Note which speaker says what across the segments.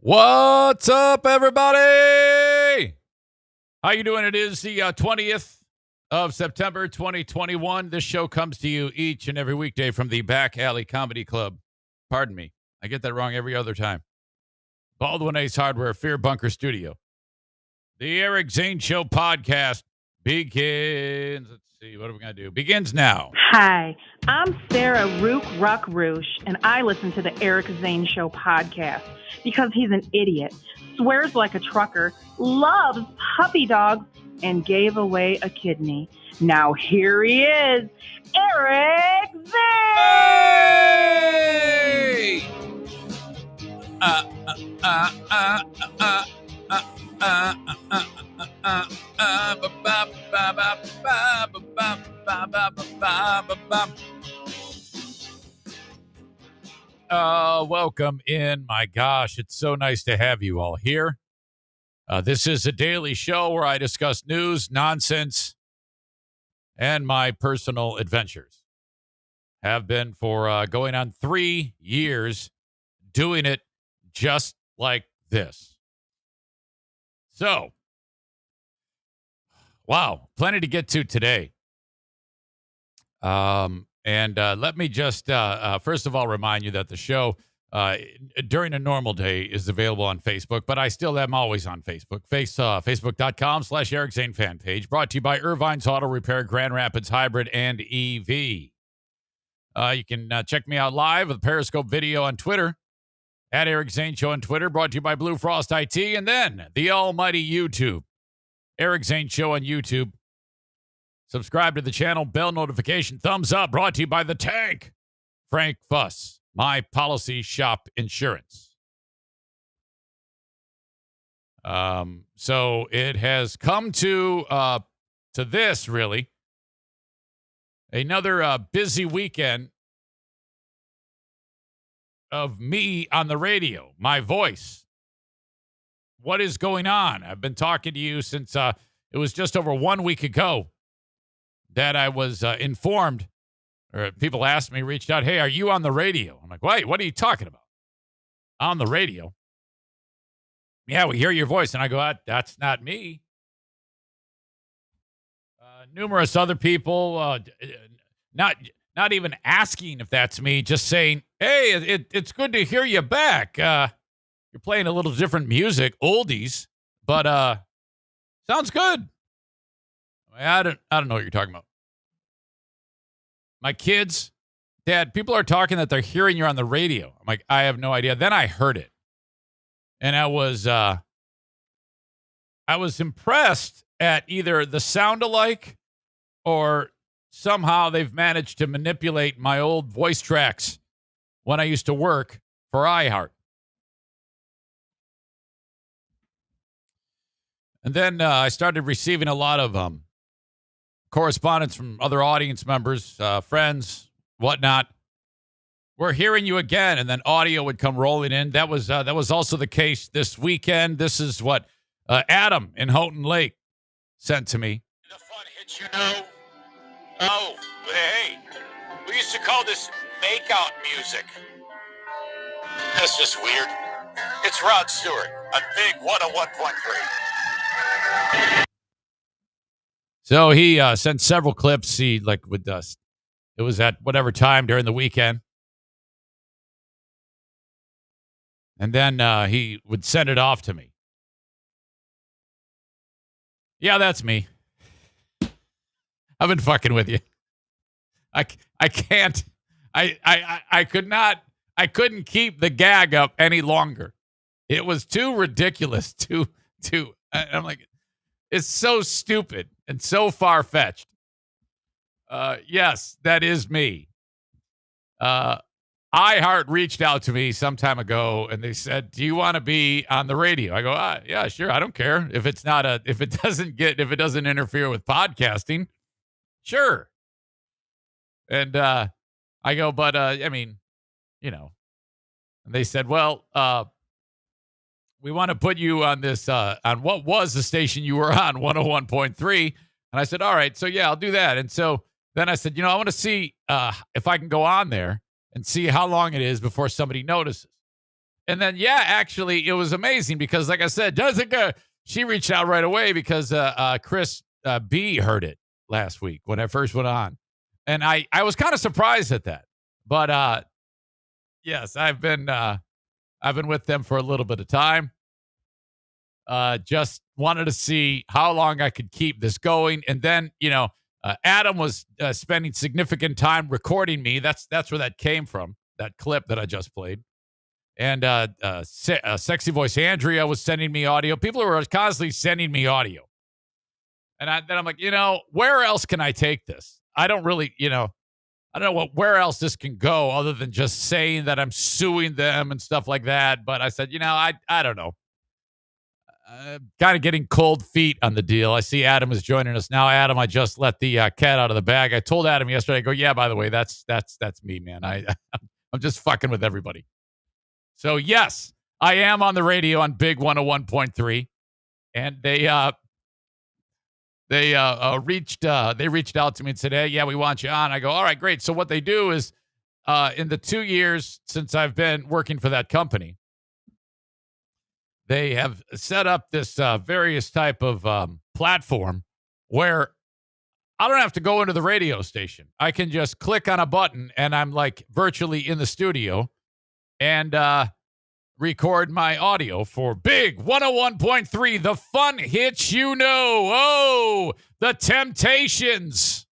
Speaker 1: What's up, everybody? How you doing? It is the 20th of September, 2021. This show comes to you each and every weekday from the Back Alley Comedy Club. Pardon me. I get that wrong every other time. Baldwin Ace Hardware, Fear Bunker Studio. The Eric Zane Show podcast begins. Let's see. What are we going to do? Begins now.
Speaker 2: Hi, I'm Sarah Rook Ruck-Roosh, and I listen to the Eric Zane Show podcast because he's an idiot, swears like a trucker, loves puppy dogs, and gave away a kidney. Now here he is, Eric Zane!
Speaker 1: Hey! Welcome in. My gosh, it's so nice to have you all here. This is a daily show where I discuss news, nonsense, and my personal adventures. Have been for going on 3 years, doing it just like this. So, wow, plenty to get to today. And let me just, first of all, remind you that the show during a normal day is available on Facebook, but I still am always on Facebook. Facebook.com/Eric Zane fan page, brought to you by Irvine's Auto Repair, Grand Rapids Hybrid and EV. You can check me out live with Periscope video on Twitter, at Eric Zane Show on Twitter, brought to you by Blue Frost IT, and then the almighty YouTube, Eric Zane Show on YouTube. Subscribe to the channel, bell notification, thumbs up, brought to you by The Tank, Frank Fuss, My Policy Shop Insurance. So it has come to this, really. Another busy weekend of me on the radio, my voice. What is going on? I've been talking to you since it was just over 1 week ago that I was informed, or people asked me, reached out, hey, are you on the radio? I'm like, wait, what are you talking about? On the radio? Yeah, we hear your voice. And I go, that's not me. Numerous other people, not even asking if that's me, just saying, hey, it's good to hear you back. You're playing a little different music, oldies, but sounds good. I don't know what you're talking about. My kids, Dad, people are talking that they're hearing you on the radio. I'm like, I have no idea. Then I heard it. And I was impressed at either the soundalike or somehow they've managed to manipulate my old voice tracks when I used to work for iHeart. And then I started receiving a lot of correspondence from other audience members, friends, whatnot. We're hearing you again, and then audio would come rolling in. That was also the case this weekend. This is what Adam in Houghton Lake sent to me.
Speaker 3: The fun hits, you know. Oh, hey, we used to call this makeout music. That's just weird. It's Rod Stewart on Big 101.3.
Speaker 1: So he sent several clips. He with us. It was at whatever time during the weekend. And then he would send it off to me. Yeah, that's me. I've been fucking with you. I can't. I couldn't keep the gag up any longer. It was too ridiculous. I'm like, it's so stupid and so far-fetched. Yes, that is me. iHeart reached out to me some time ago, and they said, "Do you want to be on the radio?" I go, "Yeah, sure. I don't care if it doesn't interfere with podcasting. Sure." And I go, "But I mean, you know." And they said, "Well, we want to put you on this on what was the station you were on, 101.3." And I said, "All right, so yeah, I'll do that." And so then I said, I want to see if I can go on there and see how long it is before somebody notices. And then, yeah, actually, it was amazing because, like I said, Jessica, she reached out right away because Chris B heard it last week when I first went on. And I was kind of surprised at that. But yes, I've been with them for a little bit of time. Just wanted to see how long I could keep this going. And then, Adam was spending significant time recording me. That's where that came from, that clip that I just played. And Sexy Voice Andrea was sending me audio. People were constantly sending me audio. And then I'm like, where else can I take this? I don't really, I don't know where else this can go other than just saying that I'm suing them and stuff like that. But I said, I don't know. Kind of getting cold feet on the deal. I see Adam is joining us now. Adam, I just let the cat out of the bag. I told Adam yesterday, I go, yeah, by the way, that's me, man. I'm just fucking with everybody. So yes, I am on the radio on Big 101.3, and they reached out to me and said, hey, yeah, we want you on. I go, all right, great. So what they do is, in the 2 years since I've been working for that company, they have set up this various type of platform where I don't have to go into the radio station. I can just click on a button and I'm like virtually in the studio and record my audio for Big 101.3, the fun hits Oh, the Temptations.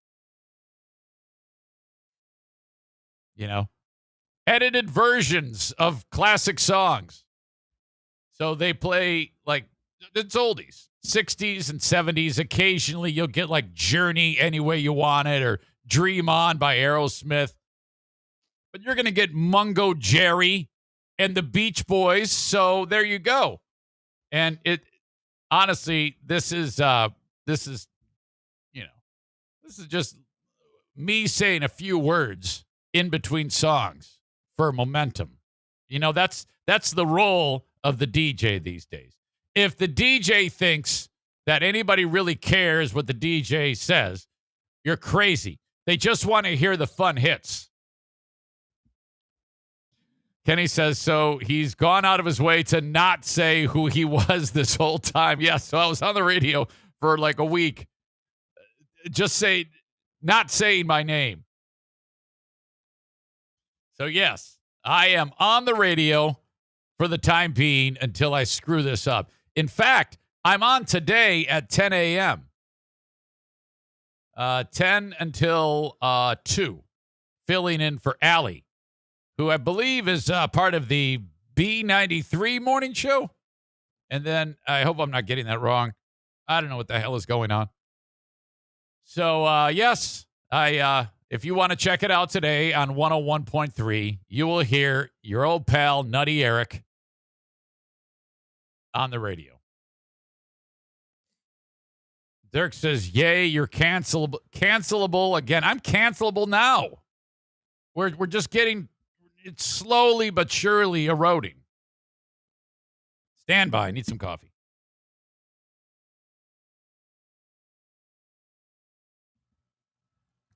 Speaker 1: Edited versions of classic songs. So they play, it's oldies, 60s and 70s. Occasionally you'll get, Journey Any Way You Want It or Dream On by Aerosmith. But you're going to get Mungo Jerry and the Beach Boys. So there you go. And honestly, this is just me saying a few words in between songs for momentum. That's the role of the DJ these days. If the DJ thinks that anybody really cares what the DJ says, you're crazy. They just want to hear the fun hits. Kenny says, so he's gone out of his way to not say who he was this whole time. Yeah, so I was on the radio for a week. Just not saying my name. So yes, I am on the radio for the time being until I screw this up. In fact, I'm on today at 10 a.m. 10 until 2, filling in for Allie, who I believe is part of the B93 morning show. And then I hope I'm not getting that wrong. I don't know what the hell is going on. So, yes, if you want to check it out today on 101.3, you will hear your old pal, Nutty Eric, on the radio. Dirk says, yay, you're cancelable again. I'm cancelable now. We're just getting, it's slowly but surely eroding. Stand by. I need some coffee.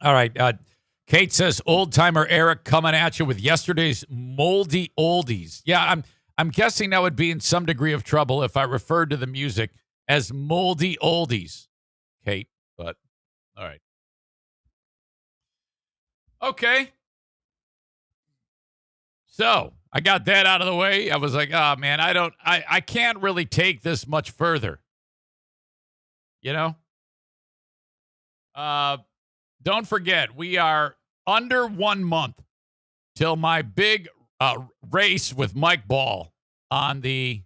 Speaker 1: All right. Kate says, old timer Eric coming at you with yesterday's moldy oldies. Yeah, I'm guessing that would be in some degree of trouble if I referred to the music as moldy oldies, Kate, but all right. Okay. So I got that out of the way. I was like, oh man, I can't really take this much further. Don't forget, we are under 1 month till my big race with Mike Ball on the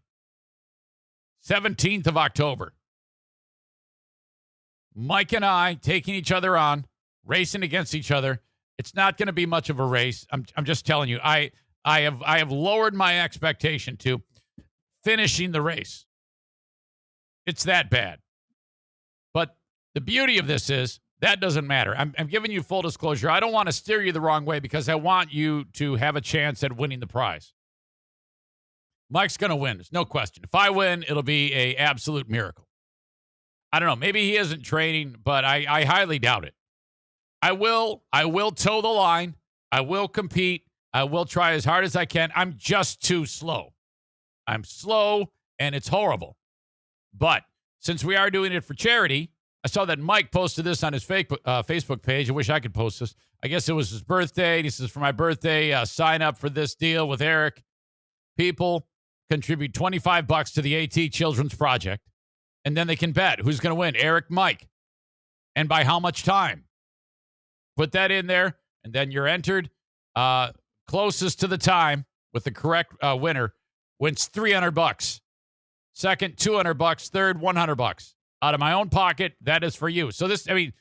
Speaker 1: 17th of October. Mike and I taking each other on, racing against each other. It's not going to be much of a race. I'm just telling you. I have lowered my expectation to finishing the race. It's that bad. But the beauty of this is that doesn't matter. I'm giving you full disclosure. I don't want to steer you the wrong way because I want you to have a chance at winning the prize. Mike's going to win. There's no question. If I win, it'll be an absolute miracle. I don't know. Maybe he isn't training, but I highly doubt it. I will toe the line. I will compete. I will try as hard as I can. I'm just too slow. I'm slow, and it's horrible. But since we are doing it for charity, I saw that Mike posted this on his Facebook page. I wish I could post this. I guess it was his birthday. He says, for my birthday, sign up for this deal with Eric. People contribute $25 to the AT Children's Project, and then they can bet who's going to win, Eric, Mike, and by how much time. Put that in there, and then you're entered. Closest to the time with the correct winner wins $300. Second, $200. Third, $100. Out of my own pocket, that is for you. So this, I mean,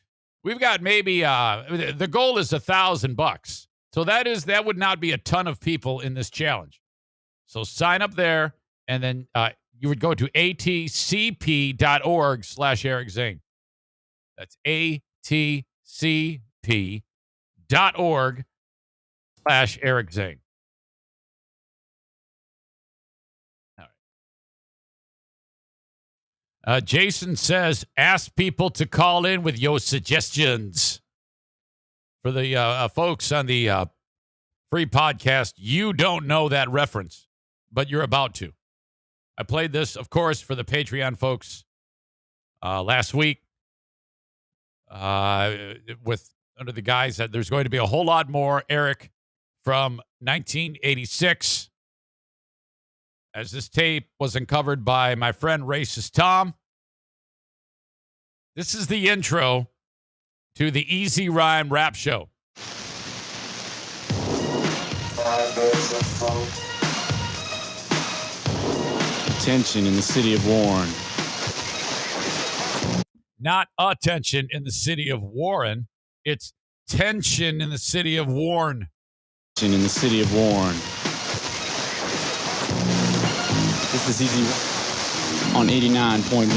Speaker 1: we've got maybe the goal is $1,000. So that would not be a ton of people in this challenge. So sign up there, and then you would go to atcp.org/Eric Zane. That's atcp.org/Eric Zane. All right. Jason says, ask people to call in with your suggestions. For the folks on the free podcast, you don't know that reference, but you're about to. I played this, of course, for the Patreon folks last week with under the guise that there's going to be a whole lot more Eric from 1986, as this tape was uncovered by my friend Racist Tom. This is the intro to the Easy Rhyme Rap Show.
Speaker 4: Tension in the city of Warren.
Speaker 1: Not attention in the city of Warren. It's tension in the city of Warren.
Speaker 4: In the city of Warren. This is Easy on 89.1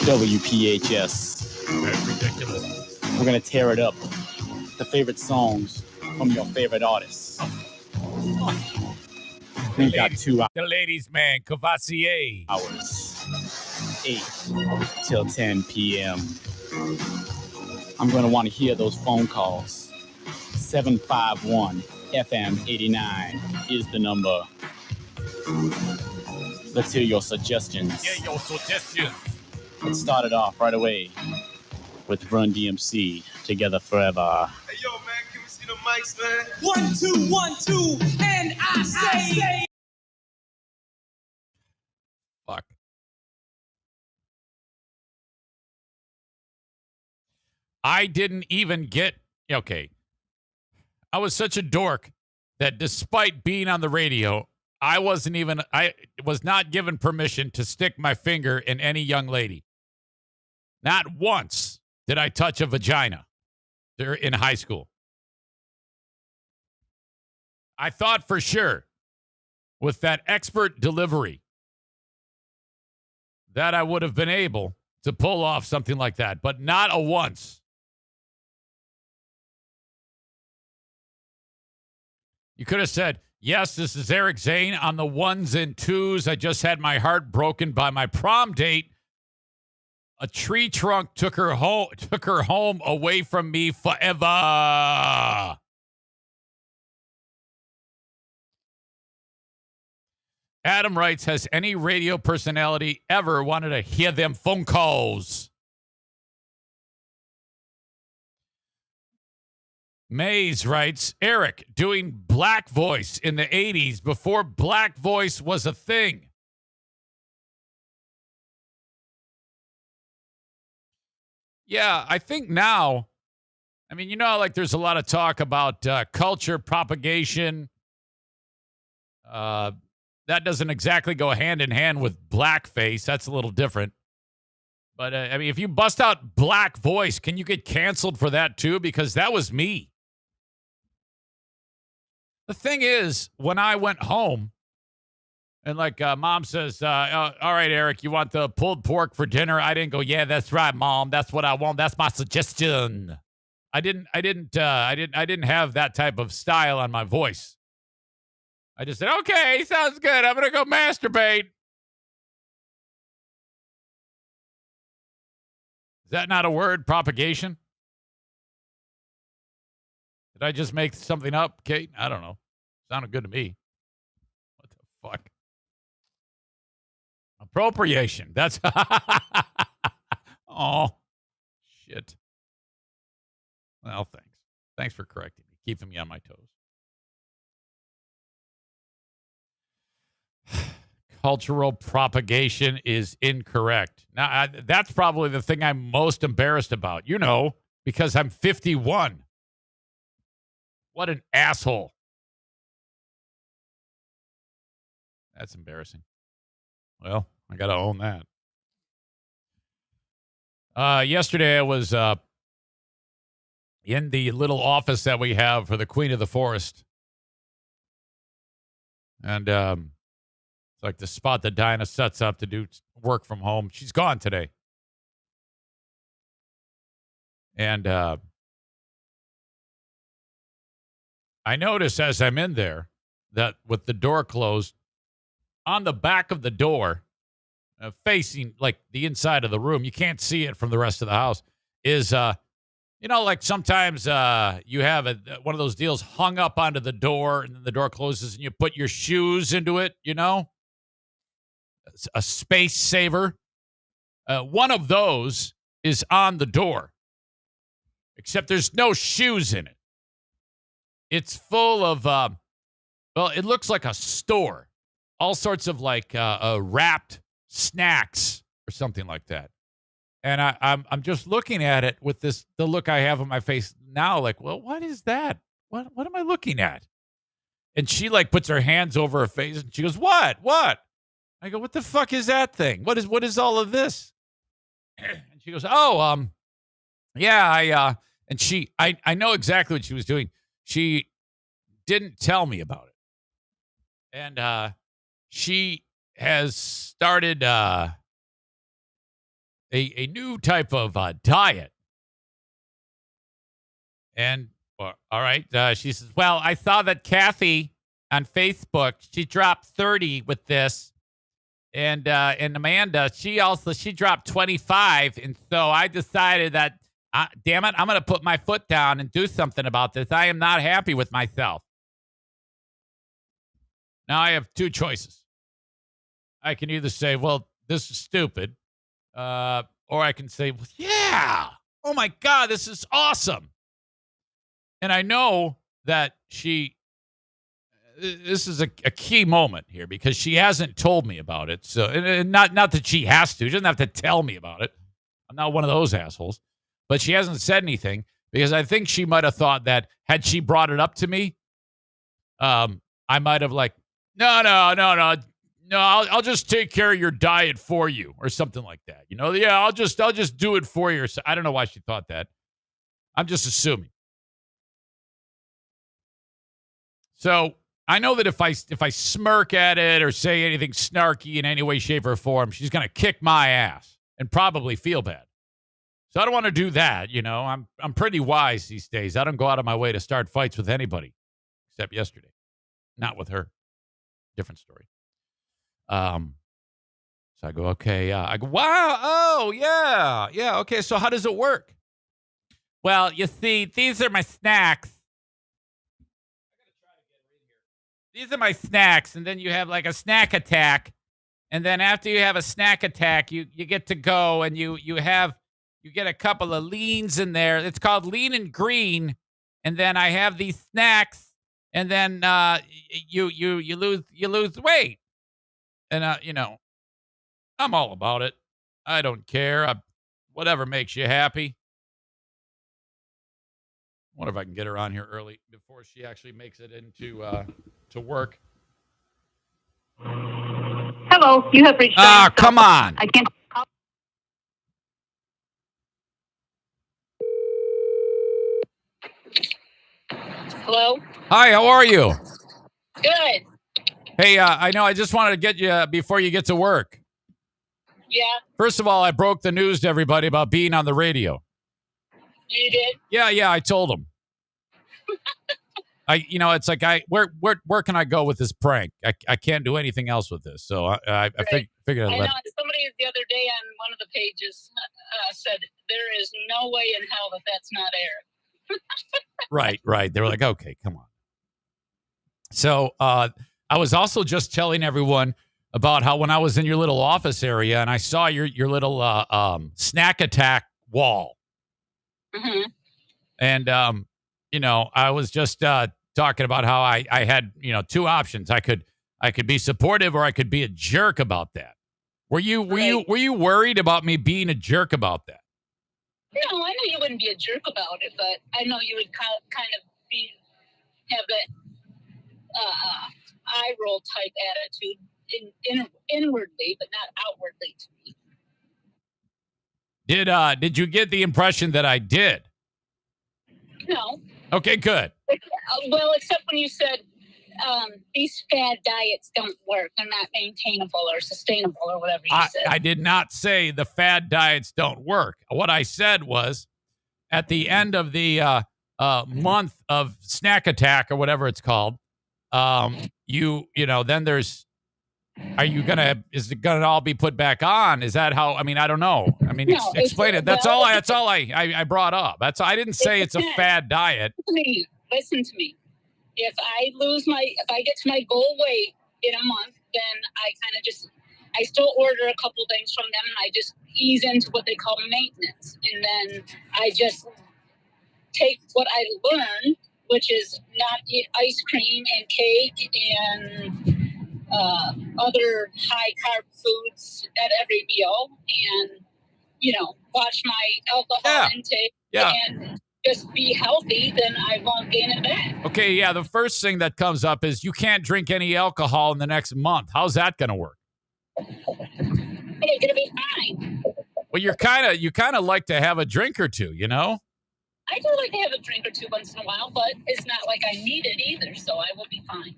Speaker 4: WPHS.
Speaker 1: That's ridiculous.
Speaker 4: We're going to tear it up. The favorite songs from your favorite artists. We've got 2
Speaker 1: The ladies' man, Cavassier.
Speaker 4: hours. 8 till 10 p.m. I'm going to want to hear those phone calls. 751 FM 89 is the number. Let's hear your suggestions.
Speaker 1: Yeah, your suggestions.
Speaker 4: Let's start it off right away with Run DMC, Together Forever.
Speaker 5: Hey, yo, man, can we see the mics, man?
Speaker 6: 1, 2, 1, 2, and I say.
Speaker 1: Fuck. I didn't even get, okay. I was such a dork that despite being on the radio, I was not given permission to stick my finger in any young lady. Not once did I touch a vagina in high school. I thought for sure with that expert delivery that I would have been able to pull off something like that, but not a once. You could have said, yes, this is Eric Zane on the 1s and 2s. I just had my heart broken by my prom date. A tree trunk took her home away from me forever. Adam writes, has any radio personality ever wanted to hear them phone calls? Mays writes, Eric doing black voice in the 80s before black voice was a thing. Yeah, I think now, I mean, like there's a lot of talk about culture propagation. That doesn't exactly go hand in hand with blackface. That's a little different. But, I mean, if you bust out black voice, can you get canceled for that too? Because that was me. The thing is, when I went home, and like mom says, all right, Eric, you want the pulled pork for dinner? I didn't go, yeah, that's right, mom. That's what I want. That's my suggestion. I didn't have that type of style on my voice. I just said, okay, sounds good. I'm gonna go masturbate. Is that not a word? Propagation? Did I just make something up, Kate? I don't know. Sounded good to me. What the fuck? Appropriation. That's oh shit. Well, thanks. Thanks for correcting me, keeping me on my toes. Cultural propagation is incorrect. Now, that's probably the thing I'm most embarrassed about, because I'm 51. What an asshole. That's embarrassing. Well, I got to own that. Yesterday, I was in the little office that we have for the Queen of the Forest. And it's like the spot that Diana sets up to do work from home. She's gone today. And I notice as I'm in there that with the door closed, on the back of the door, facing like the inside of the room, you can't see it from the rest of the house, is, like sometimes you have one of those deals hung up onto the door and then the door closes and you put your shoes into it, It's a space saver. One of those is on the door, except there's no shoes in it. It's full of, it looks like a store. All sorts of like wrapped snacks or something like that. And I'm just looking at it with the look I have on my face now, like, well, what is that? What am I looking at? And she like puts her hands over her face and she goes, What? I go, what the fuck is that thing? What is all of this? And she goes, yeah, and I know exactly what she was doing. She didn't tell me about it. And she has started a new type of diet. And, all right, she says, well, I saw that Kathy on Facebook, she dropped 30 with this. And Amanda, she dropped 25. And so I decided that, damn it, I'm going to put my foot down and do something about this. I am not happy with myself. Now I have two choices. I can either say, well, this is stupid. Or I can say, well, yeah, oh my God, this is awesome. And I know that this is a key moment here because she hasn't told me about it. So, and not that she has to. She doesn't have to tell me about it. I'm not one of those assholes. But she hasn't said anything because I think she might have thought that had she brought it up to me, I might have like, no, I'll just take care of your diet for you or something like that. Yeah, I'll just do it for you. I don't know why she thought that. I'm just assuming. So I know that if I smirk at it or say anything snarky in any way, shape, or form, she's going to kick my ass and probably feel bad. So I don't want to do that. I'm pretty wise these days. I don't go out of my way to start fights with anybody except yesterday. Not with her. Different story. So I go, okay. I go, wow. Oh, yeah. Yeah. Okay. So how does it work? Well, you see, these are my snacks. These are my snacks. And then you have like a snack attack. And then after you have a snack attack, you get to go and you get a couple of leans in there. It's called lean and green. And then I have these snacks. And then you lose weight. And I'm all about it. I don't care. Whatever makes you happy. I wonder if I can get her on here early before she actually makes it into to work.
Speaker 7: Hello, you have reached.
Speaker 1: Come on.
Speaker 7: I can't. Hello.
Speaker 1: Hi, how are you?
Speaker 7: Good.
Speaker 1: Hey, I know I just wanted to get you before you get to work.
Speaker 7: Yeah.
Speaker 1: First of all, I broke the news to everybody about being on the radio.
Speaker 7: You did?
Speaker 1: Yeah, I told them. It's like where can I go with this prank? I can't do anything else with this. So I figured I'd
Speaker 7: I know
Speaker 1: let.
Speaker 7: somebody the other day on one of the pages said there is no way in hell that's not Eric.
Speaker 1: Right. They were like, okay, come on. So I was also just telling everyone about how when I was in your little office area and I saw your little snack attack wall.
Speaker 7: Mm-hmm.
Speaker 1: And, I was just talking about how I had, two options. I could be supportive or I could be a jerk about that. Were you worried about me being a jerk about that?
Speaker 7: No, I know you wouldn't be a jerk about it, but I know you would kind of have that eye roll type attitude inwardly, but not outwardly to me.
Speaker 1: Did you get the impression that I did?
Speaker 7: No.
Speaker 1: Okay, good.
Speaker 7: Well, except when you said these fad diets don't work. They're not maintainable or sustainable or whatever you said.
Speaker 1: I did not say the fad diets don't work. What I said was at the end of the month of snack attack or whatever it's called, then there's, is it gonna all be put back on? Is that how, I don't know.
Speaker 7: No,
Speaker 1: Explain it. That's all I brought up. I didn't say it's a fad diet.
Speaker 7: Please, listen to me. If I get to my goal weight in a month, then I still order a couple things from them and I just ease into what they call maintenance. And then I just take what I learned, which is not eat ice cream and cake and other high carb foods at every meal, and watch my alcohol intake and just be healthy, then I won't gain it back.
Speaker 1: Okay, yeah, the first thing that comes up is you can't drink any alcohol in the next month. How's that going to work?
Speaker 7: It's going to be fine.
Speaker 1: Well, you kind of like to have a drink or two,
Speaker 7: I do like to have a drink or two once in a while, but it's not like I need it either, so I will be fine.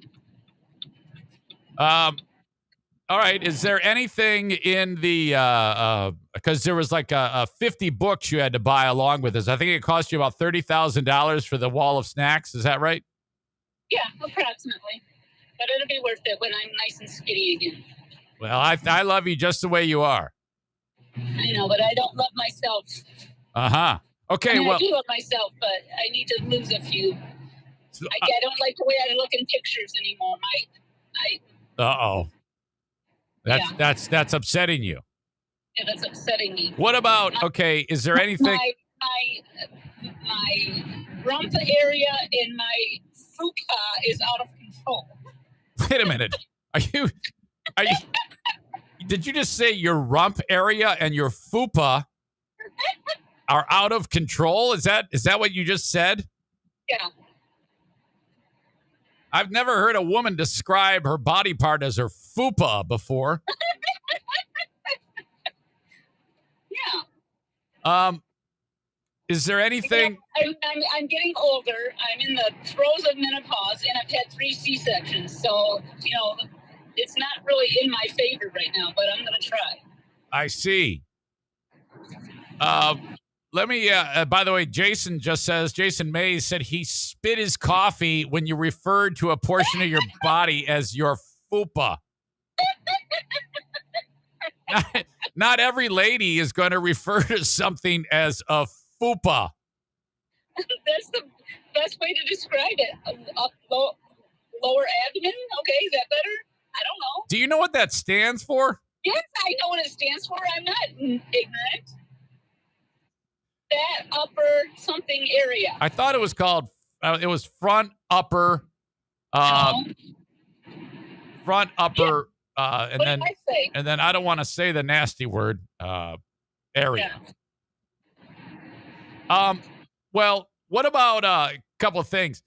Speaker 1: All right. Is there anything in the because there was like a 50 books you had to buy along with this? I think it cost you about $30,000 for the wall of snacks. Is that right?
Speaker 7: Yeah, approximately. But it'll be worth it when I'm nice and skinny again.
Speaker 1: Well, I love you just the way you are.
Speaker 7: I know, but I don't love myself.
Speaker 1: Uh-huh. Okay,
Speaker 7: I do love myself, but I need to lose a few. I don't like the way I look in pictures anymore.
Speaker 1: Uh-oh. That's upsetting you.
Speaker 7: Yeah, that's upsetting me.
Speaker 1: What about, is there anything?
Speaker 7: My rump area in my fupa is out of control.
Speaker 1: Wait a minute. Did you just say your rump area and your fupa are out of control? Is that what you just said?
Speaker 7: Yeah.
Speaker 1: I've never heard a woman describe her body part as her fupa before.
Speaker 7: Yeah.
Speaker 1: Is there anything?
Speaker 7: I'm getting older. I'm in the throes of menopause, and I've had 3 C-sections. So, it's not really in my favor right now, but I'm going to try.
Speaker 1: I see. Let me, by the way, Jason Mays said he spit his coffee when you referred to a portion of your body as your fupa. Not every lady is going to refer to something as a fupa.
Speaker 7: That's the best way to describe it. Lower abdomen? Okay, is that better? I don't know.
Speaker 1: Do you know what that stands for?
Speaker 7: Yes, I know what it stands for. I'm not ignorant. That upper something area.
Speaker 1: I thought it was called, it was front upper, front upper, and
Speaker 7: what
Speaker 1: then,
Speaker 7: did I say?
Speaker 1: and then I don't want to say the nasty word, area.
Speaker 7: Yeah.
Speaker 1: Well, what about a couple of things?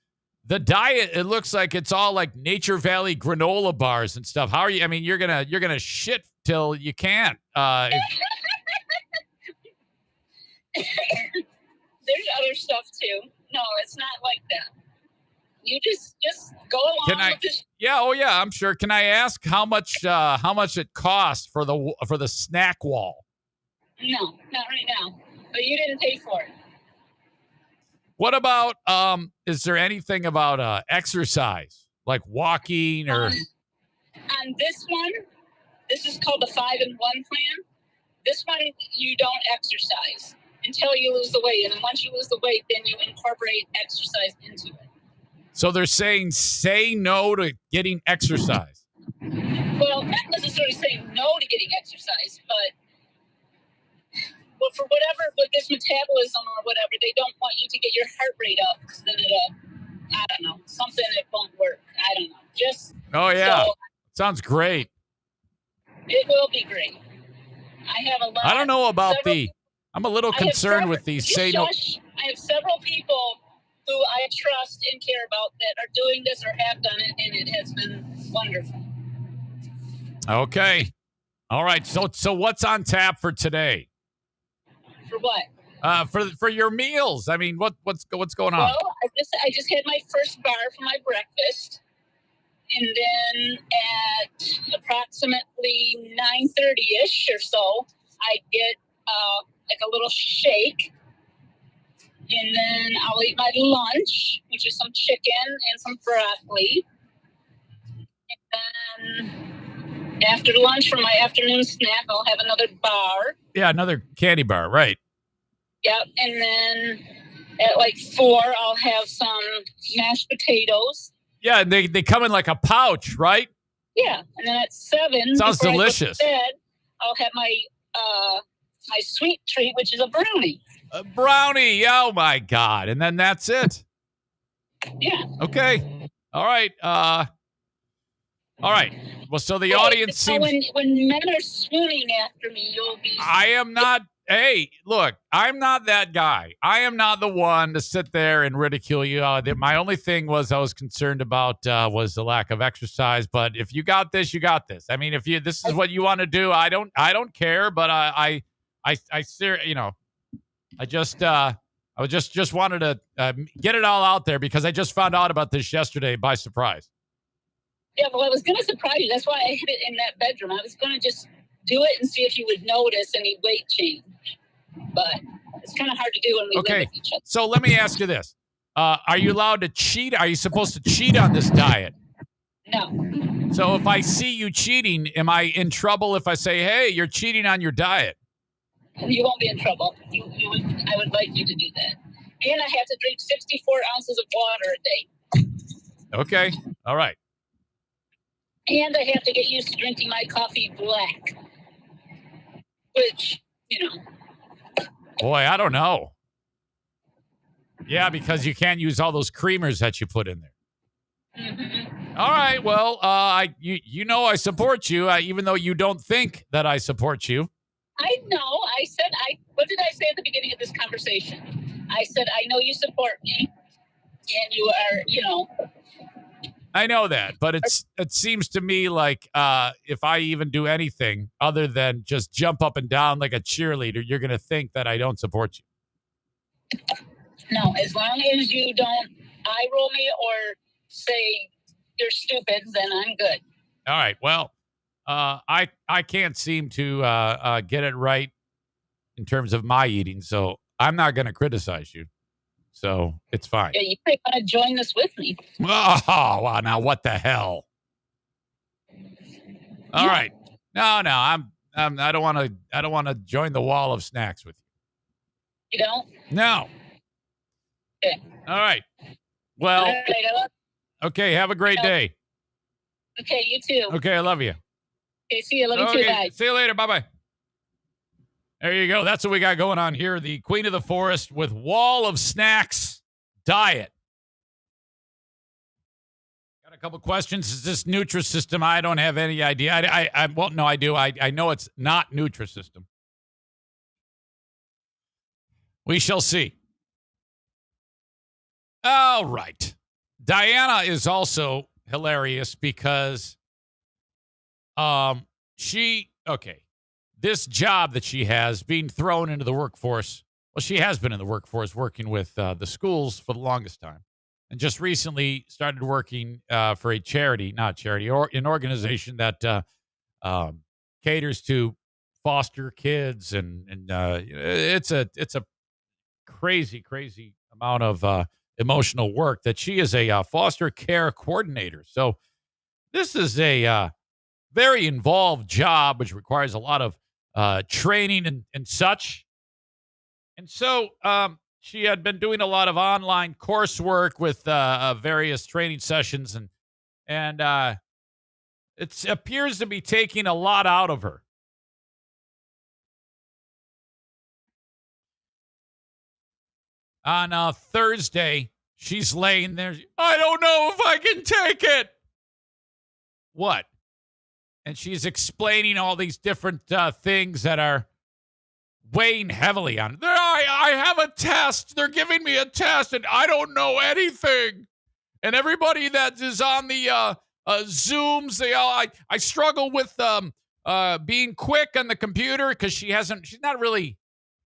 Speaker 1: The diet, it looks like it's all like Nature Valley granola bars and stuff. How are you? You're gonna shit till you can't.
Speaker 7: There's other stuff too. No, it's not like that. You just go along with this.
Speaker 1: Yeah, oh yeah, I'm sure. Can I ask how much it cost for the snack wall?
Speaker 7: No, not right now. But you didn't pay for it.
Speaker 1: What about is there anything about exercise, like walking or?
Speaker 7: On this one, this is called the 5-in-1 plan. This one, you don't exercise until you lose the weight, and then once you lose the weight, then you incorporate exercise into it.
Speaker 1: So they're saying say no to getting exercise.
Speaker 7: Well, not necessarily saying no to getting exercise, but for whatever, with this metabolism or whatever, they don't want you to get your heart rate up because then it'll, I don't know, something that won't work. I don't know. Just
Speaker 1: Oh, yeah.
Speaker 7: so
Speaker 1: Sounds great.
Speaker 7: it will be great. I have a lot.
Speaker 1: I don't know about I'm a little concerned with these say no.
Speaker 7: I have several people who I trust and care about that are doing this or have done it, and it has been wonderful.
Speaker 1: Okay. All right. So what's on tap for today?
Speaker 7: For what?
Speaker 1: For your meals. I mean, what's going on?
Speaker 7: Well, I just had my first bar for my breakfast, and then at approximately 9:30ish or so, I get like a little shake, and then I'll eat my lunch, which is some chicken and some broccoli, and then after lunch for my afternoon snack, I'll have another bar.
Speaker 1: Yeah, another candy bar, right?
Speaker 7: Yep, and then at like 4, I'll have some mashed potatoes.
Speaker 1: Yeah, they come in like a pouch, right?
Speaker 7: Yeah, and then at 7,
Speaker 1: sounds delicious.
Speaker 7: I go to bed, I'll have my my sweet treat, which is a brownie.
Speaker 1: A brownie, oh my God! And then that's it.
Speaker 7: Yeah.
Speaker 1: Okay. All right. All right. Well, so the audience
Speaker 7: so
Speaker 1: seems.
Speaker 7: When men are swooning after me, you'll be.
Speaker 1: I am not. Hey, look, I'm not that guy. I am not the one to sit there and ridicule you. My only thing I was concerned about was the lack of exercise. But if you got this, you got this. I mean, if this is what you want to do, I don't care. But I just wanted to get it all out there because I just found out about this yesterday by surprise.
Speaker 7: Yeah, well, I was going to surprise you. That's why I hid it in that bedroom. I was going to just do it and see if you would notice any weight change. But it's kind of hard to do when we live with each other.
Speaker 1: So let me ask you this. Are you allowed to cheat? Are you supposed to cheat on this diet?
Speaker 7: No.
Speaker 1: So if I see you cheating, am I in trouble if I say, hey, you're cheating on your diet?
Speaker 7: You won't be in trouble. I would like you to do that. And I have to drink 64 ounces of water a day.
Speaker 1: Okay. All right.
Speaker 7: And I have to get used to drinking my coffee black. Which,
Speaker 1: Boy, I don't know. Yeah, because you can't use all those creamers that you put in there.
Speaker 7: Mm-hmm.
Speaker 1: All right. Well, I support you, even though you don't think that I support you.
Speaker 7: I know. What did I say at the beginning of this conversation? I said, I know you support me. And you are,
Speaker 1: I know that, but it seems to me like if I even do anything other than just jump up and down like a cheerleader, you're going to think that I don't support you.
Speaker 7: No, as long as you don't eye roll me or say you're stupid, then I'm good.
Speaker 1: All right. Well, I can't seem to get it right in terms of my eating, so I'm not going to criticize you. So it's fine.
Speaker 7: Yeah, you might want to join this with me.
Speaker 1: Oh, wow, now what the hell? All right. No, I don't want to join the wall of snacks with you.
Speaker 7: You don't?
Speaker 1: No.
Speaker 7: Okay.
Speaker 1: All right. Well,
Speaker 7: all right,
Speaker 1: okay, have a great day.
Speaker 7: Okay, you too.
Speaker 1: Okay, I love you.
Speaker 7: Okay, see you. Love you too, bye.
Speaker 1: See you later. Bye-bye. There you go. That's what we got going on here. The Queen of the Forest with Wall of Snacks diet. Got a couple questions. Is this Nutrisystem? I don't have any idea. Well, no, I do. I know it's not Nutrisystem. We shall see. All right. Diana is also hilarious because this job that she has being thrown into the workforce. Well, she has been in the workforce working with the schools for the longest time. And just recently started working for a charity, or an organization that caters to foster kids. And it's a crazy amount of emotional work that she is a foster care coordinator. So this is a very involved job, which requires a lot of training and such. And so she had been doing a lot of online coursework with various training sessions. And It appears to be taking a lot out of her. On Thursday, she's laying there. I don't know if I can take it. What? And she's explaining all these different things that are weighing heavily on it. I have a test. They're giving me a test, and I don't know anything. And everybody that is on the Zooms, I struggle with being quick on the computer because she's not really,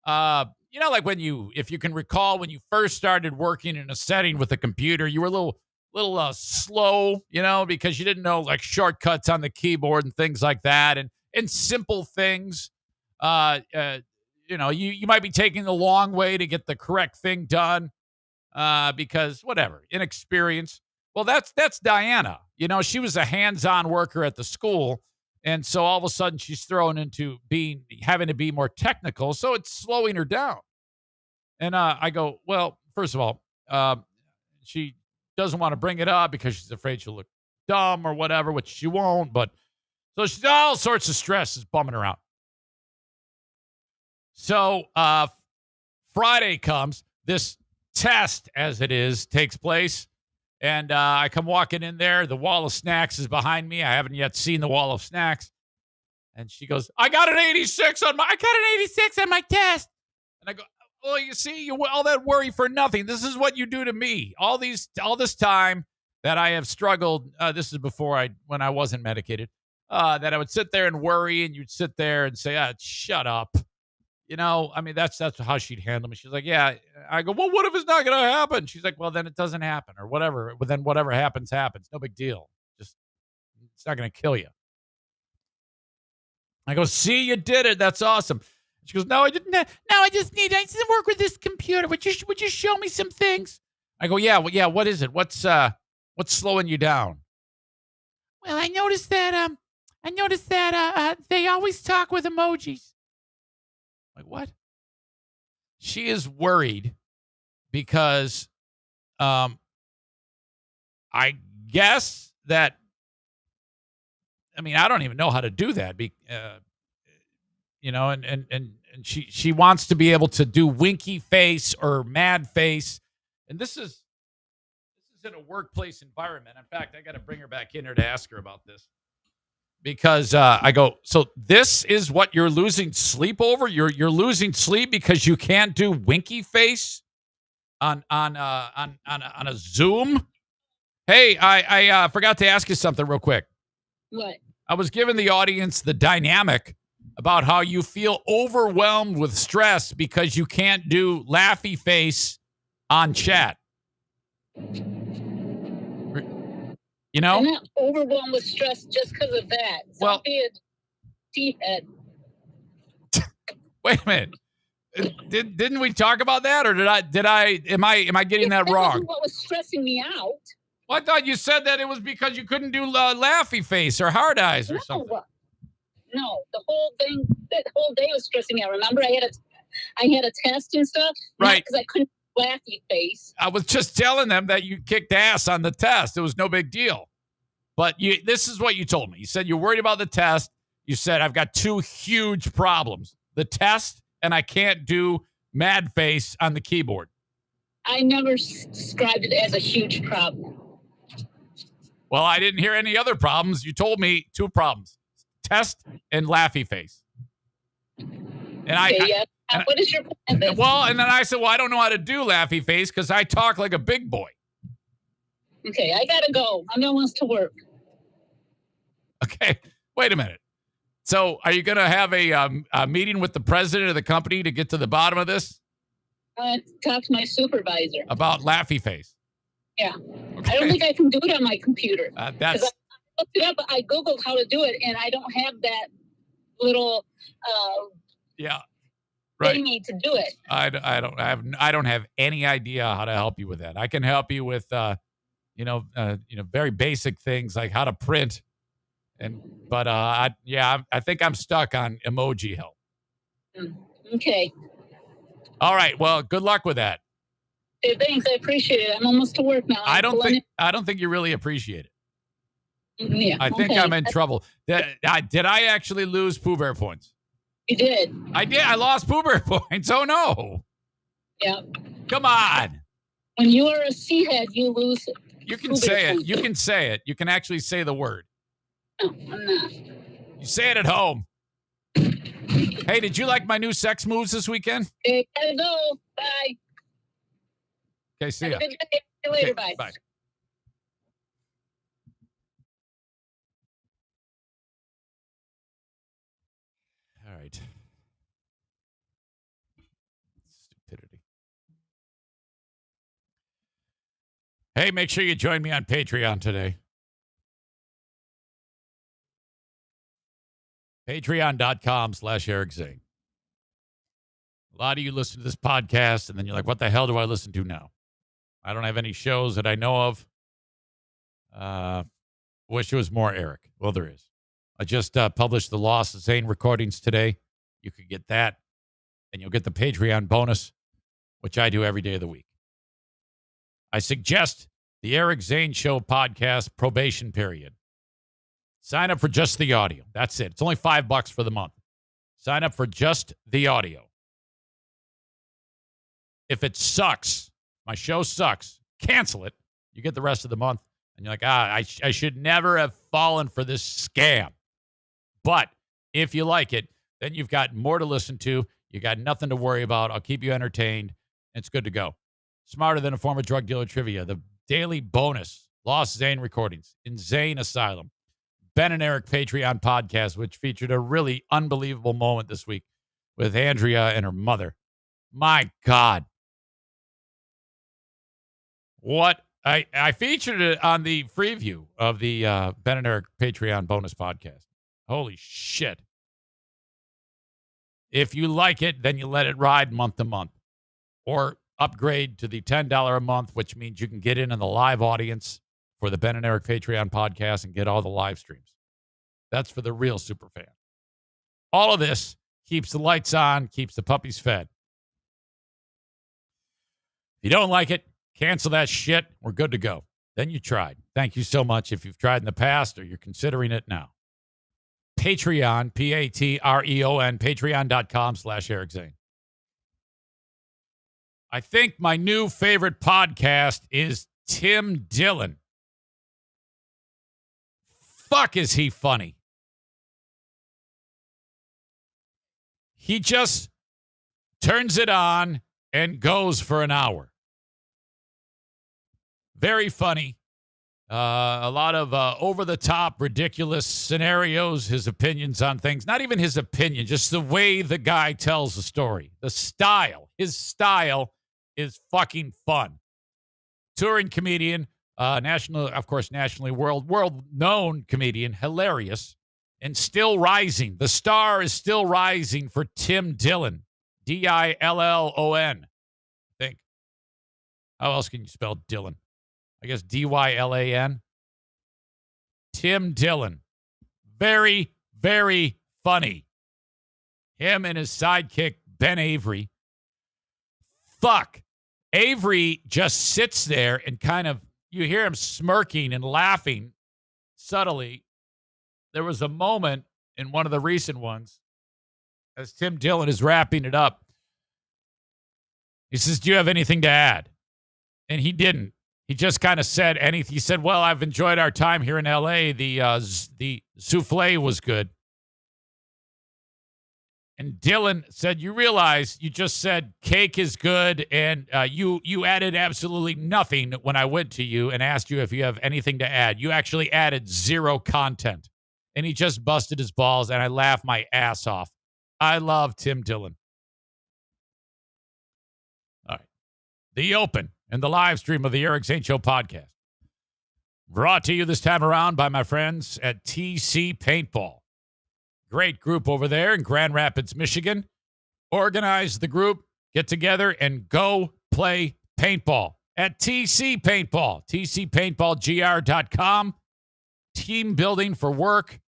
Speaker 1: like if you can recall when you first started working in a setting with a computer, you were a little slow, because you didn't know like shortcuts on the keyboard and things like that, and simple things. You might be taking the long way to get the correct thing done because whatever, inexperience. Well, that's Diana. She was a hands-on worker at the school, and so all of a sudden she's thrown into having to be more technical, so it's slowing her down. And I go, well, first of all, she doesn't want to bring it up because she's afraid she'll look dumb or whatever, which she won't. But so she's all sorts of stress is bumming her out. So Friday comes, this test, as it is, takes place. And I come walking in there. The wall of snacks is behind me. I haven't yet seen the wall of snacks. And she goes, I got an 86 on my test. And I go, well, you see, all that worry for nothing. This is what you do to me. All this time that I have struggled. This is before when I wasn't medicated. That I would sit there and worry, and you'd sit there and say, shut up. That's how she'd handle me. She's like, yeah. I go, well, what if it's not going to happen? She's like, well, then it doesn't happen or whatever. But then whatever happens. No big deal. Just, it's not going to kill you. I go, see, you did it. That's awesome. She goes, no, I didn't. No, I just work with this computer. Would you show me some things? I go, yeah. Well, yeah. What is it? What's slowing you down? Well, I noticed that they always talk with emojis. Like, what? She is worried because I guess that, I don't even know how to do that. And she wants to be able to do winky face or mad face. And this is in a workplace environment. In fact, I got to bring her back in here to ask her about this. Because I go, so this is what you're losing sleep over? You're losing sleep because you can't do winky face on a Zoom? Hey, I forgot to ask you something real quick.
Speaker 7: What?
Speaker 1: I was giving the audience the dynamic about how you feel overwhelmed with stress because you can't do laughy face on chat.
Speaker 7: I'm not overwhelmed with stress just because of that. Don't be a T-head.
Speaker 1: Wait a minute. Didn't we talk about that, or am I getting that wrong?
Speaker 7: Wasn't what was stressing me out.
Speaker 1: Well, I thought you said that it was because you couldn't do laughy face or hard eyes or something.
Speaker 7: No, that whole day was stressing me out. Remember, I had a test and stuff,
Speaker 1: right?
Speaker 7: Because I couldn't do laughy face.
Speaker 1: I was just telling them that you kicked ass on the test. It was no big deal. But this is what you told me. You said you're worried about the test. You said, I've got two huge problems: the test, and I can't do mad face on the keyboard.
Speaker 7: I never described it as a huge problem.
Speaker 1: Well, I didn't hear any other problems. You told me two problems: test and laughy face. And
Speaker 7: what is your point?
Speaker 1: Well, and then I said, well, I don't know how to do laughy face because I talk like a big boy.
Speaker 7: Okay, I gotta go. I'm almost to work.
Speaker 1: Okay, wait a minute. So, are you going to have a meeting with the president of the company to get to the bottom of this?
Speaker 7: Talk to my supervisor
Speaker 1: about laughy face.
Speaker 7: Yeah,
Speaker 1: okay.
Speaker 7: I don't think I can do it on my computer.
Speaker 1: I
Speaker 7: looked it up. I googled how to do it, and I don't have that little
Speaker 1: right.
Speaker 7: thingy to do it.
Speaker 1: I don't have any idea how to help you with that. I can help you with very basic things like how to print. But I think I'm stuck on emoji help.
Speaker 7: Okay.
Speaker 1: All right. Well, good luck with that.
Speaker 7: Hey, thanks. I appreciate it. I'm almost to work now.
Speaker 1: I don't think you really appreciate it.
Speaker 7: Yeah.
Speaker 1: I think I'm in trouble. Did I actually lose Pooh Bear points?
Speaker 7: You did.
Speaker 1: I did. I lost Pooh Bear points. Oh, no.
Speaker 7: Yeah.
Speaker 1: Come on.
Speaker 7: When you are a C-head, you lose.
Speaker 1: You can say it. You can say it. You can actually say the word.
Speaker 7: No, I'm not.
Speaker 1: You say it at home. Hey, did you like my new sex moves this weekend?
Speaker 7: Okay, gotta go. Bye.
Speaker 1: Okay, see
Speaker 7: Have
Speaker 1: ya.
Speaker 7: a good day. See you later.
Speaker 1: Okay,
Speaker 7: Bye.
Speaker 1: bye. All right. Stupidity. Hey, make sure you join me on Patreon today. Patreon.com/Eric Zane. A lot of you listen to this podcast, and then you're like, what the hell do I listen to now? I don't have any shows that I know of. Wish there was more Eric. Well, there is. I just published the Lost Zane recordings today. You could get that, and you'll get the Patreon bonus, which I do every day of the week. I suggest the Eric Zane Show podcast probation period. Sign up for just the audio. That's it. It's only $5 for the month. Sign up for just the audio. If it sucks, my show sucks, cancel it. You get the rest of the month. And you're like, I should never have fallen for this scam. But if you like it, then you've got more to listen to. You got nothing to worry about. I'll keep you entertained. It's good to go. Smarter than a former drug dealer trivia. The daily bonus. Lost Zane recordings. Insane Asylum. Ben and Eric Patreon podcast, which featured a really unbelievable moment this week with Andrea and her mother. My God. What? I featured it on the preview of the Ben and Eric Patreon bonus podcast. Holy shit. If you like it, then you let it ride month to month. Or upgrade to the $10 a month, which means you can get in the live audience for the Ben and Eric Patreon podcast and get all the live streams. That's for the real super fan. All of this keeps the lights on, keeps the puppies fed. If you don't like it, cancel that shit. We're good to go. Then you tried. Thank you so much if you've tried in the past or you're considering it now. Patreon, Patreon, patreon.com/Eric Zane. I think my new favorite podcast is Tim Dillon. Fuck, is he funny? He just turns it on and goes for an hour. Very funny. A lot of over-the-top, ridiculous scenarios, his opinions on things. Not even his opinion, just the way the guy tells the story. The style. His style is fucking fun. Touring comedian, nationally world-known comedian, hilarious, and still rising. The star is still rising for Tim Dillon. Dillon, I think. How else can you spell Dillon? I guess Dyllan. Tim Dillon. Very, very funny. Him and his sidekick, Ben Avery. Fuck. Avery just sits there and kind of, you hear him smirking and laughing subtly. There was a moment in one of the recent ones as Tim Dillon is wrapping it up. He says, do you have anything to add? And he didn't. He just kind of said anything. He said, well, I've enjoyed our time here in L.A. The souffle was good. And Dillon said, you realize you just said cake is good, and you added absolutely nothing when I went to you and asked you if you have anything to add. You actually added zero content. And he just busted his balls, and I laughed my ass off. I love Tim Dillon. All right. The Open and the live stream of the Eric Zane Show podcast. Brought to you this time around by my friends at TC Paintball. Great group over there in Grand Rapids, Michigan. Organize the group, get together, and go play paintball at TC Paintball. TCPaintballGR.com. Team building for work.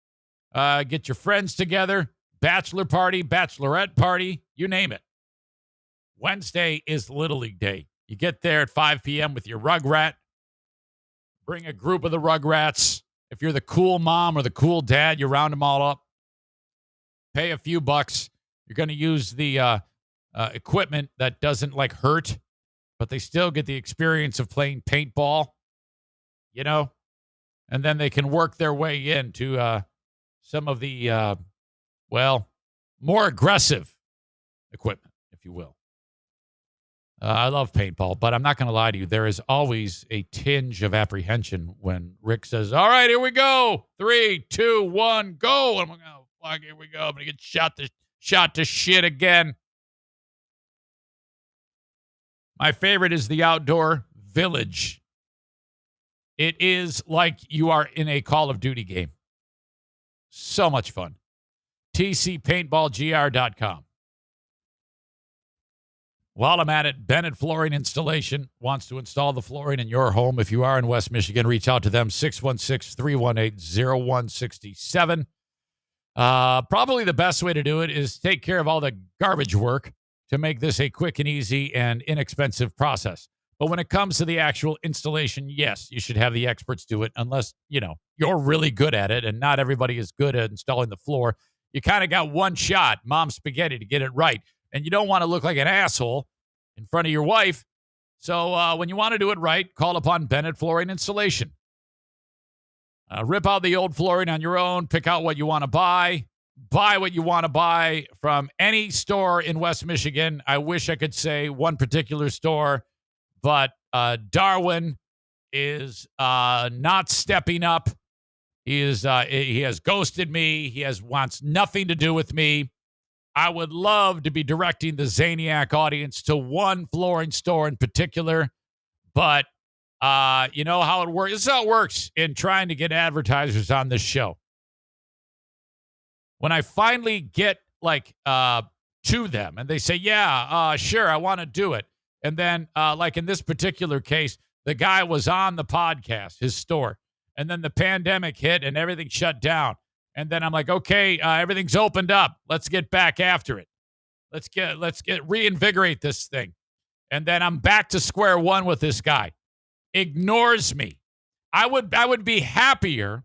Speaker 1: Get your friends together. Bachelor party, bachelorette party, you name it. Wednesday is Little League Day. You get there at 5 p.m. with your Rugrat. Bring a group of the Rugrats. If you're the cool mom or the cool dad, you round them all up. Pay a few bucks. You're going to use the equipment that doesn't like hurt, but they still get the experience of playing paintball, you know? And then they can work their way into some of the, more aggressive equipment, if you will. I love paintball, but I'm not going to lie to you. There is always a tinge of apprehension when Rick says, all right, here we go. 3, 2, 1, go. And I'm like, oh, fuck, here we go. I'm going to get shot to shit again. My favorite is the outdoor village. It is like you are in a Call of Duty game. So much fun. TCPaintballGR.com. While I'm at it, Bennett Flooring Installation wants to install the flooring in your home. If you are in West Michigan, reach out to them, 616-318-0167. Probably the best way to do it is take care of all the garbage work to make this a quick and easy and inexpensive process. But when it comes to the actual installation, yes, you should have the experts do it unless, you're really good at it, and not everybody is good at installing the floor. You kind of got one shot, mom spaghetti, to get it right. And you don't want to look like an asshole in front of your wife. So when you want to do it right, call upon Bennett Flooring Installation. Rip out the old flooring on your own. Pick out what you want to buy. Buy what you want to buy from any store in West Michigan. I wish I could say one particular store, but Darwin is not stepping up. He has ghosted me. He wants nothing to do with me. I would love to be directing the Zaniac audience to one flooring store in particular, but you know how it works. This is how it works in trying to get advertisers on this show. When I finally get to them and they say, yeah, sure, I want to do it. And then like in this particular case, the guy was on the podcast, his store, and then the pandemic hit and everything shut down. And then I'm like, okay, everything's opened up. Let's get back after it. Let's reinvigorate this thing. And then I'm back to square one with this guy. Ignores me. I would be happier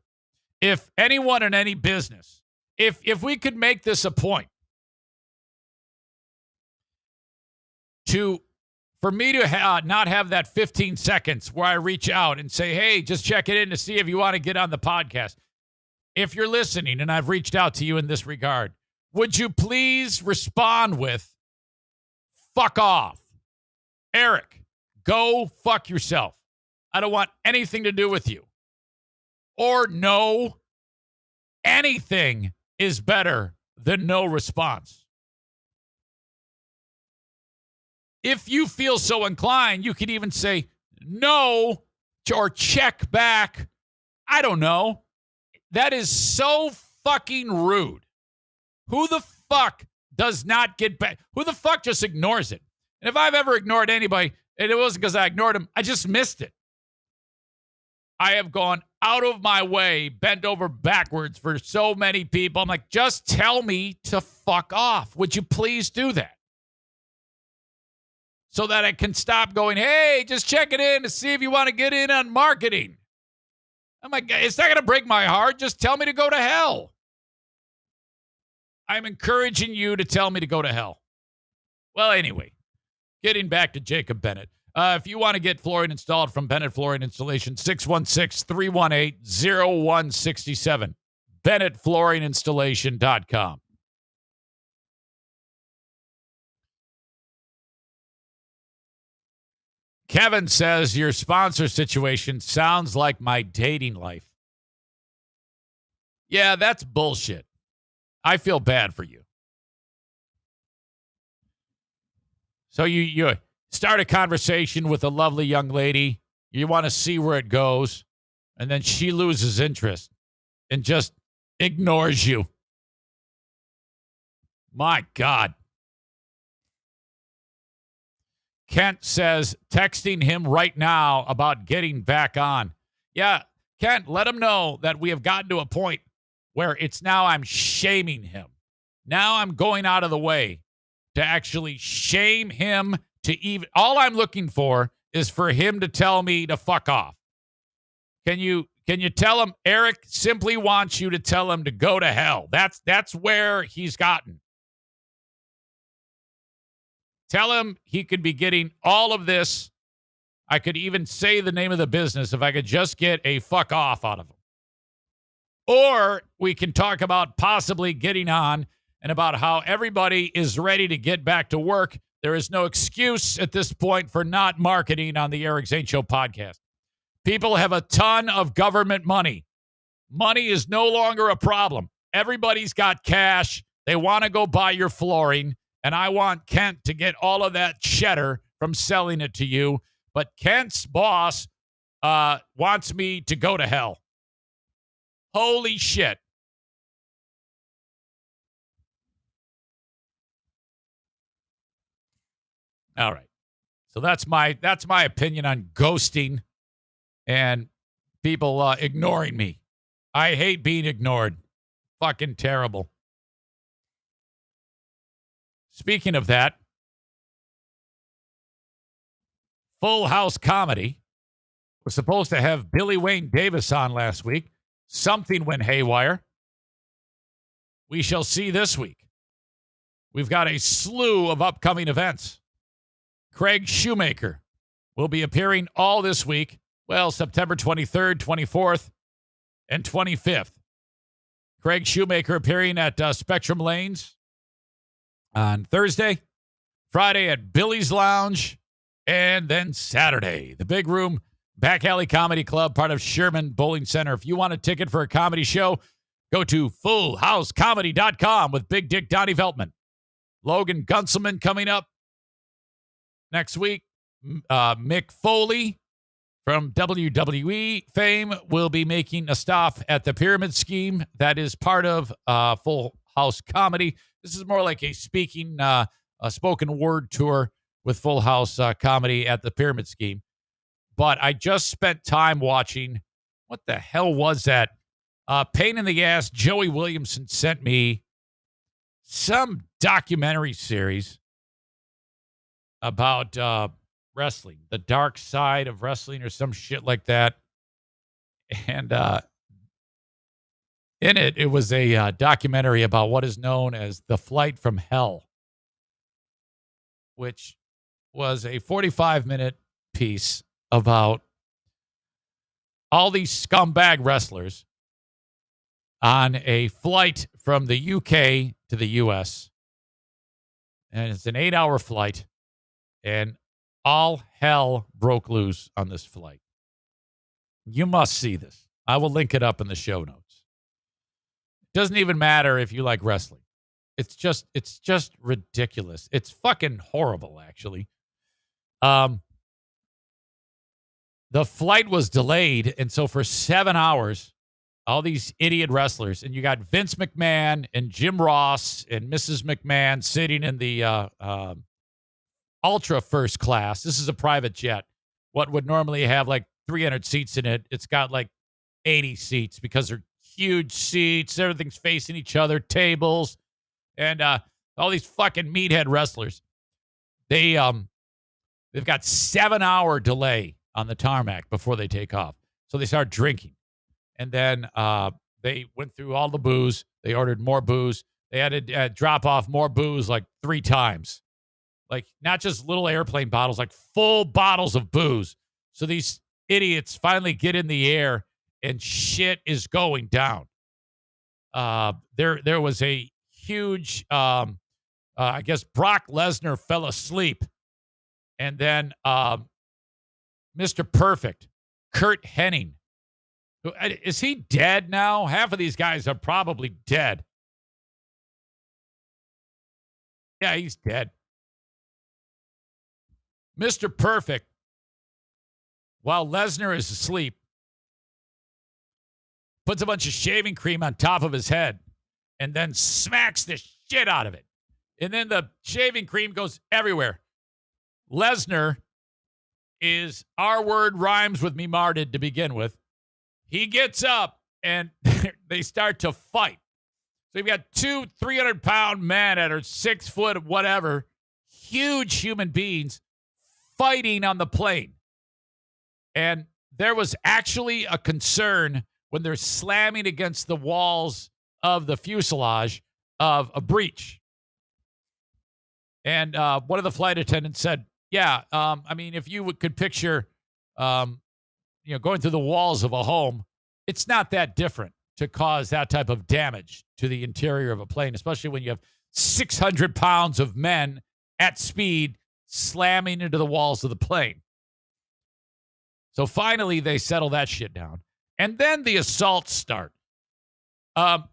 Speaker 1: if anyone in any business, if we could make this a point for me to not have that 15 seconds where I reach out and say, hey, just check it in to see if you want to get on the podcast. If you're listening and I've reached out to you in this regard, would you please respond with, fuck off. Eric, go fuck yourself. I don't want anything to do with you. Or no, anything is better than no response. If you feel so inclined, you could even say no or check back. I don't know. That is so fucking rude. Who the fuck does not get back? Who the fuck just ignores it? And if I've ever ignored anybody, and it wasn't because I ignored them, I just missed it. I have gone out of my way, bent over backwards for so many people. I'm like, just tell me to fuck off. Would you please do that? So that I can stop going, hey, just check it in to see if you want to get in on marketing. I'm like, it's not going to break my heart. Just tell me to go to hell. I'm encouraging you to tell me to go to hell. Well, anyway, getting back to Jacob Bennett. If you want to get flooring installed from Bennett Flooring Installation, 616-318-0167. BennettFlooringInstallation.com. Kevin says your sponsor situation sounds like my dating life. Yeah, that's bullshit. I feel bad for you. So you start a conversation with a lovely young lady. You want to see where it goes. And then she loses interest and just ignores you. My God. Kent says, texting him right now about getting back on. Yeah, Kent, let him know that we have gotten to a point where it's now I'm shaming him. Now I'm going out of the way to actually shame him to all I'm looking for is for him to tell me to fuck off. Can you Can you tell him Eric simply wants you to tell him to go to hell? That's where he's gotten. Tell him he could be getting all of this. I could even say the name of the business if I could just get a fuck off out of him. Or we can talk about possibly getting on and about how everybody is ready to get back to work. There is no excuse at this point for not marketing on the Eric Zane Show podcast. People have a ton of government money. Money is no longer a problem. Everybody's got cash. They want to go buy your flooring, and I want Kent to get all of that cheddar from selling it to you. But Kent's boss wants me to go to hell. Holy shit. All right. So that's my opinion on ghosting and people ignoring me. I hate being ignored. Fucking terrible. Speaking of that, Full House Comedy was supposed to have Billy Wayne Davis on last week. Something went haywire. We shall see this week. We've got a slew of upcoming events. Craig Shoemaker will be appearing all this week. Well, September 23rd, 24th, and 25th. Craig Shoemaker appearing at Spectrum Lanes on Thursday, Friday at Billy's Lounge, and then Saturday, the Big Room Back Alley Comedy Club, part of Sherman Bowling Center. If you want a ticket for a comedy show, go to fullhousecomedy.com with Big Dick Donnie Veltman. Logan Gunselman coming up next week. Mick Foley from WWE fame will be making a stop at the Pyramid Scheme. That is part of Full House Comedy. This is more like a spoken word tour with Full House Comedy at the Pyramid Scheme. But I just spent time watching, what the hell was that? Pain in the ass, Joey Williamson sent me some documentary series about wrestling, the dark side of wrestling or some shit like that. And in it, it was a documentary about what is known as The Flight from Hell, which was a 45-minute piece about all these scumbag wrestlers on a flight from the UK to the US. And it's an 8-hour flight. And all hell broke loose on this flight. You must see this. I will link it up in the show notes. It doesn't even matter if you like wrestling. It's just ridiculous. It's fucking horrible, actually. The flight was delayed, and so for 7 hours, all these idiot wrestlers, and you got Vince McMahon and Jim Ross and Mrs. McMahon sitting in the ultra first class. This is a private jet. What would normally have like 300 seats in it, it's got like 80 seats because they're huge seats. Everything's facing each other, tables, and all these fucking meathead wrestlers. They've got 7-hour delay on the tarmac before they take off. So they start drinking. And then they went through all the booze. They ordered more booze. They had to drop off more booze like 3 times. Like, not just little airplane bottles, like full bottles of booze. So these idiots finally get in the air and shit is going down. There was a huge, I guess Brock Lesnar fell asleep. And then Mr. Perfect, Kurt Hennig. Is he dead now? Half of these guys are probably dead. Yeah, he's dead. Mr. Perfect, while Lesnar is asleep, puts a bunch of shaving cream on top of his head and then smacks the shit out of it. And then the shaving cream goes everywhere. Lesnar is our word rhymes with me marted to begin with. He gets up and they start to fight. So you've got 2 300-pound men that are 6 foot whatever, huge human beings fighting on the plane. And there was actually a concern when they're slamming against the walls of the fuselage of a breach. And one of the flight attendants said, yeah, I mean, if you could picture, going through the walls of a home, it's not that different to cause that type of damage to the interior of a plane, especially when you have 600 pounds of men at speed slamming into the walls of the plane. So finally, they settle that shit down. And then the assaults start.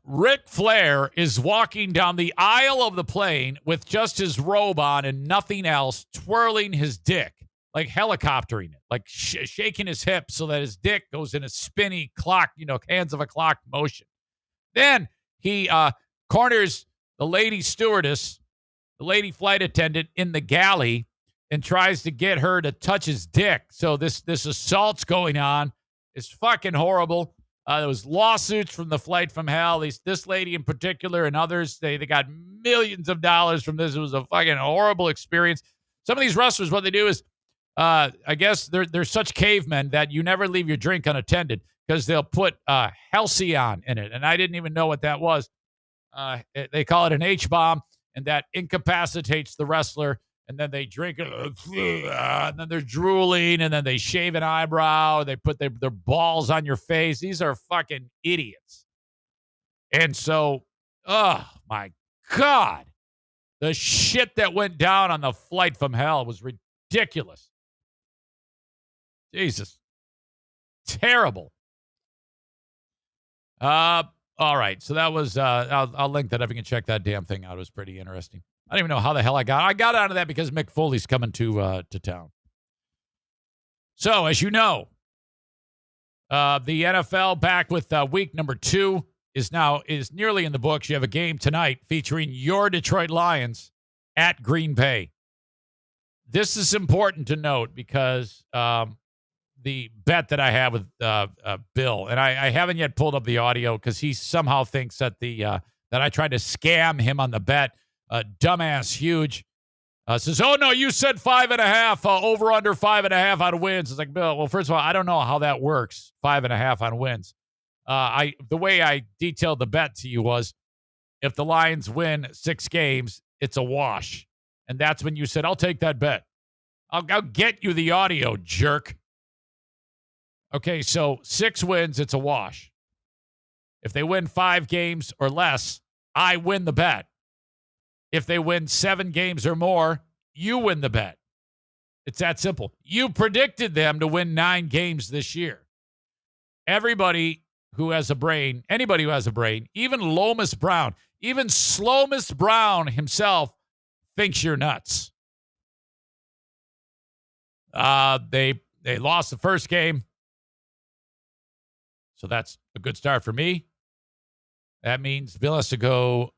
Speaker 1: Ric Flair is walking down the aisle of the plane with just his robe on and nothing else, twirling his dick, like helicoptering it, like shaking his hips so that his dick goes in a spinny clock, hands of a clock motion. Then he corners the lady stewardess, the lady flight attendant in the galley, and tries to get her to touch his dick. So this assault's going on. It's fucking horrible. There was lawsuits from the flight from hell. This lady in particular and others, they got millions of dollars from this. It was a fucking horrible experience. Some of these wrestlers, what they do is, I guess they're such cavemen that you never leave your drink unattended because they'll put Halcyon in it. And I didn't even know what that was. They call it an H-bomb, and that incapacitates the wrestler. And then they drink it, and then they're drooling, and then they shave an eyebrow. They put their balls on your face. These are fucking idiots. And so, oh, my God. The shit that went down on the flight from hell was ridiculous. Jesus. Terrible. All right. So that was, I'll link that up. You can check that damn thing out. It was pretty interesting. I don't even know how the hell I got out of that because Mick Foley's coming to town. So, as you know, the NFL back with week number 2 is nearly in the books. You have a game tonight featuring your Detroit Lions at Green Bay. This is important to note because the bet that I have with Bill, and I haven't yet pulled up the audio because he somehow thinks that that I tried to scam him on the bet. Dumbass huge says, oh, no, you said 5.5, over under 5.5 on wins. It's like, Bill, well, first of all, I don't know how that works, 5.5 on wins. The way I detailed the bet to you was if the Lions win 6 games, it's a wash. And that's when you said, I'll take that bet. I'll get you the audio, jerk. Okay, so 6 wins, it's a wash. If they win 5 games or less, I win the bet. If they win 7 games or more, you win the bet. It's that simple. You predicted them to win 9 games this year. Everybody who has a brain, anybody who has a brain, even Lomas Brown, even Slomas Brown himself thinks you're nuts. They lost the first game. So that's a good start for me. That means Bill has to go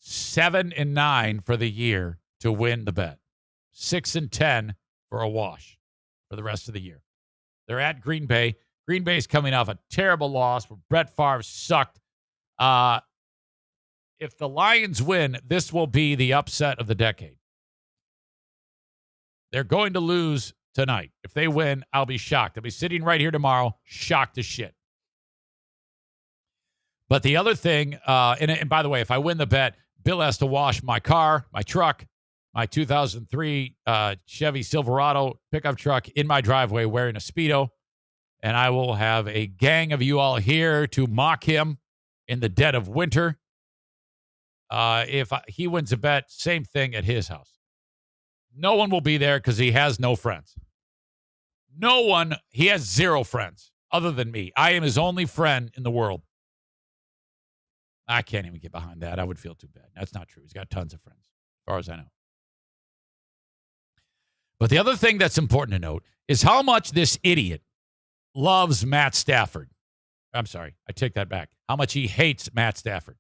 Speaker 1: 7-9 for the year to win the bet. 6-10 for a wash for the rest of the year. They're at Green Bay. Green Bay's coming off a terrible loss where Brett Favre sucked. If the Lions win, this will be the upset of the decade. They're going to lose tonight. If they win, I'll be shocked. I'll be sitting right here tomorrow, shocked as shit. But the other thing, and by the way, if I win the bet, Bill has to wash my car, my truck, my 2003 Chevy Silverado pickup truck in my driveway wearing a Speedo. And I will have a gang of you all here to mock him in the dead of winter. If he wins a bet, same thing at his house. No one will be there because he has no friends. No one. He has 0 friends other than me. I am his only friend in the world. I can't even get behind that. I would feel too bad. That's not true. He's got tons of friends, as far as I know. But the other thing that's important to note is how much this idiot loves Matt Stafford. I'm sorry. I take that back. How much he hates Matt Stafford.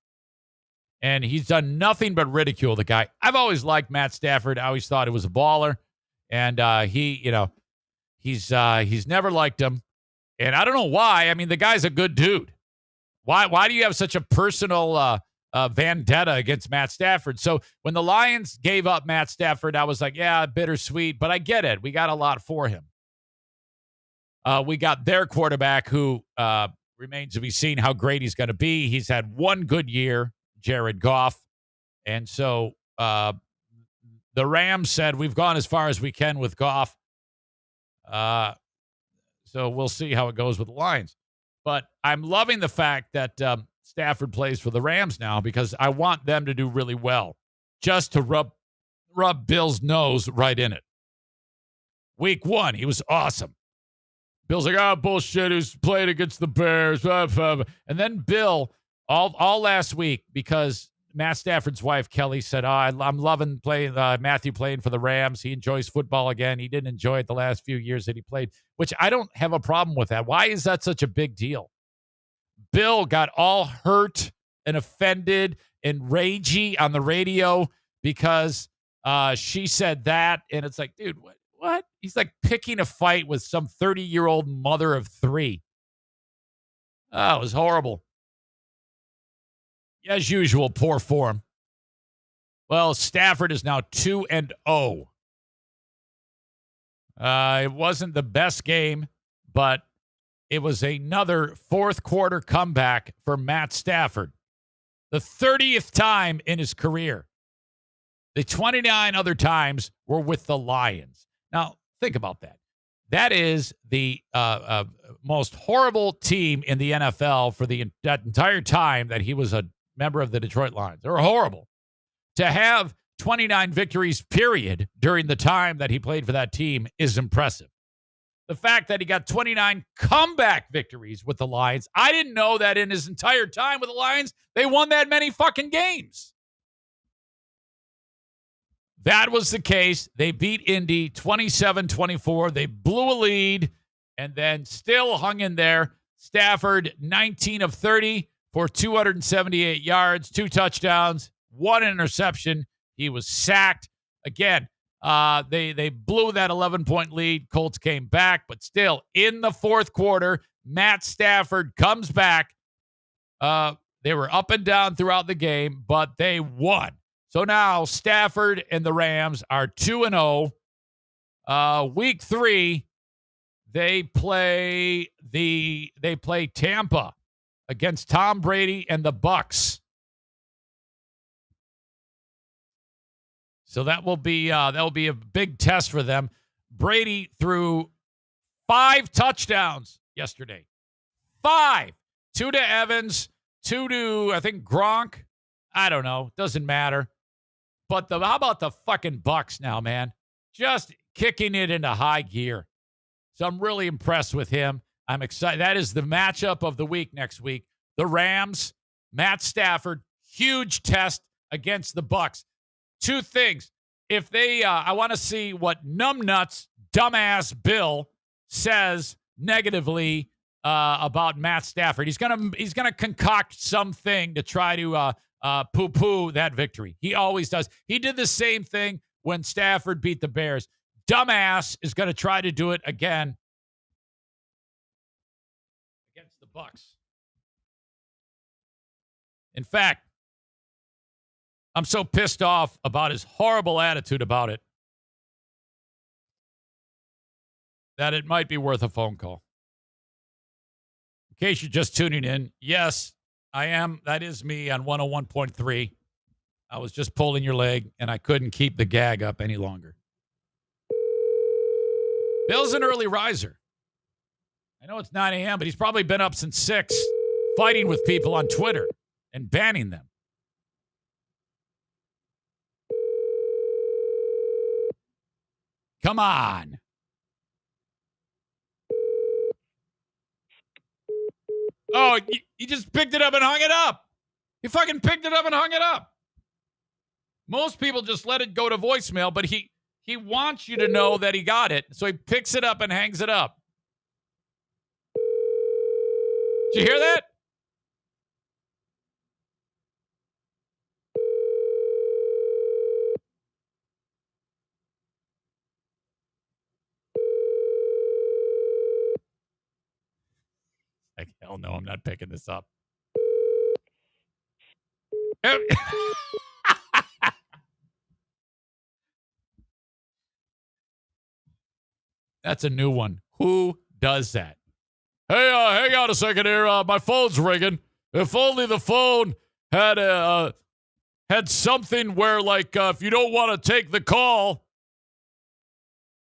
Speaker 1: And he's done nothing but ridicule the guy. I've always liked Matt Stafford. I always thought he was a baller. And he's never liked him. And I don't know why. I mean, the guy's a good dude. Why do you have such a personal vendetta against Matt Stafford? So when the Lions gave up Matt Stafford, I was like, yeah, bittersweet. But I get it. We got a lot for him. We got their quarterback who remains to be seen how great he's going to be. He's had one good year, Jared Goff. And so the Rams said, we've gone as far as we can with Goff. So we'll see how it goes with the Lions. But I'm loving the fact that Stafford plays for the Rams now because I want them to do really well just to rub Bill's nose right in it. Week 1, he was awesome. Bill's like, oh, bullshit, he's playing against the Bears. And then Bill, all last week, because Matt Stafford's wife, Kelly, said, I'm loving playing Matthew playing for the Rams. He enjoys football again. He didn't enjoy it the last few years that he played, which I don't have a problem with that. Why is that such a big deal? Bill got all hurt and offended and ragey on the radio because she said that. And it's like, dude, what? He's like picking a fight with some 30-year-old mother of 3. Oh, it was horrible. As usual, poor form. Well, Stafford is now 2-0. It wasn't the best game, but it was another fourth quarter comeback for Matt Stafford. The 30th time in his career. The 29 other times were with the Lions. Now, think about that. That is the most horrible team in the NFL for that entire time that he was a member of the Detroit Lions. They were horrible. To have 29 victories, period, during the time that he played for that team is impressive. The fact that he got 29 comeback victories with the Lions, I didn't know that in his entire time with the Lions, they won that many fucking games. That was the case. They beat Indy 27-24. They blew a lead and then still hung in there. Stafford, 19 of 30 for 278 yards, 2 touchdowns, 1 interception. He was sacked. Again, they blew that 11-point lead. Colts came back, but still in the fourth quarter, Matt Stafford comes back. They were up and down throughout the game, but they won. So now Stafford and the Rams are 2-0. Week 3, they play Tampa against Tom Brady and the Bucks. So that will be a big test for them. Brady threw 5 touchdowns yesterday. 5. 2 to Evans, 2 to, I think, Gronk. I don't know. Doesn't matter. But how about the fucking Bucks now, man? Just kicking it into high gear. So I'm really impressed with him. I'm excited. That is the matchup of the week next week. The Rams, Matt Stafford, huge test against the Bucks. 2 things. If they, I want to see what numbnuts, dumbass Bill says negatively about Matt Stafford. He's gonna concoct something to try to poo-poo that victory. He always does. He did the same thing when Stafford beat the Bears. Dumbass is going to try to do it again against the Bucks. In fact, I'm so pissed off about his horrible attitude about it that it might be worth a phone call. In case you're just tuning in, yes, I am. That is me on 101.3. I was just pulling your leg, and I couldn't keep the gag up any longer. Bill's an early riser. I know it's 9 a.m., but he's probably been up since 6, fighting with people on Twitter and banning them. Come on. Oh, you just picked it up and hung it up. He fucking picked it up and hung it up. Most people just let it go to voicemail, but he wants you to know that he got it, so he picks it up and hangs it up. Did you hear that? Like, hell no, I'm not picking this up. That's a new one. Who does that. Hey, hang on a second here. My phone's ringing. If only the phone had something where, like, if you don't want to take the call,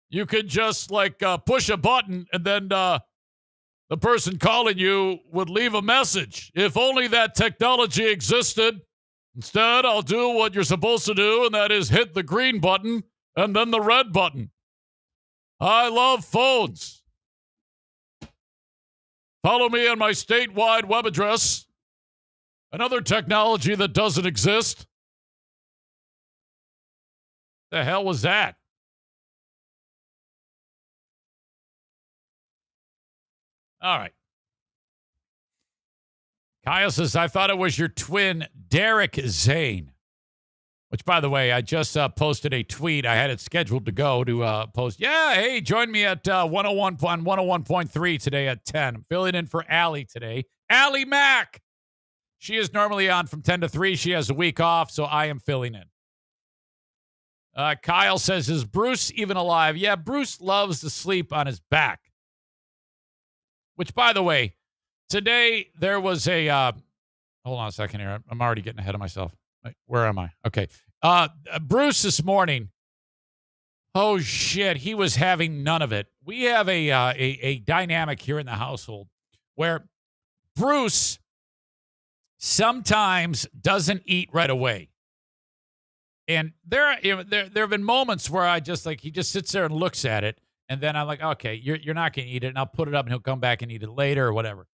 Speaker 1: you could just, like, push a button and then the person calling you would leave a message. If only that technology existed. Instead, I'll do what you're supposed to do, and that is hit the green button and then the red button. I love phones. Follow me on my statewide web address. Another technology that doesn't exist. The hell was that? All right. Kyle says, I thought it was your twin, Eric Zane. Which, by the way, I just posted a tweet. I had it scheduled to go to post. Yeah, hey, join me at 101.3 today at 10. I'm filling in for Allie today. Allie Mack. She is normally on from 10 to 3. She has a week off, so I am filling in. Kyle says, is Bruce even alive? Yeah, Bruce loves to sleep on his back. Which, by the way, today there was a... hold on a second here. I'm already getting ahead of myself. Wait, where am I? Okay. Bruce this morning, oh, shit, he was having none of it. We have a dynamic here in the household where Bruce sometimes doesn't eat right away. And there have been moments where I just, like, he just sits there and looks at it. And then I'm like, okay, you're not going to eat it. And I'll put it up and he'll come back and eat it later or whatever.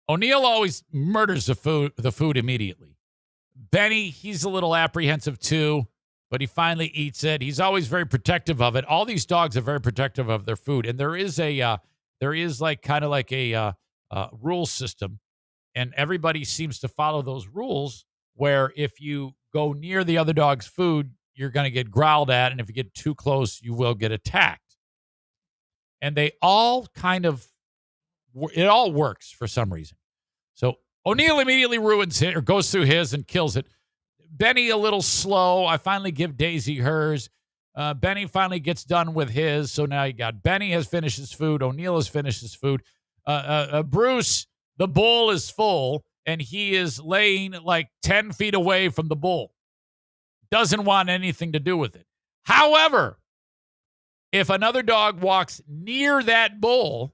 Speaker 1: O'Neill always murders the food immediately. Benny, he's a little apprehensive too, but he finally eats it. He's always very protective of it. All these dogs are very protective of their food. And there is like kind of like a rule system. And everybody seems to follow those rules where if you go near the other dog's food, you're going to get growled at. And if you get too close, you will get attacked. And they all it all works for some reason. So O'Neill immediately ruins it or goes through his and kills it. Benny a little slow. I finally give Daisy hers. Benny finally gets done with his. So now you got Benny has finished his food. O'Neill has finished his food. Bruce, the bowl is full and he is laying like 10 feet away from the bowl. Doesn't want anything to do with it. However, if another dog walks near that bowl,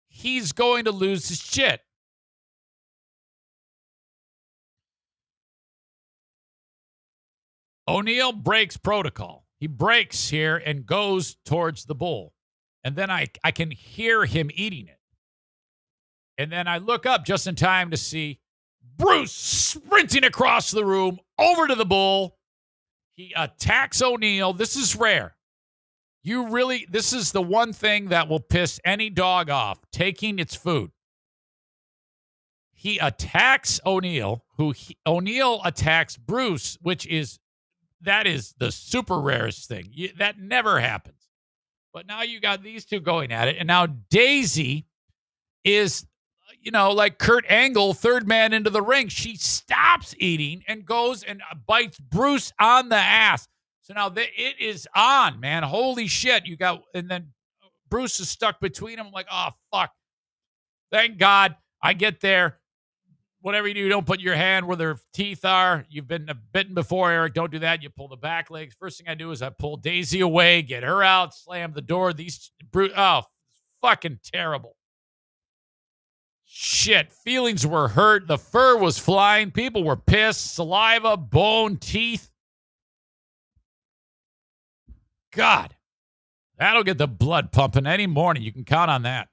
Speaker 1: he's going to lose his shit. O'Neill breaks protocol. He breaks here and goes towards the bowl. And then I can hear him eating it. And then I look up just in time to see Bruce sprinting across the room over to the bowl. He attacks O'Neill. This is rare. This is the one thing that will piss any dog off, taking its food. He attacks O'Neill, O'Neill attacks Bruce, that is the super rarest thing. That never happens. But now you got these two going at it. And now Daisy is, like Kurt Angle, third man into the ring. She stops eating and goes and bites Bruce on the ass. So now it is on, man. Holy shit. And then Bruce is stuck between them. I'm like, oh, fuck. Thank God I get there. Whatever you do, don't put your hand where their teeth are. You've been bitten before, Eric. Don't do that. You pull the back legs. First thing I do is I pull Daisy away, get her out, slam the door. Fucking terrible. Shit. Feelings were hurt. The fur was flying. People were pissed. Saliva, bone, teeth. God, that'll get the blood pumping any morning. You can count on that.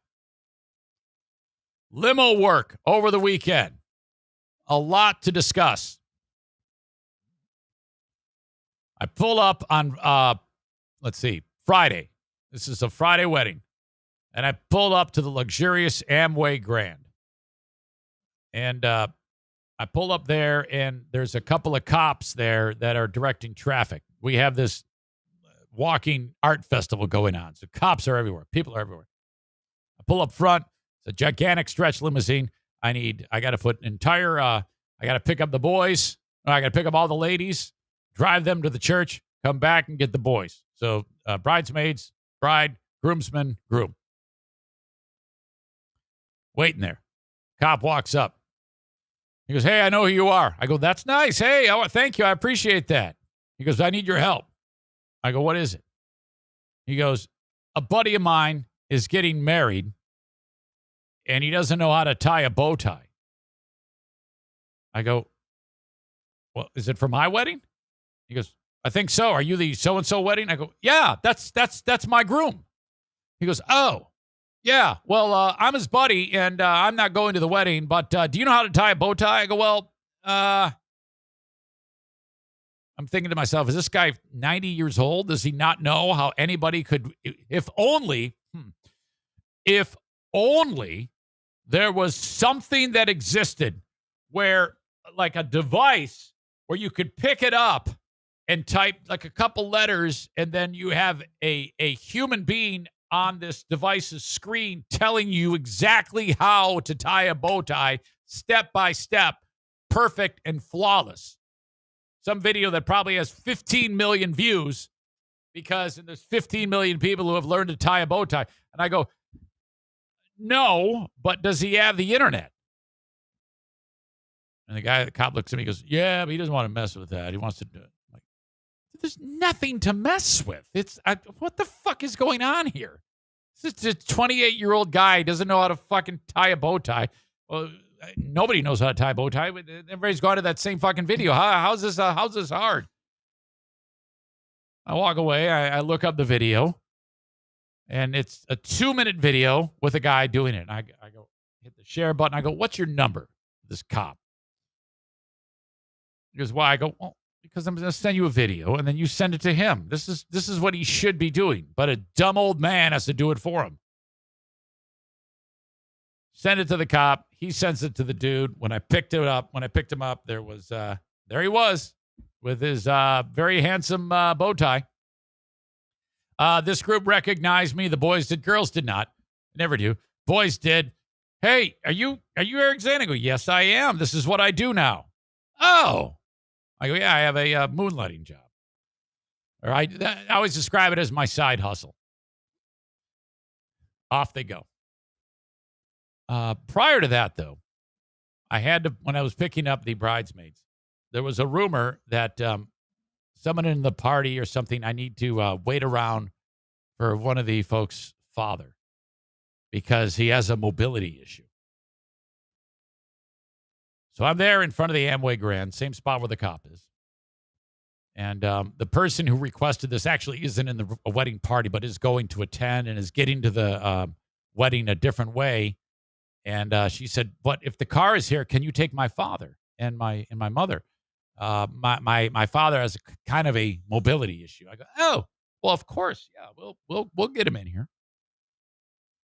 Speaker 1: Limo work over the weekend. A lot to discuss. I pull up on, Friday. This is a Friday wedding. And I pulled up to the luxurious Amway Grand. And I pull up there, and there's a couple of cops there that are directing traffic. We have this walking art festival going on. So cops are everywhere. People are everywhere. I pull up front. It's a gigantic stretch limousine. I got to put I got to pick up the boys. I got to pick up all the ladies, drive them to the church, come back and get the boys. So bridesmaids, bride, Groomsman, groom. Waiting there. Cop walks up. He goes, hey, I know who you are. I go, that's nice. Hey, thank you. I appreciate that. He goes, I need your help. I go, what is it? He goes, a buddy of mine is getting married, and he doesn't know how to tie a bow tie. I go, well, is it for my wedding? He goes, I think so. Are you the so-and-so wedding? I go, yeah, that's my groom. He goes, oh, yeah, well, I'm his buddy, and I'm not going to the wedding, but do you know how to tie a bow tie? I go, well, I'm thinking to myself, is this guy 90 years old? Does he not know how anybody could, if only there was something that existed where, like a device where you could pick it up and type like a couple letters, and then you have a human being on this device's screen telling you exactly how to tie a bow tie, step by step, perfect and flawless. Some video that probably has 15 million views because there's 15 million people who have learned to tie a bow tie. And I go, no, but does he have the internet? And the cop looks at me and goes, yeah, but he doesn't want to mess with that. He wants to do it. I'm like, there's nothing to mess with. What the fuck is going on here? This is a 28-year-old guy doesn't know how to fucking tie a bow tie. Well, nobody knows how to tie a bow tie. Everybody's gone to that same fucking video. How's this hard? I walk away. I look up the video, and it's a 2-minute video with a guy doing it. And I go, hit the share button. I go, what's your number? This cop. He goes, why? I go, well, because I'm going to send you a video, and then you send it to him. This is what he should be doing, but a dumb old man has to do it for him. Send it to the cop. He sends it to the dude. When I picked him up, there he was with his very handsome bow tie. This group recognized me. The boys did. Girls did not. Never do. Boys did. Hey, are you Eric Zane? I go, yes, I am. This is what I do now. Oh. I go, yeah, I have a moonlighting job. Or I always describe it as my side hustle. Off they go. Prior to that, though, when I was picking up the bridesmaids, there was a rumor that someone in the party or something, I need to wait around for one of the folks' father because he has a mobility issue. So I'm there in front of the Amway Grand, same spot where the cop is. And the person who requested this actually isn't in the wedding party, but is going to attend and is getting to the wedding a different way. And she said, but if the car is here, can you take my father and my mother? My father has kind of a mobility issue. I go, oh, well, of course. Yeah, we'll get him in here.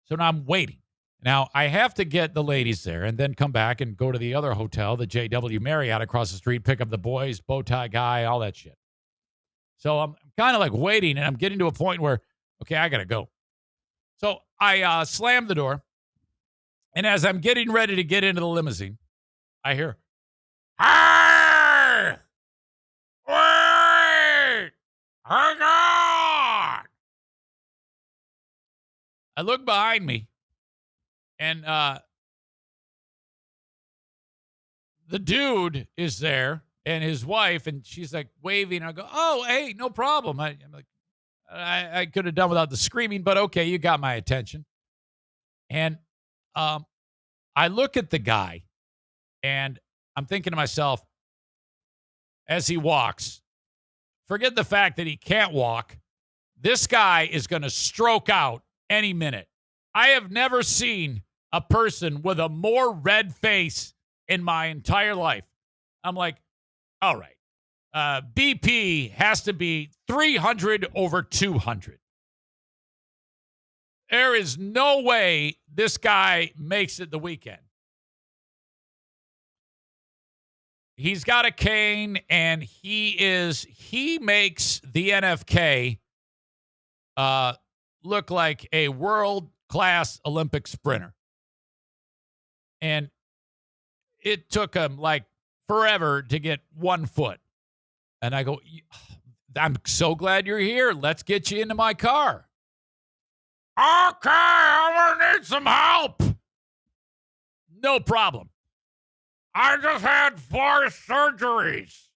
Speaker 1: So now I'm waiting. Now, I have to get the ladies there and then come back and go to the other hotel, the JW Marriott across the street, pick up the boys, bow tie guy, all that shit. So I'm kind of like waiting, and I'm getting to a point where, okay, I got to go. So I slam the door, and as I'm getting ready to get into the limousine, I hear, hey! Wait! Hang on! I look behind me. And the dude is there and his wife, and she's like waving. I go, oh, hey, no problem. I'm like, I could have done without the screaming, but okay, you got my attention. And I look at the guy, and I'm thinking to myself, as he walks, forget the fact that he can't walk. This guy is going to stroke out any minute. I have never seen a person with a more red face in my entire life. I'm like, all right, BP has to be 300 over 200. There is no way this guy makes it the weekend. He's got a cane, and he makes the NFK look like a world-class Olympic sprinter. And it took him like forever to get 1 foot. And I go, I'm so glad you're here. Let's get you into my car. Okay, I'm gonna need some help. No problem. I just had 4 surgeries.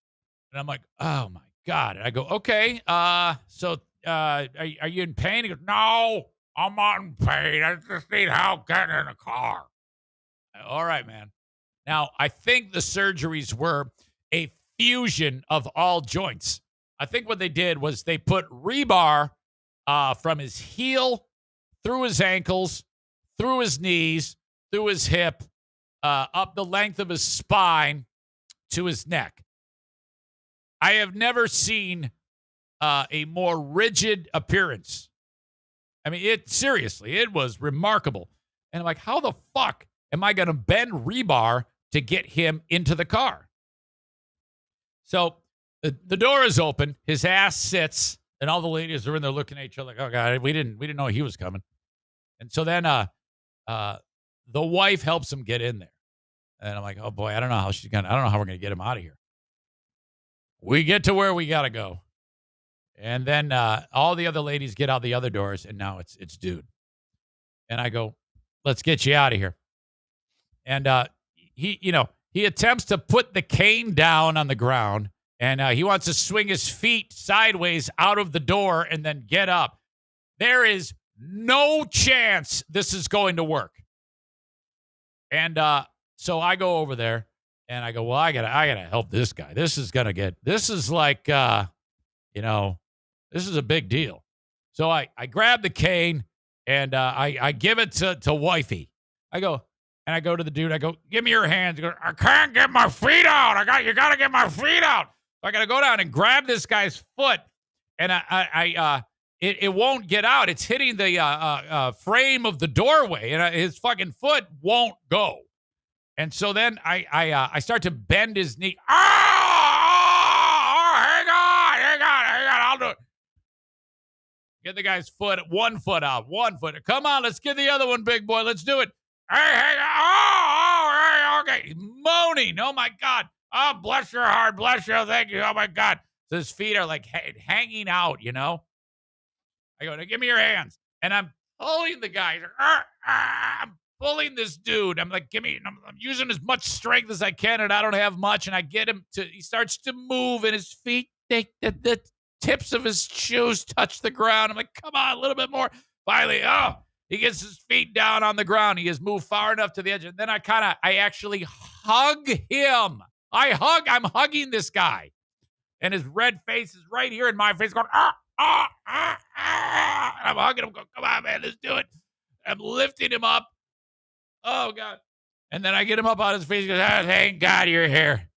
Speaker 1: And I'm like, oh my God. And I go, okay, so are you in pain? He goes, no, I'm not in pain. I just need help getting in the car. All right, man. Now, I think the surgeries were a fusion of all joints. I think what they did was they put rebar from his heel through his ankles, through his knees, through his hip, up the length of his spine to his neck. I have never seen a more rigid appearance. I mean, it was remarkable. And I'm like, how the fuck am I going to bend rebar to get him into the car? So the door is open. His ass sits, and all the ladies are in there looking at each other like, oh God, we didn't know he was coming. And so then the wife helps him get in there. And I'm like, oh boy, I don't know how we're going to get him out of here. We get to where we got to go. And then all the other ladies get out the other doors, and now it's dude. And I go, let's get you out of here. And he attempts to put the cane down on the ground, and he wants to swing his feet sideways out of the door and then get up. There is no chance this is going to work. And so I go over there. And I go, well, I gotta help this guy. This is like, this is a big deal. So I grab the cane and I give it to wifey. I go to the dude. I go, give me your hands. He goes, I can't get my feet out. You gotta get my feet out. So I gotta go down and grab this guy's foot, and it won't get out. It's hitting the frame of the doorway, and his fucking foot won't go. And so then I start to bend his knee. Oh, hang on. I'll do it. Get the guy's one foot out. Come on, let's get the other one, big boy. Let's do it. Hey, hang on. Okay. He's moaning. Oh, my God. Oh, bless your heart. Bless you. Thank you. Oh, my God. So his feet are like hanging out, I go, now give me your hands. And I'm pulling the guy. I'm pulling this dude. I'm like, I'm using as much strength as I can, and I don't have much. And I get him he starts to move, and his feet, the tips of his shoes touch the ground. I'm like, come on, a little bit more. Finally, he gets his feet down on the ground. He has moved far enough to the edge. And then I actually hug him. I'm hugging this guy. And his red face is right here in my face going, And I'm hugging him, going, come on, man, let's do it. I'm lifting him up. Oh, God. And then I get him up on his face. He goes, thank God you're here.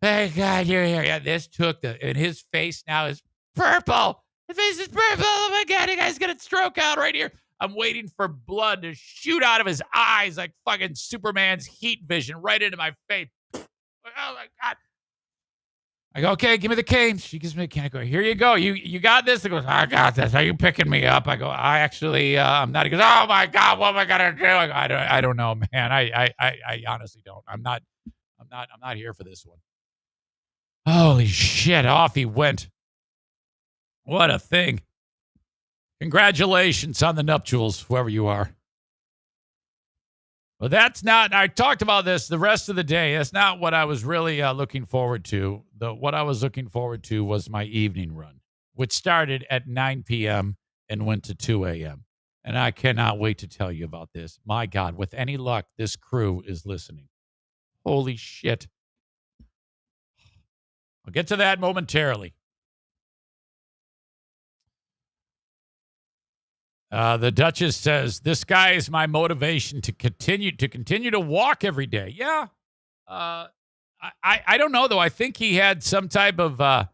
Speaker 1: Thank God you're here. Yeah, this and his face now is purple. His face is purple. Oh, my God. The guy's going to stroke out right here. I'm waiting for blood to shoot out of his eyes like fucking Superman's heat vision right into my face. Oh, my God. I go, okay, give me the cane. She gives me the cane. I go, here you go. You got this? He goes, I got this. Are you picking me up? I go, I actually, I'm not. He goes, oh my God, what am I gonna do? I go, I don't know, man. I honestly don't. I'm not here for this one. Holy shit! Off he went. What a thing! Congratulations on the nuptials, whoever you are. Well, that's not, I talked about this the rest of the day. That's not what I was really looking forward to. What I was looking forward to was my evening run, which started at 9 p.m. and went to 2 a.m. And I cannot wait to tell you about this. My God, with any luck, this crew is listening. Holy shit. I'll get to that momentarily. The Duchess says, this guy is my motivation to continue to walk every day. Yeah. I don't know, though. I think he had some type of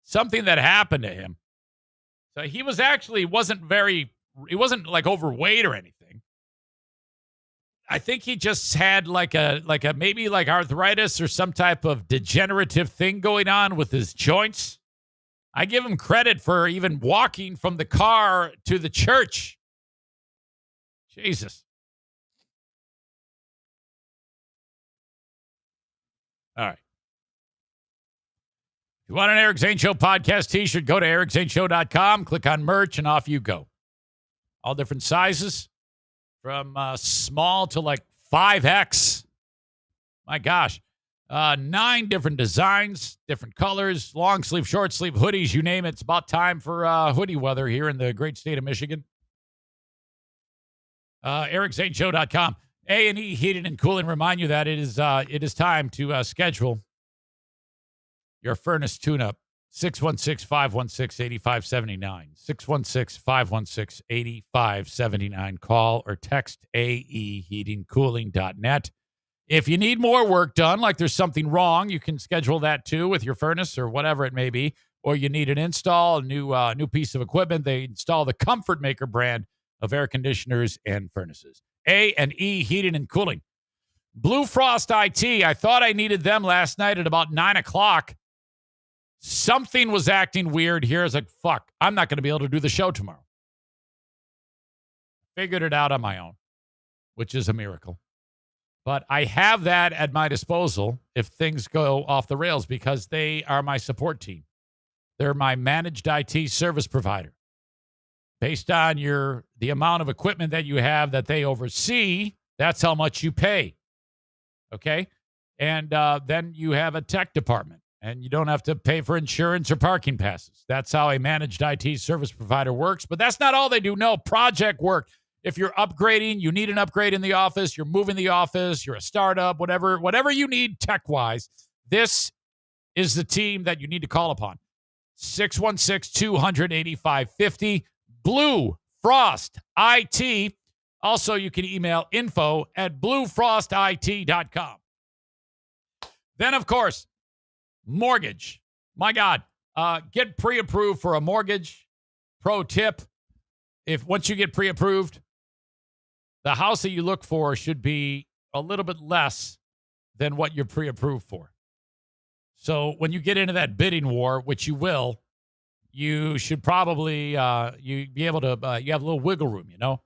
Speaker 1: something that happened to him. So he wasn't like overweight or anything. I think he just had like a maybe like arthritis or some type of degenerative thing going on with his joints. I give him credit for even walking from the car to the church. Jesus. All right. If you want an Eric Zane Show podcast t-shirt, go to ericzaneshow.com, click on merch, and off you go. All different sizes, from small to like 5X. My gosh. 9 different designs, different colors, long sleeve, short sleeve, hoodies, you name it. It's about time for hoodie weather here in the great state of Michigan. EricZaneShow.com. A&E Heating and Cooling remind you that it is time to schedule your furnace tune-up. 616-516-8579. 616-516-8579. Call or text aeheatingcooling.net. If you need more work done, like there's something wrong, you can schedule that too with your furnace or whatever it may be. Or you need an install, a new piece of equipment. They install the Comfort Maker brand of air conditioners and furnaces. A&E Heating and Cooling. Blue Frost IT. I thought I needed them last night at about 9 o'clock. Something was acting weird here. I was like, fuck, I'm not going to be able to do the show tomorrow. Figured it out on my own, which is a miracle. But I have that at my disposal if things go off the rails because they are my support team. They're my managed IT service provider. Based on the amount of equipment that you have that they oversee, that's how much you pay. Okay? And then you have a tech department, and you don't have to pay for insurance or parking passes. That's how a managed IT service provider works. But that's not all they do. No, project work. If you're upgrading, you need an upgrade in the office, you're moving the office, you're a startup, whatever you need tech-wise, this is the team that you need to call upon. 616-200-8550. Blue Frost IT. Also, you can email info@bluefrostit.com. Then, of course, mortgage. My God, get pre-approved for a mortgage. Pro tip, once you get pre-approved, the house that you look for should be a little bit less than what you're pre-approved for. So when you get into that bidding war, which you will, you should probably you be able to you have a little wiggle room, you know.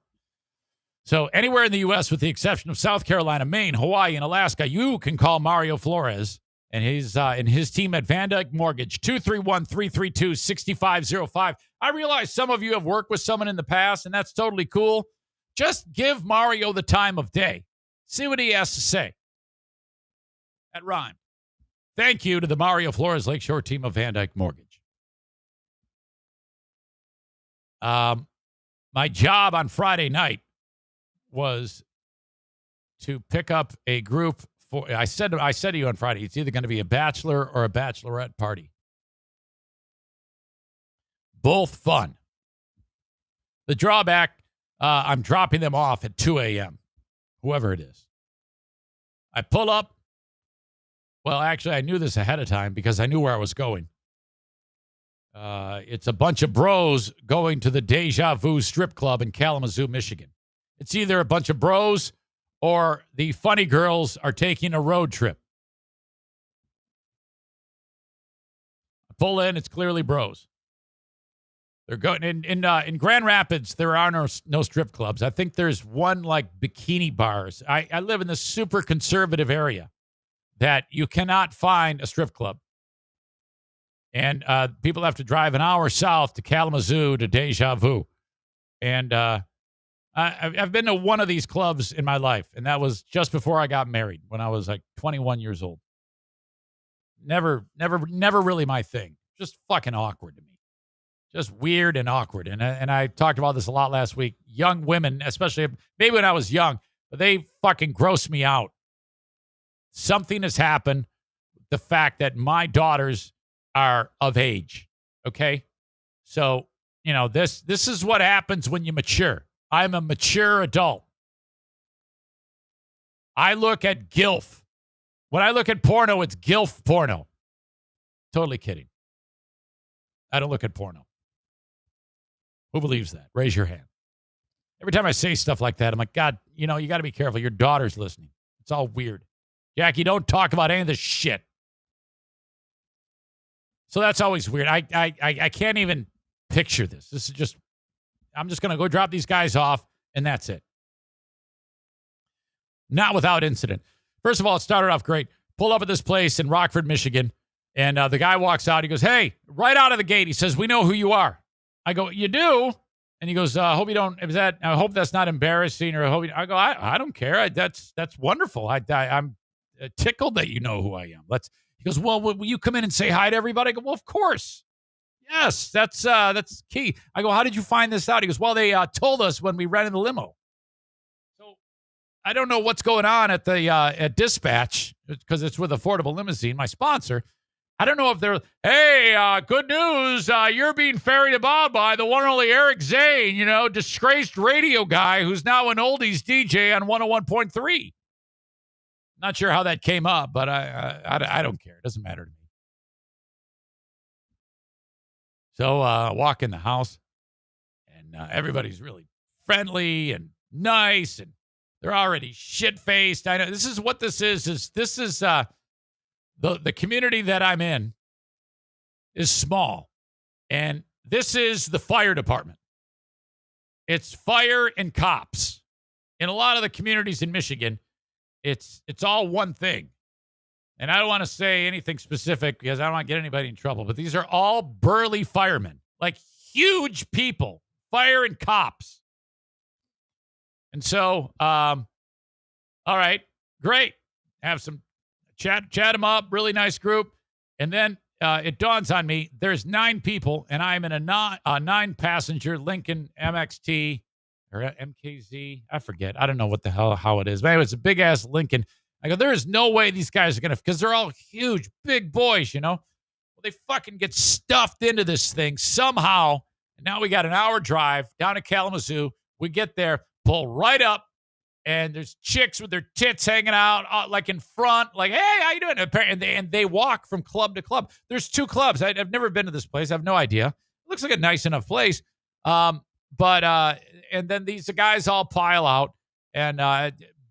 Speaker 1: So anywhere in the U.S., with the exception of South Carolina, Maine, Hawaii, and Alaska, you can call Mario Flores and his team at Van Dyke Mortgage, 231-332-6505. I realize some of you have worked with someone in the past, and that's totally cool. Just give Mario the time of day. See what he has to say. That rhymed. Thank you to the Mario Flores Lakeshore team of Van Dyke Mortgage. My job on Friday night was to pick up a group for. I said to you on Friday, it's either going to be a bachelor or a bachelorette party. Both fun. The drawback, I'm dropping them off at 2 a.m., whoever it is. I pull up. Well, actually, I knew this ahead of time because I knew where I was going. It's a bunch of bros going to the Deja Vu strip club in Kalamazoo, Michigan. It's either a bunch of bros or the funny girls are taking a road trip. I pull in, it's clearly bros. They're going in Grand Rapids. There are no strip clubs. I think there's one like bikini bars. I live in this super conservative area that you cannot find a strip club. And people have to drive an hour south to Kalamazoo to Deja Vu. And I've been to one of these clubs in my life, and that was just before I got married when I was like 21 years old. Never really my thing. Just fucking awkward to me. Just weird and awkward. And I talked about this a lot last week. Young women, especially maybe when I was young, but they fucking gross me out. Something has happened. The fact that my daughters are of age. Okay. So, you know, this is what happens when you mature. I'm a mature adult. I look at GILF. When I look at porno, it's GILF porno. Totally kidding. I don't look at porno. Who believes that? Raise your hand. Every time I say stuff like that, I'm like, God, you know, you got to be careful. Your daughter's listening. It's all weird. Jackie, don't talk about any of this shit. So that's always weird. I can't even picture this. This is just, I'm just going to go drop these guys off, and that's it. Not without incident. First of all, it started off great. Pull up at this place in Rockford, Michigan, and the guy walks out. He goes, hey, right out of the gate, he says, we know who you are. I go, you do? And he goes, I hope that's not embarrassing, or I go, I don't care. That's wonderful. I'm tickled that you know who I am. He goes, well, will you come in and say hi to everybody? I go, well, of course. Yes, that's key. I go, how did you find this out? He goes, well, they told us when we rented the limo. So I don't know what's going on at the at Dispatch, because it's with Affordable Limousine, my sponsor. I don't know if they're, hey, good news. You're being ferried about by the one and only Eric Zane, disgraced radio guy who's now an oldies DJ on 101.3. Not sure how that came up, but I don't care. It doesn't matter to me. So walk in the house, and everybody's really friendly and nice, and they're already shit-faced. I know this is what this is. This is the community that I'm in is small, and this is the fire department. It's fire and cops. In a lot of the communities in Michigan, it's all one thing. And I don't want to say anything specific because I don't want to get anybody in trouble, but these are all burly firemen, like huge people, fire and cops. And so, all right, great. Have some chat them up, really nice group. And then it dawns on me, there's 9 people, and I'm in a 9-passenger Lincoln MXT or MKZ. I forget. I don't know what the hell, how it is. But anyway, it's a big-ass Lincoln. I go, there is no way these guys are going to, because they're all huge, big boys, Well, they fucking get stuffed into this thing somehow. And now we got an hour drive down to Kalamazoo. We get there, pull right up, and there's chicks with their tits hanging out, like in front, like, hey, how you doing? And they walk from club to club. There's 2 clubs. I've never been to this place. I have no idea. It looks like a nice enough place. And then these guys all pile out. And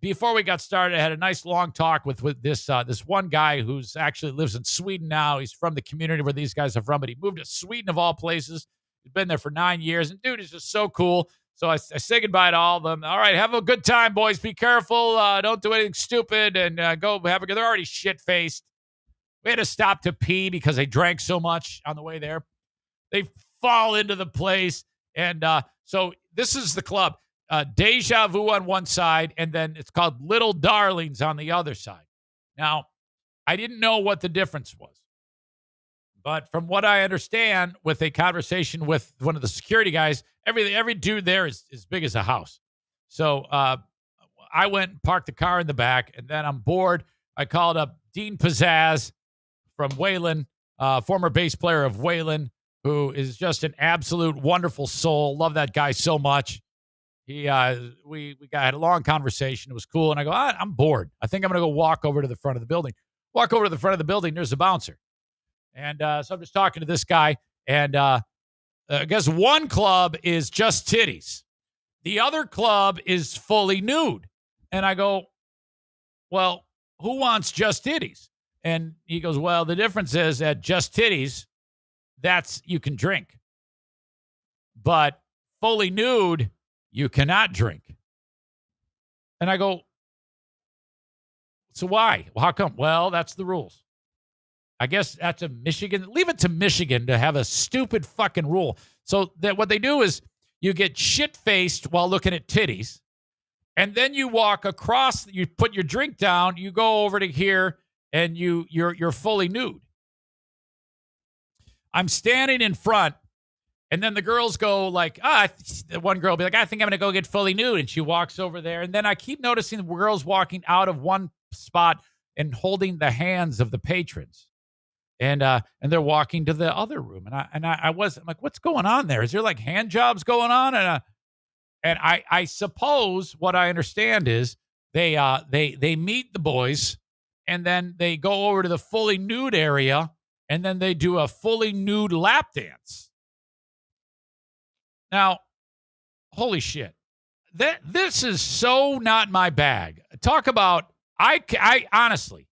Speaker 1: before we got started, I had a nice long talk with this one guy who's actually lives in Sweden now. He's from the community where these guys are from, but he moved to Sweden of all places. He's been there for 9 years, and dude is just so cool. So I say goodbye to all of them. All right, have a good time, boys. Be careful. Don't do anything stupid, and go have a good. They're already shit-faced. We had to stop to pee because they drank so much on the way there. They fall into the place, and so this is the club. Deja Vu on one side, and then it's called Little Darlings on the other side. Now, I didn't know what the difference was. But from what I understand, with a conversation with one of the security guys, every dude there is as big as a house. So I went and parked the car in the back, and then I'm bored. I called up Dean Pizzazz from Wayland, former bass player of Wayland, who is just an absolute wonderful soul. Love that guy so much. We had a long conversation. It was cool. And I go, I'm bored. I think I'm going to go walk over to the front of the building. Walk over to the front of the building. There's a bouncer. And so I'm just talking to this guy. And I guess one club is just titties. The other club is fully nude. And I go, well, who wants just titties? And he goes, well, the difference is at just titties, that's you can drink. But fully nude, you cannot drink. And I go, so why? Well, how come? Well, that's the rules. I guess that's a Michigan. Leave it to Michigan to have a stupid fucking rule. So that what they do is you get shit-faced while looking at titties, and then you walk across, you put your drink down, you go over to here, and you're fully nude. I'm standing in front. And then the girls go like, one girl will be like, I think I'm going to go get fully nude. And she walks over there. And then I keep noticing the girls walking out of one spot and holding the hands of the patrons. And they're walking to the other room. And I'm like, what's going on there? Is there like hand jobs going on? And I suppose what I understand is they meet the boys, and then they go over to the fully nude area, and then they do a fully nude lap dance. Now, holy shit, this is so not my bag. Talk about, I honestly,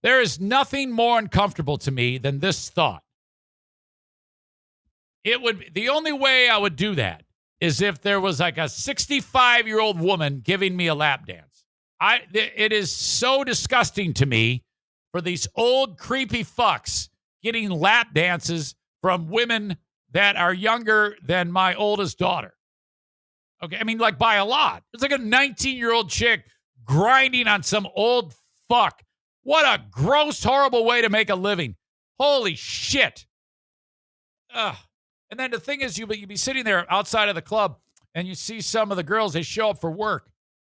Speaker 1: there is nothing more uncomfortable to me than this thought. The only way I would do that is if there was like a 65-year-old woman giving me a lap dance. It is so disgusting to me for these old creepy fucks getting lap dances from women that are younger than my oldest daughter. Okay, I mean, like by a lot. It's like a 19-year-old chick grinding on some old fuck. What a gross, horrible way to make a living. Holy shit. Ugh. And then the thing is, you'd be sitting there outside of the club and you see some of the girls, they show up for work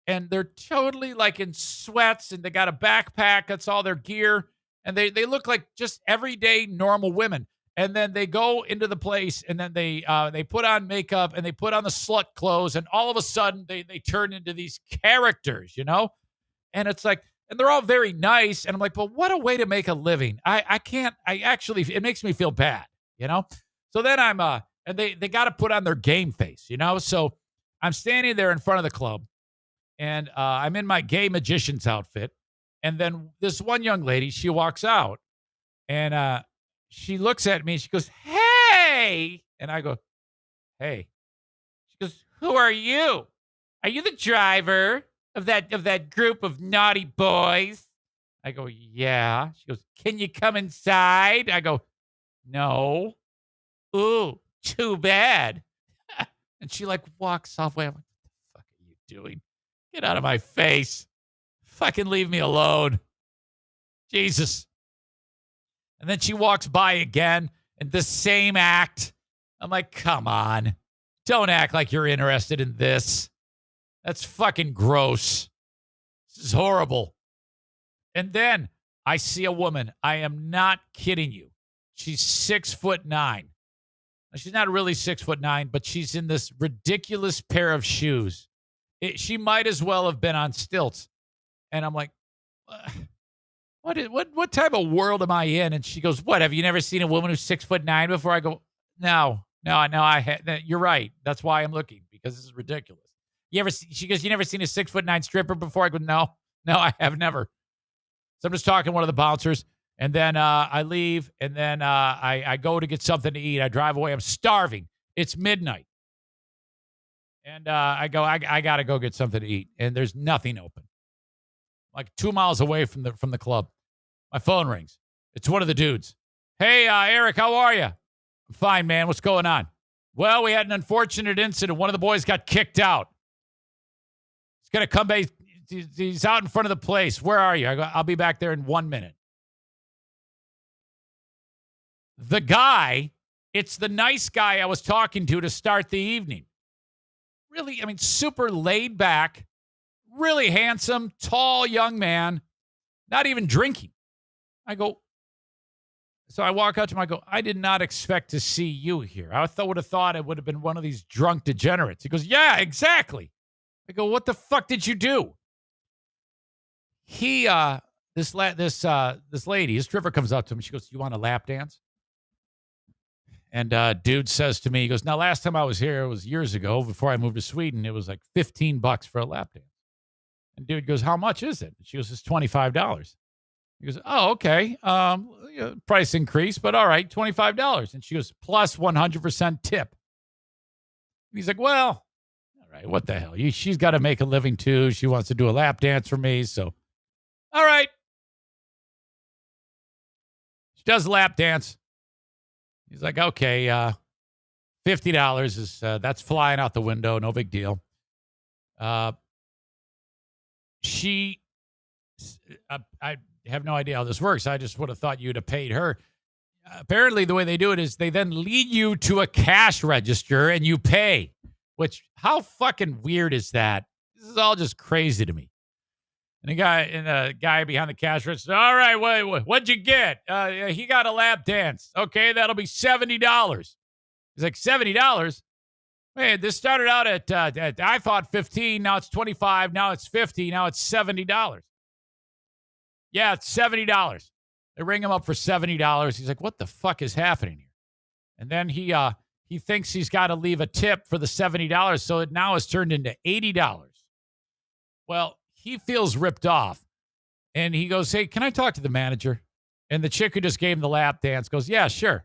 Speaker 1: and they're totally like in sweats and they got a backpack. That's all their gear. And they look like just everyday normal women. And then they go into the place and then they put on makeup and they put on the slut clothes. And all of a sudden they turn into these characters, you know? And it's like, and they're all very nice. And I'm like, well, what a way to make a living. It makes me feel bad, you know? So then and they got to put on their game face, you know? So I'm standing there in front of the club and I'm in my gay magician's outfit. And then this one young lady, she walks out and she looks at me and she goes, hey. And I go, hey. She goes, who are you? Are you the driver of that group of naughty boys? I go, yeah. She goes, can you come inside? I go, no. Ooh, too bad. And she like walks off. I'm like, what the fuck are you doing? Get out of my face. Fucking leave me alone. Jesus. And then she walks by again and the same act. I'm like, come on. Don't act like you're interested in this. That's fucking gross. This is horrible. And then I see a woman. I am not kidding you. She's 6'9". She's not really 6'9", but she's in this ridiculous pair of shoes. She might as well have been on stilts. And I'm like, what type of world am I in? And she goes, what? Have you never seen a woman who's 6'9" before? I go, no, you're right. That's why I'm looking, because this is ridiculous. She goes, you never seen a 6'9" stripper before? I go, no, I have never. So I'm just talking to one of the bouncers. And then I leave, and then I go to get something to eat. I drive away. I'm starving. It's midnight. And I go, I got to go get something to eat. And there's nothing open. Like 2 miles away from the club. My phone rings. It's one of the dudes. Hey, Eric, how are you? I'm fine, man. What's going on? Well, we had an unfortunate incident. One of the boys got kicked out. He's going to come back. He's out in front of the place. Where are you? I go, I'll be back there in 1 minute. The guy, it's the nice guy I was talking to start the evening. Really, I mean, super laid back, really handsome, tall young man, not even drinking. So I walk up to him, I go, I did not expect to see you here. I would have thought it would have been one of these drunk degenerates. He goes, yeah, exactly. I go, what the fuck did you do? This lady, his stripper comes up to him. She goes, you want a lap dance? And dude says to me, he goes, now, last time I was here, it was years ago, before I moved to Sweden. It was like $15 for a lap dance. And dude goes, how much is it? She goes, it's $25. He goes, oh, okay. Price increase, but all right, $25. And she goes, plus 100% tip. And he's like, well, all right, what the hell? She's got to make a living too. She wants to do a lap dance for me. So, all right. She does a lap dance. He's like, okay, $50 is, that's flying out the window. No big deal. I have no idea how this works. I just would have thought you'd have paid her. Apparently, the way they do it is they then lead you to a cash register and you pay, which, how fucking weird is that? This is all just crazy to me. And the guy behind the cash register, all right, what'd you get? He got a lap dance. Okay, that'll be $70. He's like, $70? Hey, this started out at I thought 15, now it's 25, now it's 50, now it's $70. Yeah, it's $70. They ring him up for $70. He's like, what the fuck is happening here? And then he thinks he's got to leave a tip for the $70, so it now has turned into $80. Well, he feels ripped off, and he goes, hey, can I talk to the manager? And the chick who just gave him the lap dance goes, yeah, sure.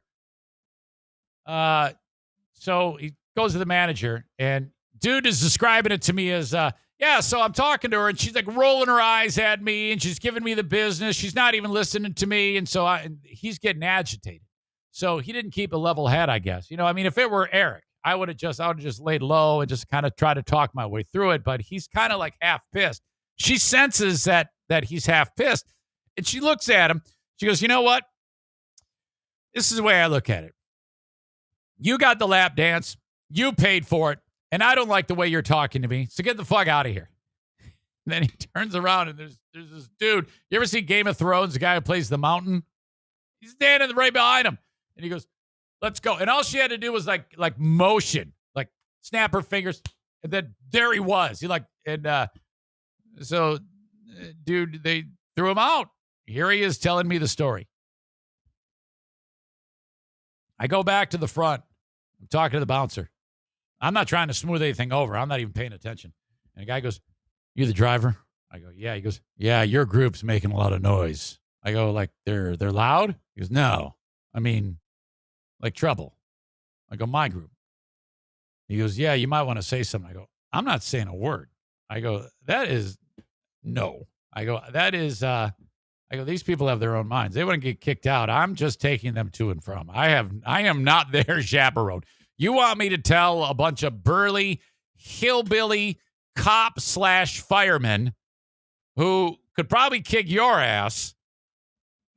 Speaker 1: So he goes to the manager, and dude is describing it to me as, yeah, so I'm talking to her, and she's like rolling her eyes at me, and she's giving me the business. She's not even listening to me, and so he's getting agitated. So he didn't keep a level head, I guess. You know, I mean, if it were Eric, I would have just laid low and just kind of try to talk my way through it. But he's kind of like half pissed. She senses that he's half pissed, and she looks at him. She goes, "You know what? This is the way I look at it. You got the lap dance. You paid for it. And I don't like the way you're talking to me. So get the fuck out of here." And then he turns around and there's this dude. You ever see Game of Thrones, the guy who plays the mountain? He's standing right behind him. And he goes, "Let's go." And all she had to do was like motion, like snap her fingers. And then there he was. Dude, they threw him out. Here he is telling me the story. I go back to the front. I'm talking to the bouncer. I'm not trying to smooth anything over. I'm not even paying attention. And the guy goes, "You the driver?" I go, "Yeah." He goes, "Yeah, your group's making a lot of noise." I go, "Like they're loud?" He goes, "No. I mean, like trouble." I go, "My group." He goes, "Yeah, you might want to say something." I go, "I'm not saying a word." I go, "That is no." I go, "That is these people have their own minds. They wouldn't get kicked out. I'm just taking them to and from. I am not their chaperone. You want me to tell a bunch of burly, hillbilly cop/firemen who could probably kick your ass.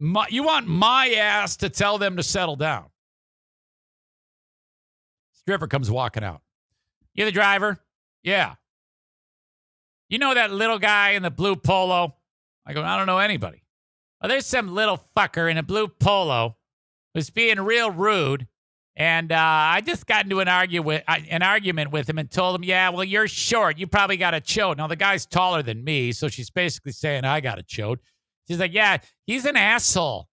Speaker 1: You want my ass to tell them to settle down." Stripper comes walking out. "You the driver?" "Yeah." "You know that little guy in the blue polo?" I go, "I don't know anybody." "Well, there's some little fucker in a blue polo who's being real rude. And I just got into an argument with him and told him, 'Yeah, well, you're short. You probably got a chode.' Now, the guy's taller than me, so she's basically saying I got a chode. She's like, 'Yeah, he's an asshole.'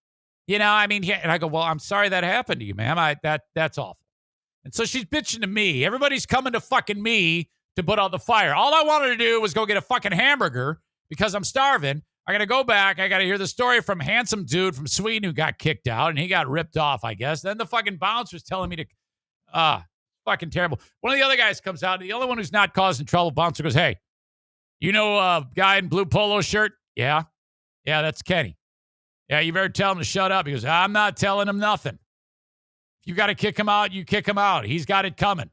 Speaker 1: And I go, 'Well, I'm sorry that happened to you, ma'am. That's awful.' And so she's bitching to me. Everybody's coming to fucking me to put out the fire. All I wanted to do was go get a fucking hamburger because I'm starving. I got to go back. I got to hear the story from handsome dude from Sweden who got kicked out, and he got ripped off, I guess. Then the fucking bouncer's telling me to, fucking terrible. One of the other guys comes out. The only one who's not causing trouble, bouncer goes, "Hey, you know a guy in blue polo shirt?" "Yeah." "Yeah, that's Kenny." "Yeah, you better tell him to shut up." He goes, "I'm not telling him nothing. If you got to kick him out, you kick him out. He's got it coming."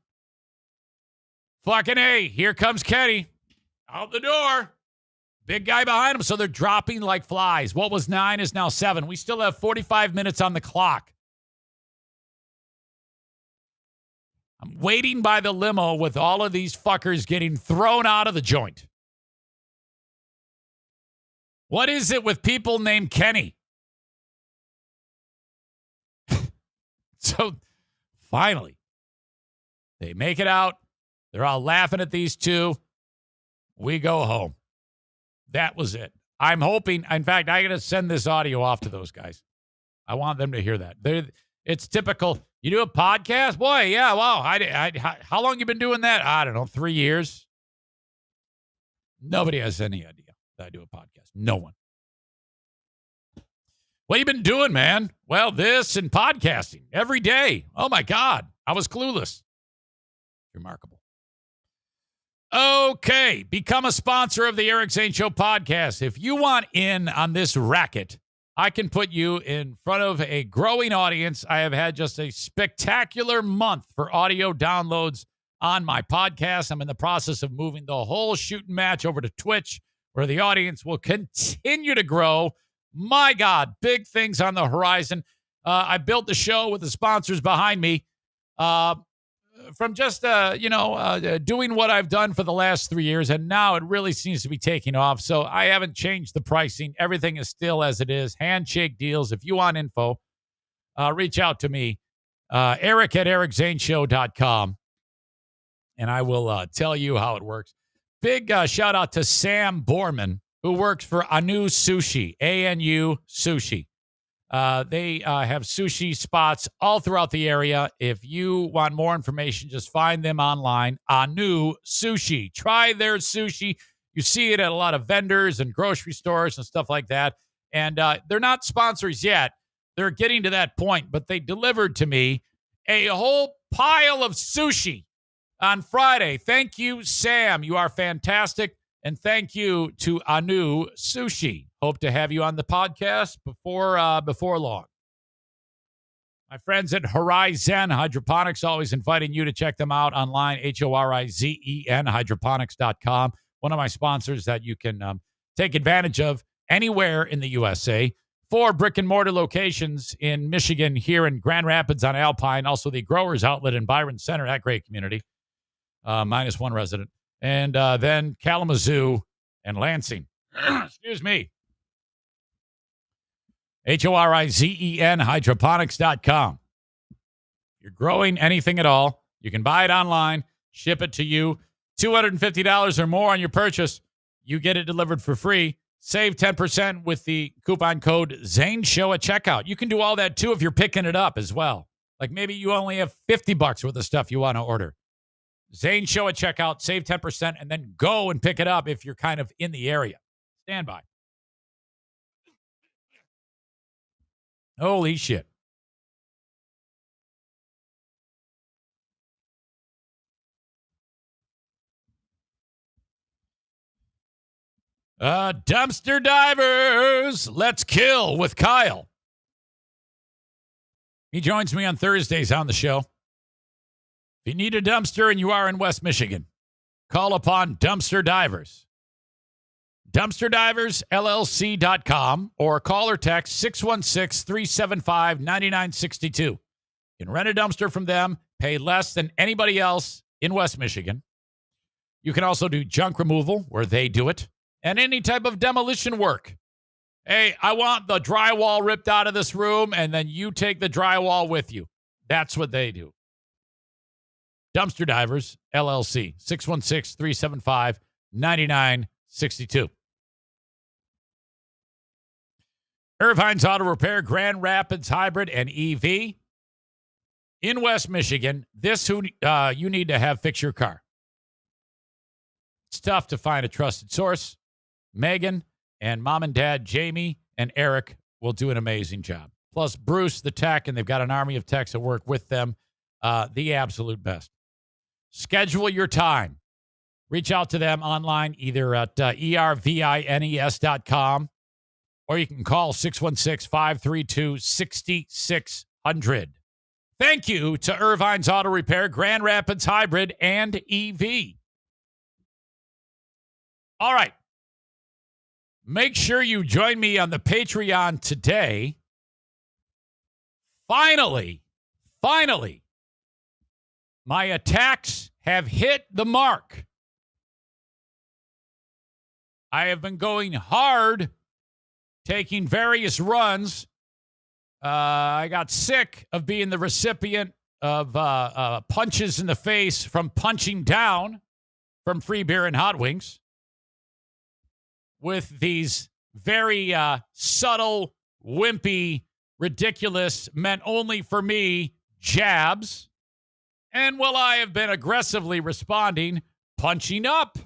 Speaker 1: Fucking A, here comes Kenny. Out the door. Big guy behind him, so they're dropping like flies. What was 9 is now 7. We still have 45 minutes on the clock. I'm waiting by the limo with all of these fuckers getting thrown out of the joint. What is it with people named Kenny? So, finally, they make it out. They're all laughing at these two. We go home. That was it. I'm hoping, in fact, I got to send this audio off to those guys. I want them to hear that. It's typical. You do a podcast? Boy, yeah, wow. How long you been doing that? I don't know, 3 years. Nobody has any idea that I do a podcast. No one. "What you been doing, man?" "Well, this and podcasting every day." "Oh, my God. I was clueless." Remarkable. Okay, become a sponsor of the Eric Zane Show podcast. If you want in on this racket, I can put you in front of a growing audience. I have had just a spectacular month for audio downloads on my podcast. I'm in the process of moving the whole shooting match over to Twitch, where the audience will continue to grow. My God, big things on the horizon. I built the show with the sponsors behind me. From just, doing what I've done for the last 3 years, and now it really seems to be taking off. So I haven't changed the pricing. Everything is still as it is. Handshake deals. If you want info, reach out to me, Eric at ericzaneshow.com, and I will tell you how it works. Big shout out to Sam Borman, who works for Anu Sushi, ANU Sushi. They have sushi spots all throughout the area. If you want more information, just find them online. Anu Sushi. Try their sushi. You see it at a lot of vendors and grocery stores and stuff like that. And they're not sponsors yet. They're getting to that point, but they delivered to me a whole pile of sushi on Friday. Thank you, Sam. You are fantastic. And thank you to Anu Sushi. Hope to have you on the podcast before long. My friends at Horizon Hydroponics, always inviting you to check them out online, Horizen, hydroponics.com. One of my sponsors that you can take advantage of anywhere in the USA. 4 brick and mortar locations in Michigan, here in Grand Rapids on Alpine. Also the Growers Outlet in Byron Center, that great community. Minus 1 resident. And then Kalamazoo and Lansing. Excuse me. Horizen, hydroponics.com. If you're growing anything at all, you can buy it online, ship it to you. $250 or more on your purchase, you get it delivered for free. Save 10% with the coupon code Zane Show at checkout. You can do all that too if you're picking it up as well. Like maybe you only have $50 worth of stuff you want to order. Zane Show at checkout, save 10%, and then go and pick it up if you're kind of in the area. Stand by. Holy shit. Dumpster divers, let's kill with Kyle. He joins me on Thursdays on the show. If you need a dumpster and you are in West Michigan, call upon Dumpster Divers. DumpsterDiversLLC.com or call or text 616-375-9962. You can rent a dumpster from them, pay less than anybody else in West Michigan. You can also do junk removal where they do it, and any type of demolition work. Hey, I want the drywall ripped out of this room, and then you take the drywall with you. That's what they do. Dumpster Divers, LLC, 616-375-9962. Irvine's Auto Repair, Grand Rapids Hybrid and EV. In West Michigan, this who you need to have fix your car. It's tough to find a trusted source. Megan and mom and dad, Jamie and Eric, will do an amazing job. Plus Bruce, the tech, and they've got an army of techs that work with them. The absolute best. Schedule your time. Reach out to them online, either at ervines.com or you can call 616-532-6600. Thank you to Irvine's Auto Repair, Grand Rapids Hybrid, and EV. All right. Make sure you join me on the Patreon today. Finally, my attacks have hit the mark. I have been going hard, taking various runs. I got sick of being the recipient of punches in the face from punching down from free beer and hot wings with these very subtle, wimpy, ridiculous, meant only for me jabs. And while I have been aggressively responding, punching up.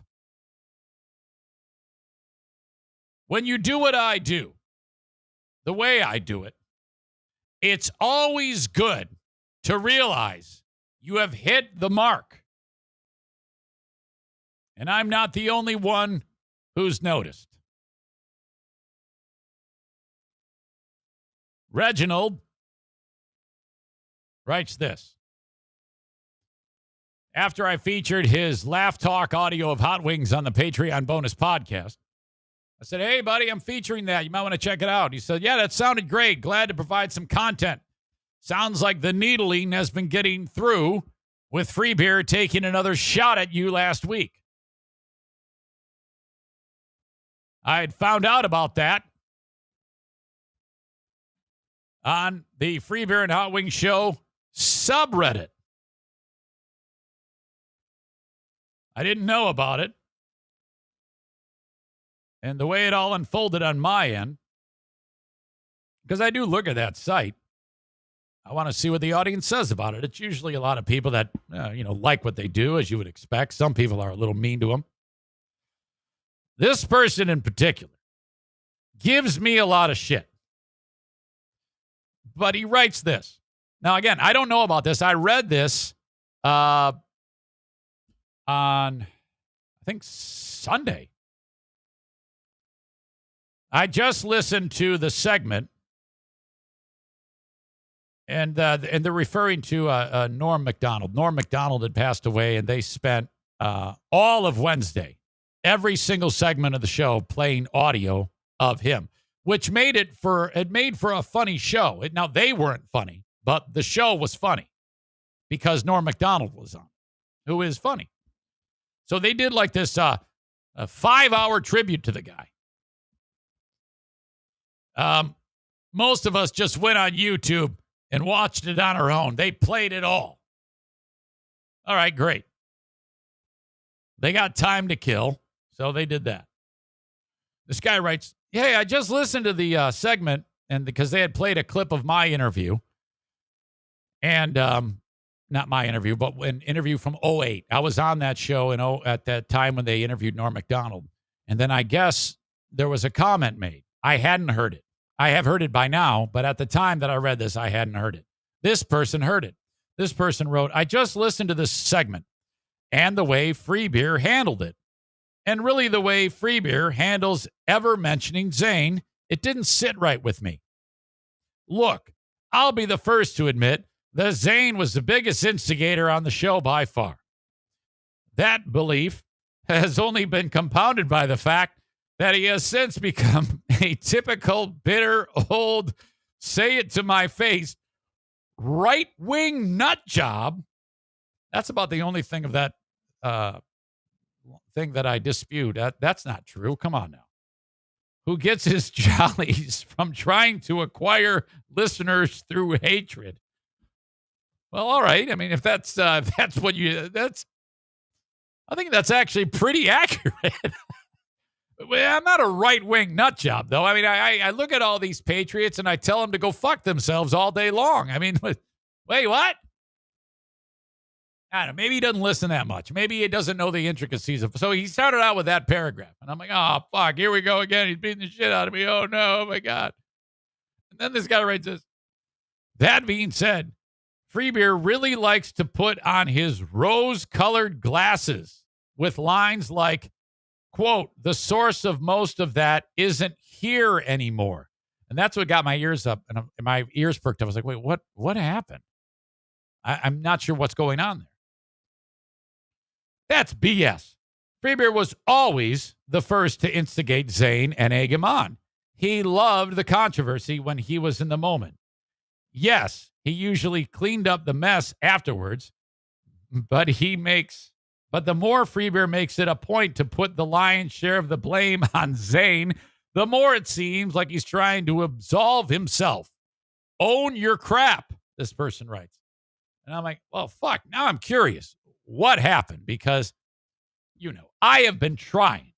Speaker 1: When you do what I do, the way I do it, it's always good to realize you have hit the mark. And I'm not the only one who's noticed. Reginald writes this. After I featured his Laugh Talk audio of Hot Wings on the Patreon bonus podcast, I said, hey, buddy, I'm featuring that. You might want to check it out. He said, yeah, that sounded great. Glad to provide some content. Sounds like the needling has been getting through with free beer taking another shot at you last week. I had found out about that on the Free Beer and Hot Wings Show subreddit. I didn't know about it. And the way it all unfolded on my end, because I do look at that site, I want to see what the audience says about it. It's usually a lot of people that, like what they do, as you would expect. Some people are a little mean to them. This person in particular gives me a lot of shit. But he writes this. Now, again, I don't know about this. I read this on, I think, Sunday. I just listened to the segment And they're referring to Norm Macdonald. Norm Macdonald had passed away, and they spent all of Wednesday, every single segment of the show, playing audio of him, which made for a funny show. Now, they weren't funny, but the show was funny because Norm Macdonald was on, who is funny. So they did like this a 5-hour tribute to the guy. Most of us just went on YouTube and watched it on our own. They played it all. All right, great. They got time to kill, so they did that. This guy writes, hey, I just listened to the segment, and because they had played a clip of my interview, and not my interview, but an interview from 2008. I was on that show at that time when they interviewed Norm Macdonald, and then I guess there was a comment made. I hadn't heard it. I have heard it by now, but at the time that I read this, I hadn't heard it. This person heard it. This person wrote, I just listened to this segment and the way Free Beer handled it. And really the way Free Beer handles ever mentioning Zane, it didn't sit right with me. Look, I'll be the first to admit that Zane was the biggest instigator on the show by far. That belief has only been compounded by the fact that he has since become a typical bitter, old, say it to my face, right-wing nut job. That's about the only thing of that thing that I dispute. That's not true. Come on now. Who gets his jollies from trying to acquire listeners through hatred? Well, all right. I mean, if that's what you, I think that's actually pretty accurate. Well, I'm not a right-wing nut job, though. I mean, I look at all these patriots and I tell them to go fuck themselves all day long. I mean, wait, what? I don't know. Maybe he doesn't listen that much. Maybe he doesn't know the intricacies of. So he started out with that paragraph, and I'm like, oh fuck, here we go again. He's beating the shit out of me. Oh no, oh my god. And then this guy writes this. That being said, Free Beer really likes to put on his rose-colored glasses with lines like, quote, the source of most of that isn't here anymore. And that's what got my ears up and my ears perked up. I was like, wait, what happened? I'm not sure what's going on there. That's BS. Free Beer was always the first to instigate Zane and egg him on. He loved the controversy when he was in the moment. Yes, he usually cleaned up the mess afterwards, but the more Free Beer makes it a point to put the lion's share of the blame on Zane, the more it seems like he's trying to absolve himself. Own your crap, this person writes. And I'm like, well, fuck, now I'm curious. What happened? Because, I have been trying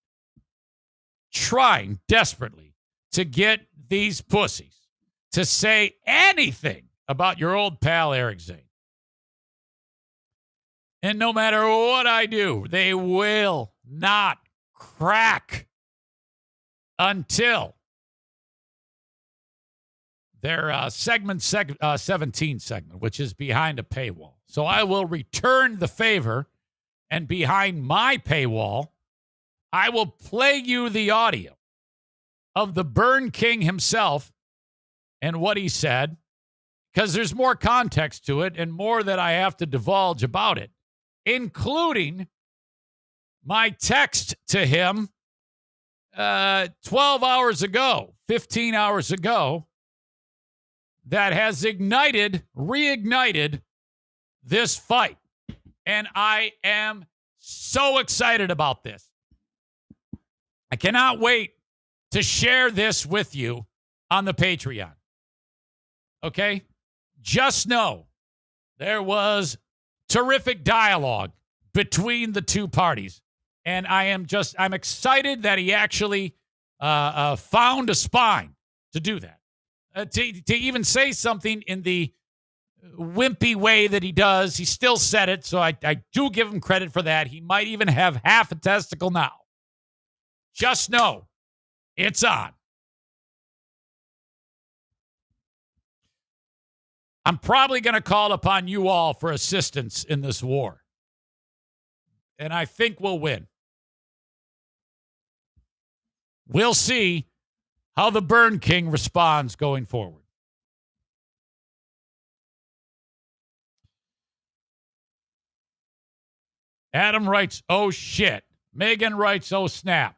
Speaker 1: desperately to get these pussies to say anything about your old pal, Eric Zane. And no matter what I do, they will not crack until their segment 17 segment, which is behind a paywall. So I will return the favor, and behind my paywall, I will play you the audio of the Burn King himself and what he said, because there's more context to it and more that I have to divulge about it, including my text to him 12 hours ago, 15 hours ago, that has reignited this fight. And I am so excited about this. I cannot wait to share this with you on the Patreon. Okay? Just know there was terrific dialogue between the two parties. And I'm excited that he actually found a spine to do that. To even say something in the wimpy way that he does. He still said it, so I do give him credit for that. He might even have half a testicle now. Just know, it's on. I'm probably going to call upon you all for assistance in this war. And I think we'll win. We'll see how the Burn King responds going forward. Adam writes, oh, shit. Megan writes, oh, snap.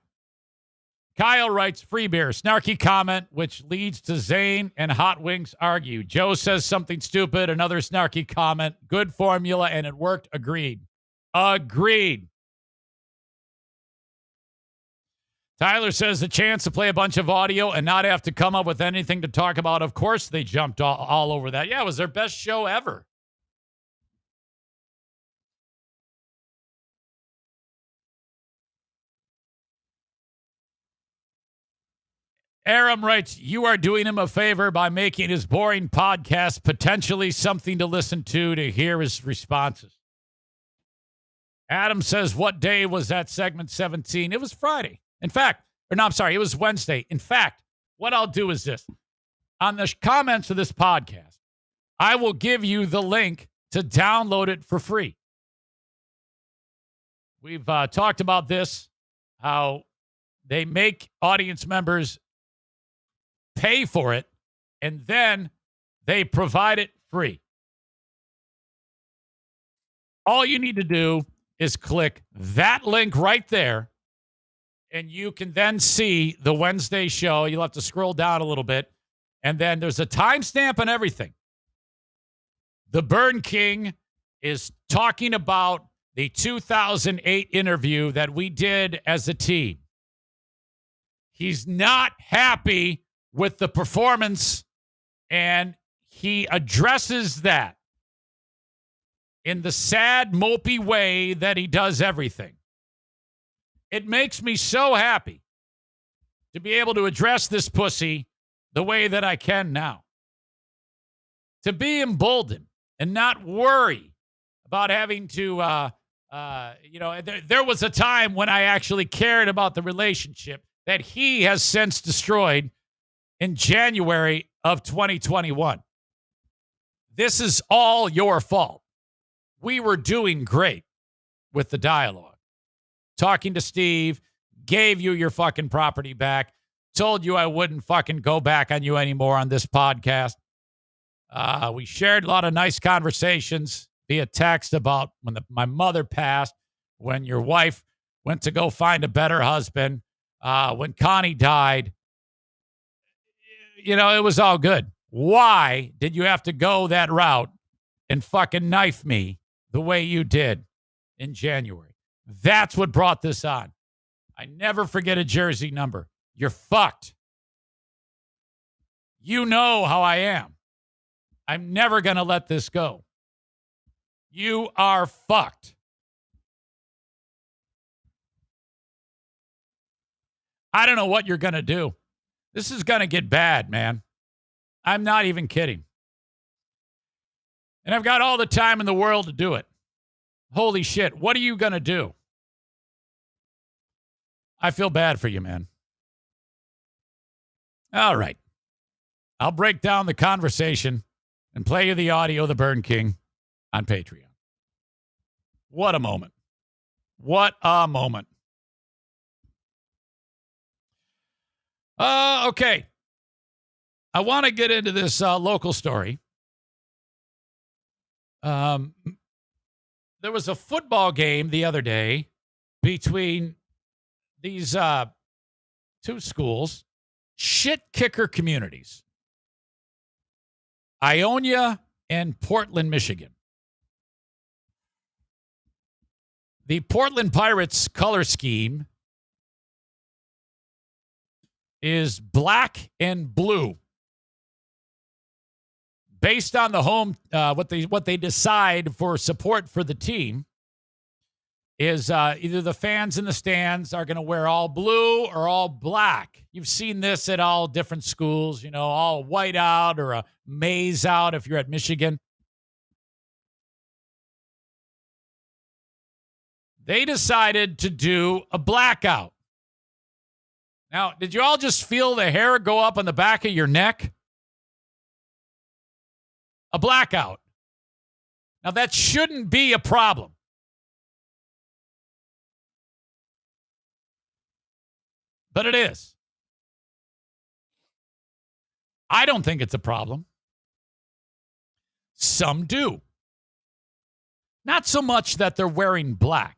Speaker 1: Kyle writes, free beer. Snarky comment, which leads to Zane and Hot Wings argue. Joe says something stupid. Another snarky comment. Good formula, and it worked. Agreed. Agreed. Tyler says the chance to play a bunch of audio and not have to come up with anything to talk about. Of course, they jumped all over that. Yeah, it was their best show ever. Aram writes, you are doing him a favor by making his boring podcast potentially something to listen to hear his responses. Adam says, what day was that segment 17? It was Friday. In fact, it was Wednesday. In fact, what I'll do is this. On the comments of this podcast, I will give you the link to download it for free. We've talked about this, how they make audience members pay for it, and then they provide it free. All you need to do is click that link right there, and you can then see the Wednesday show. You'll have to scroll down a little bit, and then there's a timestamp and everything. The Burn King is talking about the 2008 interview that we did as a team. He's not happy with the performance, and he addresses that in the sad, mopey way that he does everything. It makes me so happy to be able to address this pussy the way that I can now. To be emboldened and not worry about having to, there was a time when I actually cared about the relationship that he has since destroyed in January of 2021. This is all your fault. We were doing great with the dialogue. Talking to Steve, gave you your fucking property back, told you I wouldn't fucking go back on you anymore on this podcast. We shared a lot of nice conversations via text about when my mother passed, when your wife went to go find a better husband, when Connie died. It was all good. Why did you have to go that route and fucking knife me the way you did in January? That's what brought this on. I never forget a jersey number. You're fucked. You know how I am. I'm never going to let this go. You are fucked. I don't know what you're going to do. This is going to get bad, man. I'm not even kidding. And I've got all the time in the world to do it. Holy shit. What are you going to do? I feel bad for you, man. All right. I'll break down the conversation and play you the audio of the Burn King on Patreon. What a moment. What a moment. Okay. I want to get into this local story. There was a football game the other day between these two schools, shit kicker communities, Ionia and Portland, Michigan. The Portland Pirates color scheme is black and blue. Based on the home, what they decide for support for the team is either the fans in the stands are going to wear all blue or all black. You've seen this at all different schools, all white out or a maize out if you're at Michigan. They decided to do a blackout. Now, did you all just feel the hair go up on the back of your neck? A blackout. Now, that shouldn't be a problem. But it is. I don't think it's a problem. Some do. Not so much that they're wearing black.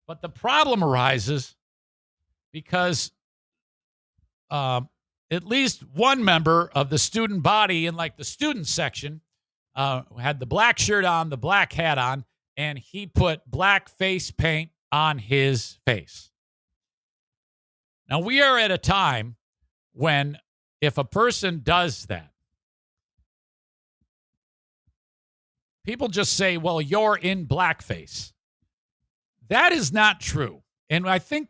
Speaker 1: But the problem arises because at least one member of the student body in like the student section had the black shirt on, the black hat on, and he put black face paint on his face. Now, we are at a time when if a person does that, people just say, well, you're in blackface. That is not true. And I think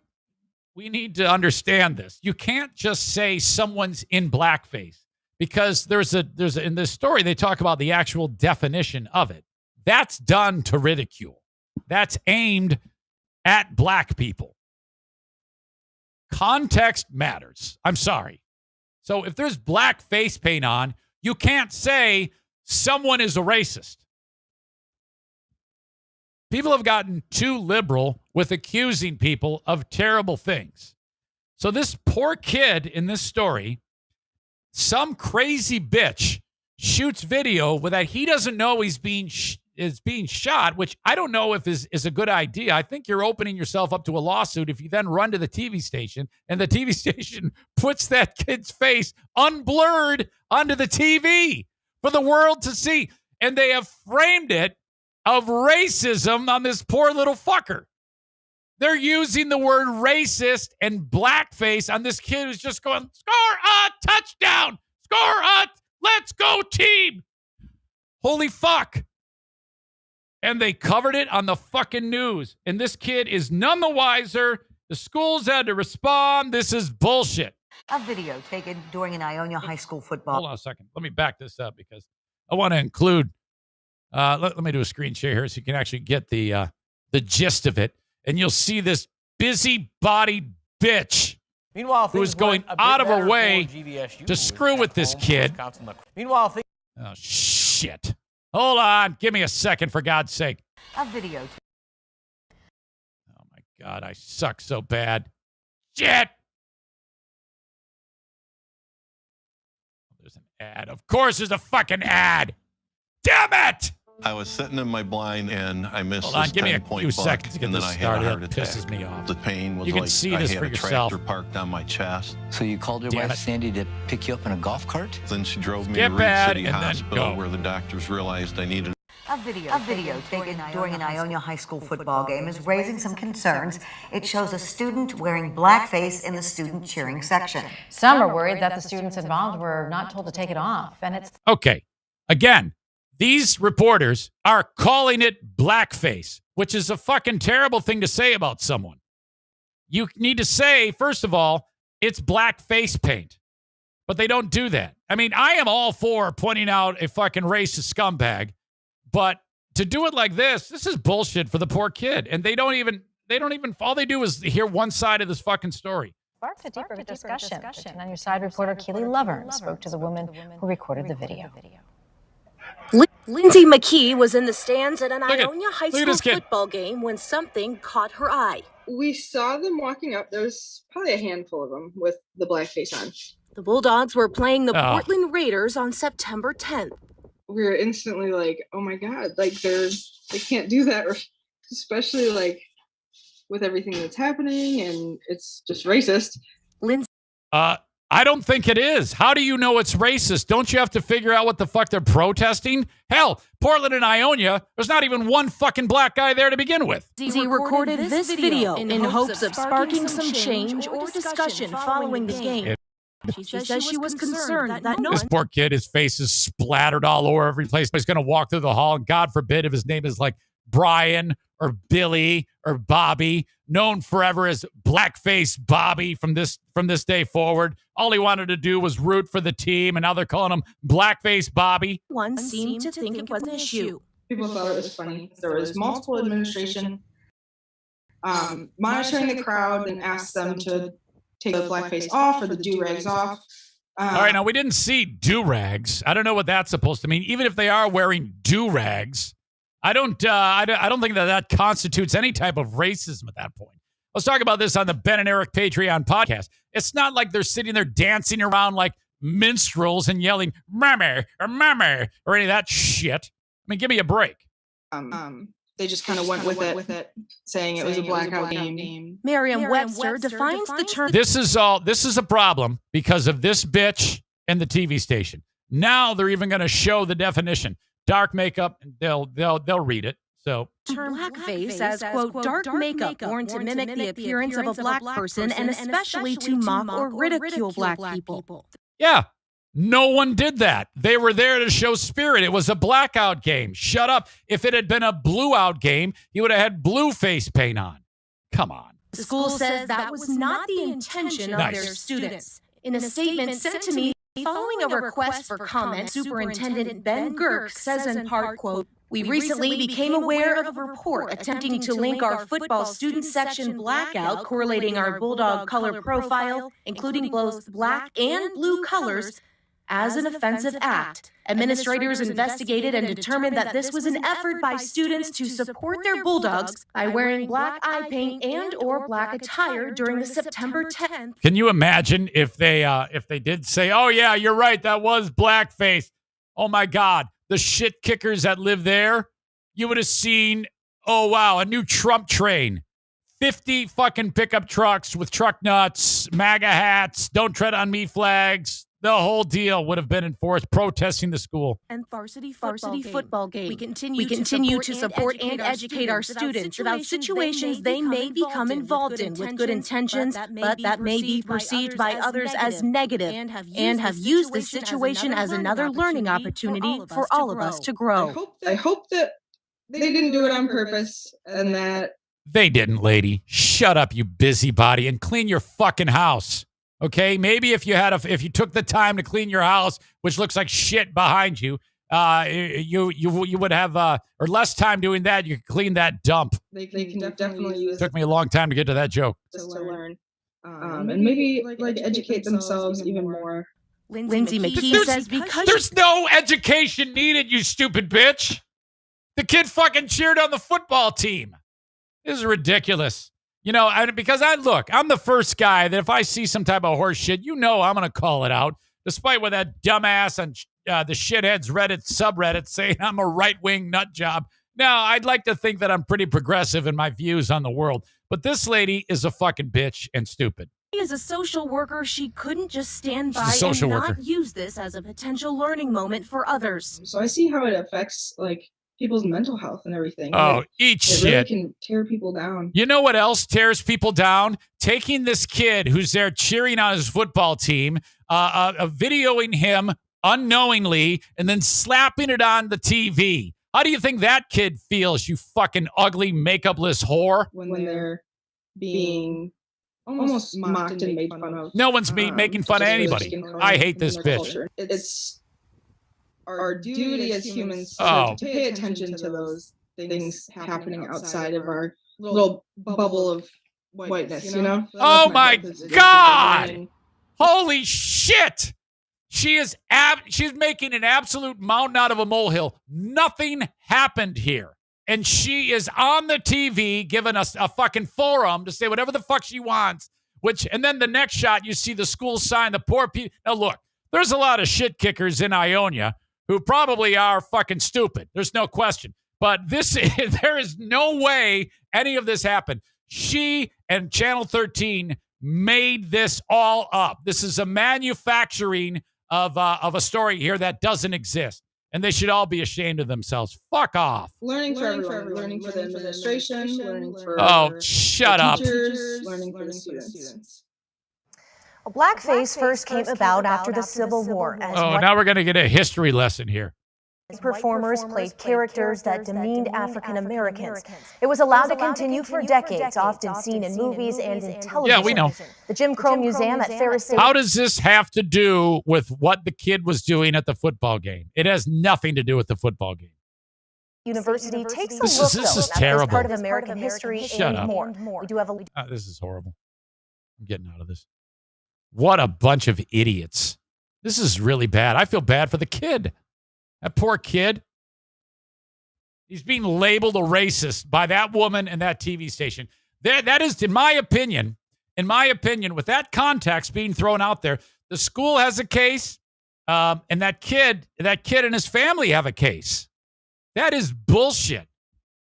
Speaker 1: we need to understand this. You can't just say someone's in blackface because there's a in this story, they talk about the actual definition of it. That's done to ridicule. That's aimed at black people. Context matters. I'm sorry. So if there's black face paint on, you can't say someone is a racist. People have gotten too liberal with accusing people of terrible things. So this poor kid in this story, some crazy bitch shoots video with that he doesn't know he's being shot, which I don't know if is a good idea. I think you're opening yourself up to a lawsuit if you then run to the TV station and the TV station puts that kid's face unblurred onto the TV for the world to see. And they have framed it of racism on this poor little fucker. They're using the word racist and blackface on this kid who's just going, score a touchdown, score a, let's go team. Holy fuck. And they covered it on the fucking news. And this kid is none the wiser. The schools had to respond. This is bullshit.
Speaker 8: A video taken during an Ionia High School football.
Speaker 1: Hold on a second. Let me back this up because I want to include, let me do a screen share here so you can actually get the gist of it. And you'll see this busy-bodied bitch who is going out of her way to screw with this kid. Oh, shit. Hold on. Give me a second, for God's sake.
Speaker 8: A video.
Speaker 1: Oh, my God. I suck so bad. Shit. There's an ad. Of course there's a fucking ad. Damn it.
Speaker 9: I was sitting in my blind and I missed
Speaker 1: Hold on,
Speaker 9: this
Speaker 1: give me a
Speaker 9: 10-point
Speaker 1: few
Speaker 9: buck,
Speaker 1: seconds to get
Speaker 9: and then
Speaker 1: this
Speaker 9: I had
Speaker 1: started.
Speaker 9: a heart
Speaker 1: That
Speaker 9: attack.
Speaker 1: pisses me off.
Speaker 9: The pain was
Speaker 1: You can
Speaker 9: like
Speaker 1: see
Speaker 9: I
Speaker 1: this
Speaker 9: had
Speaker 1: for
Speaker 9: a
Speaker 1: yourself.
Speaker 9: tractor parked on my chest.
Speaker 10: So you called your
Speaker 1: Damn
Speaker 10: wife
Speaker 1: it.
Speaker 10: Sandy to pick you up in a golf cart?
Speaker 9: Then she drove me
Speaker 1: Skip
Speaker 9: to Reed
Speaker 1: ad
Speaker 9: City
Speaker 1: and then
Speaker 9: Hospital
Speaker 1: go.
Speaker 9: where the doctors realized I needed
Speaker 8: A video taken during an Ionia High School football game is raising some concerns. It shows a student wearing blackface in the student cheering section.
Speaker 11: Some are worried that the students involved were not told to take it off, and it's
Speaker 1: Okay. Again, these reporters are calling it blackface, which is a fucking terrible thing to say about someone. You need to say, first of all, it's black face paint. But they don't do that. I mean, I am all for pointing out a fucking racist scumbag, but to do it like this is bullshit for the poor kid. And they don't even, all they do is hear one side of this fucking story.
Speaker 11: sparked a deeper discussion. On your side, reporter Keely Lovern spoke to the woman who recorded the video.
Speaker 12: Lindsay McKee was in the stands at an
Speaker 1: Look at-
Speaker 12: Ionia High
Speaker 1: look at
Speaker 12: School
Speaker 1: this kid.
Speaker 12: football game when something caught her eye.
Speaker 13: We saw them walking up. There was probably a handful of them with the blackface on.
Speaker 12: The Bulldogs were playing the
Speaker 1: Oh.
Speaker 12: Portland Raiders on September 10th.
Speaker 13: We were instantly like, oh my God, like they can't do that, especially like with everything that's happening, and it's just racist.
Speaker 12: Lindsay.
Speaker 1: I don't think it is. How do you know it's racist? Don't you have to figure out what the fuck they're protesting? Hell, Portland and Ionia, there's not even one fucking black guy there to begin with.
Speaker 12: Lindsay recorded this video in hopes of sparking some change or discussion following the game. She says she was concerned that no
Speaker 1: This
Speaker 12: one...
Speaker 1: poor kid, his face is splattered all over every place. He's going to walk through the hall, and God forbid if his name is like Brian or Billy or Bobby, known forever as Blackface Bobby from this day forward. All he wanted to do was root for the team, and now they're calling him Blackface Bobby.
Speaker 12: One seemed to think it was an issue.
Speaker 13: People thought it was funny. There was multiple administration monitoring the crowd and asked them to take the blackface off or the do-rags off.
Speaker 1: All right, now we didn't see do-rags. I don't know what that's supposed to mean. Even if they are wearing do-rags, I don't think that constitutes any type of racism at that point. Let's talk about this on the Ben and Eric Patreon podcast. It's not like they're sitting there dancing around like minstrels and yelling "mama" or "mama" or any of that shit. I mean, give me a break.
Speaker 13: they just kind of went with it, saying it was a blackout game.
Speaker 12: Merriam-Webster defines the term.
Speaker 1: This is a problem because of this bitch and the TV station. Now they're even going to show the definition. Dark makeup, they'll read it. So
Speaker 12: Term blackface as, quote, dark makeup worn to mimic the appearance of a black person and especially to mock or ridicule black people.
Speaker 1: Yeah, no one did that. They were there to show spirit. It was a blackout game. Shut up. If it had been a blue out game, he would have had blue face paint on. Come on.
Speaker 12: The school says that was not the intention of their students. In a statement sent to me following a request for comment, Superintendent Ben Girk says in part, quote, we recently became aware of a report attempting to link our football student section blackout correlating our Bulldog color profile, including both black and blue colors, as an offensive act. Administrators investigated and determined that this was an effort by students to support their Bulldogs by wearing black eye paint and or black attire during the September 10th.
Speaker 1: Can you imagine if they did say, oh yeah, you're right, that was blackface. Oh my God. The shit kickers that live there, you would have seen, oh, wow, a new Trump train. 50 fucking pickup trucks with truck nuts, MAGA hats, don't tread on me flags. The whole deal would have been enforced, protesting the school.
Speaker 12: And varsity football game. We continue to support and educate our students about situations they may become involved in with good intentions, but that may be perceived by others as negative, and have used this situation as another learning opportunity for all of us to grow.
Speaker 13: I hope that they didn't do it on purpose and that...
Speaker 1: They didn't, lady. Shut up, you busybody, and clean your fucking house. Okay, maybe if you took the time to clean your house, which looks like shit behind you, you would have or less time doing that. You could clean that dump.
Speaker 13: They can definitely use.
Speaker 1: It took me a long time to get to that joke.
Speaker 13: To learn, and maybe like educate themselves even more.
Speaker 12: Lindsay McKee says because
Speaker 1: there's no education needed, you stupid bitch. The kid fucking cheered on the football team. This is ridiculous. You know, because I'm the first guy that if I see some type of horse shit, I'm going to call it out, despite what that dumbass on the shitheads Reddit subreddit saying I'm a right-wing nut job. Now, I'd like to think that I'm pretty progressive in my views on the world, but this lady is a fucking bitch and stupid.
Speaker 12: As a social worker, she couldn't just stand by and not use this as a potential learning moment for others.
Speaker 13: So I see how it affects, like, people's mental health and everything.
Speaker 1: Oh, eat shit.
Speaker 13: It really can tear people down.
Speaker 1: You know what else tears people down? Taking this kid who's there cheering on his football team, videoing him unknowingly, and then slapping it on the TV. How do you think that kid feels, you fucking ugly makeupless whore?
Speaker 13: When they're being almost mocked and made fun of.
Speaker 1: No one's making fun of anybody. I hate this bitch.
Speaker 13: It's our duty as humans to pay attention to those things happening outside of our little bubble of whiteness, you know?
Speaker 1: Oh my God! Holy shit! She's making an absolute mountain out of a molehill. Nothing happened here. And she is on the TV giving us a fucking forum to say whatever the fuck she wants. And then the next shot, you see the school sign, the poor people. Now look, there's a lot of shit kickers in Ionia who probably are fucking stupid. There's no question. But there is no way any of this happened. She and Channel 13 made this all up. This is a manufacturing of a story here that doesn't exist. And they should all be ashamed of themselves. Fuck off.
Speaker 13: Learning for everyone. Learning for the administration. Learning for
Speaker 1: shut up.
Speaker 13: Teachers. Learning for the students.
Speaker 11: Blackface first came about after the Civil War.
Speaker 1: Now we're going to get a history lesson here.
Speaker 11: Performers played characters that demeaned African Americans. It was allowed to continue for decades, often seen in movies and in television.
Speaker 1: Yeah, we know.
Speaker 11: The Jim Crow Museum at Ferris State.
Speaker 1: How does this have to do with what the kid was doing at the football game? It has nothing to do with the football game.
Speaker 11: University takes a look,
Speaker 1: this is terrible.
Speaker 11: At this part of American history and more. We do have a.
Speaker 1: This is horrible. I'm getting out of this. What a bunch of idiots. This is really bad. I feel bad for the kid. That poor kid. He's being labeled a racist by that woman and that TV station. That is, in my opinion, with that context being thrown out there, the school has a case, and that kid and his family have a case. That is bullshit.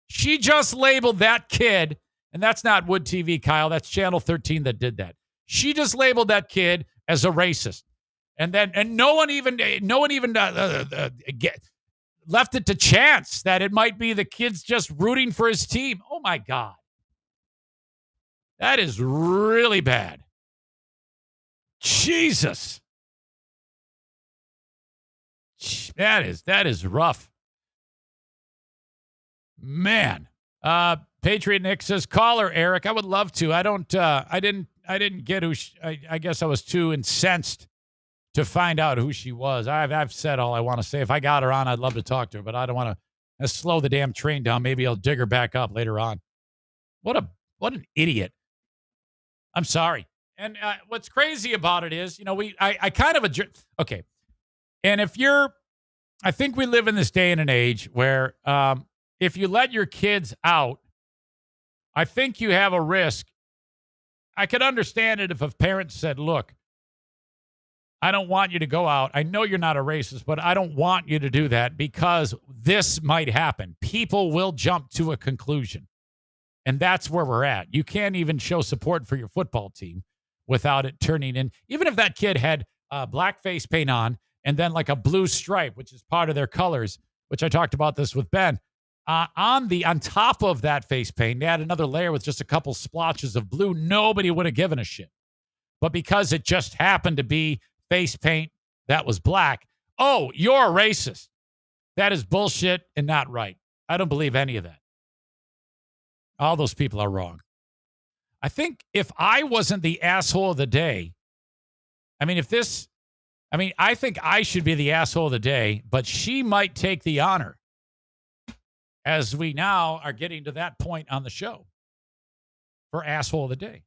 Speaker 1: She just labeled that kid, and that's not Wood TV, Kyle. That's Channel 13 that did that. She just labeled that kid as a racist, and no one even left it to chance that it might be the kid's just rooting for his team. Oh my God, that is really bad. Jesus, that is rough, man. Patriot Nick says, "Call her, Eric. I would love to. I didn't get who. I guess I was too incensed to find out who she was. I've said all I want to say. If I got her on, I'd love to talk to her, but I don't want to slow the damn train down. Maybe I'll dig her back up later on. What an idiot. I'm sorry. And what's crazy about it is, I kind of okay. And I think we live in this day and an age where if you let your kids out, I think you have a risk. I could understand it if a parent said, look, I don't want you to go out. I know you're not a racist, but I don't want you to do that because this might happen. People will jump to a conclusion. And that's where we're at. You can't even show support for your football team without it turning in. Even if that kid had black face paint on and then like a blue stripe, which is part of their colors, which I talked about this with Ben. On top of that face paint, they had another layer with just a couple splotches of blue. Nobody would have given a shit. But because it just happened to be face paint that was black, oh, you're a racist. That is bullshit and not right. I don't believe any of that. All those people are wrong. I think if I wasn't the asshole of the day, I think I should be the asshole of the day, but she might take the honor. As we now are getting to that point on the show for asshole of the day.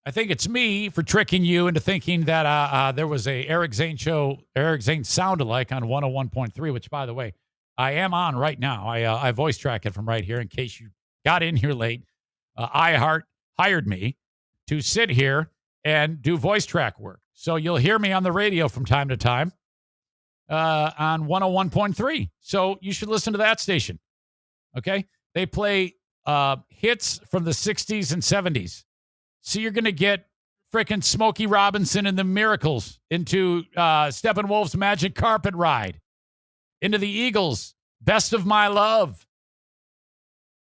Speaker 1: I think it's me for tricking you into thinking that there was a Eric Zane show, Eric Zane soundalike on 101.3, which, by the way, I am on right now. I voice track it from right here in case you got in here late. iHeart hired me to sit here and do voice track work. So you'll hear me on the radio from time to time. On 101.3. So you should listen to that station. Okay? They play hits from the 60s and 70s. So you're going to get frickin' Smokey Robinson and the Miracles into Steppenwolf's Magic Carpet Ride. Into the Eagles, Best of My Love.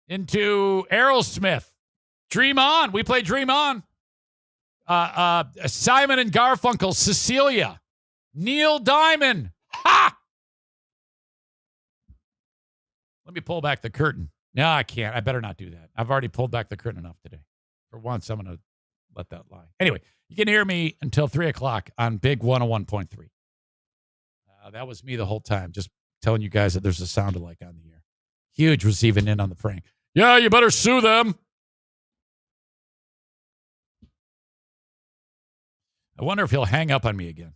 Speaker 1: Into Aerosmith, Dream On. We play Dream On. Simon and Garfunkel, Cecilia. Neil Diamond. Ha! Let me pull back the curtain. No, I can't. I better not do that. I've already pulled back the curtain enough today. For once, I'm going to let that lie. Anyway, you can hear me until 3 o'clock on Big 101.3. That was me the whole time, just telling you guys that there's a soundalike on the air. Huge was even in on the prank. Yeah, you better sue them. I wonder if he'll hang up on me again.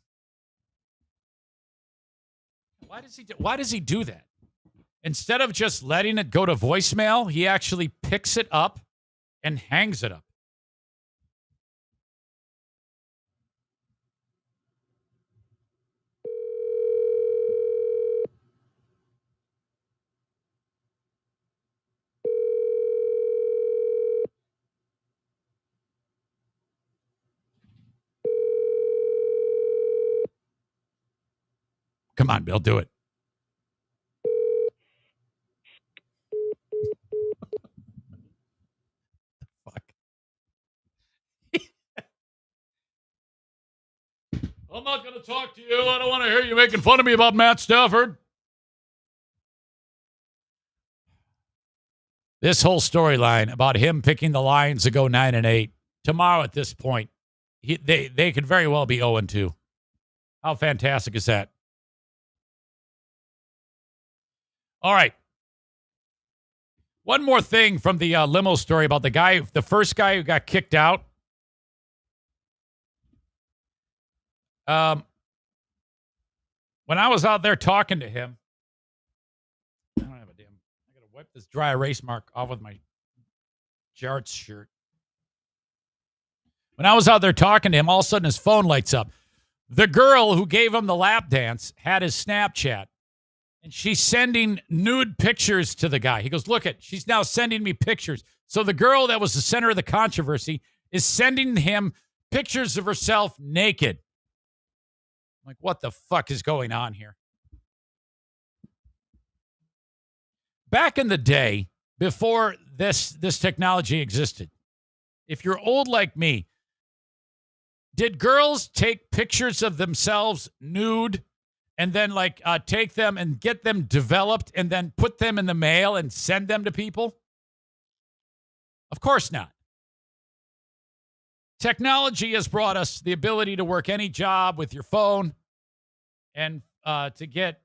Speaker 1: Why does he do that? Instead of just letting it go to voicemail, he actually picks it up and hangs it up. Come on, Bill, do it. Fuck. I'm not going to talk to you. I don't want to hear you making fun of me about Matt Stafford. This whole storyline about him picking the Lions to go 9-8 tomorrow at this point, they could very well be 0-2. How fantastic is that? All right. One more thing from the limo story about the first guy who got kicked out. When I was out there talking to him, I got to wipe this dry erase mark off with my Jarts shirt. When I was out there talking to him, all of a sudden his phone lights up. The girl who gave him the lap dance had his Snapchat. And she's sending nude pictures to the guy. He goes, look it, she's now sending me pictures. So the girl that was the center of the controversy is sending him pictures of herself naked. I'm like, what the fuck is going on here? Back in the day, before this technology existed, if you're old like me, did girls take pictures of themselves nude and then take them and get them developed and then put them in the mail and send them to people? Of course not. Technology has brought us the ability to work any job with your phone and to